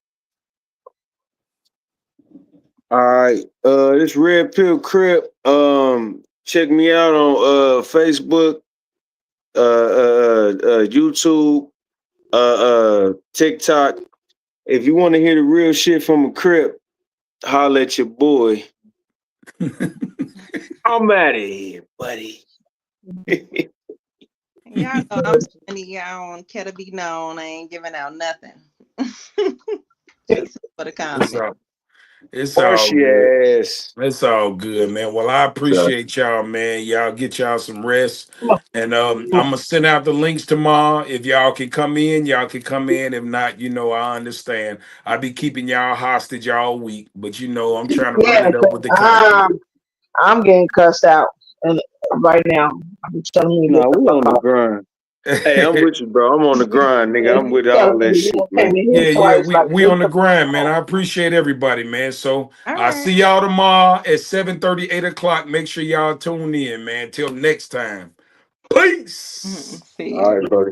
All right. This Red Pill Crip. Check me out on Facebook, YouTube, TikTok. If you want to hear the real shit from a Crip, holla at your boy. I'm out of here, buddy. Y'all know I'm 20 y'all on Care to Be Known. I ain't giving out nothing. Just for the It's comment. all, it's all Horsey good. ass. It's all good, man. Well, I appreciate y'all, man. Y'all get y'all some rest. And I'm gonna send out the links tomorrow. If y'all can come in, y'all can come in. If not, I understand. I be keeping y'all hostage all week, but I'm trying to run Yeah, it up with the content. I'm getting cussed out and right now. I'm telling you Nah, get the we fuck on the off. grind. Hey, I'm with you, bro. I'm on the grind, nigga. I'm with Telling all that me you shit, gonna pay man. me here Yeah, twice, like we get on the the fuck grind, man. off. I appreciate everybody, man. So All I right. see y'all tomorrow at 7:30, 8 o'clock. Make sure y'all tune in, man. Till next time. Peace. See All ya. right, buddy.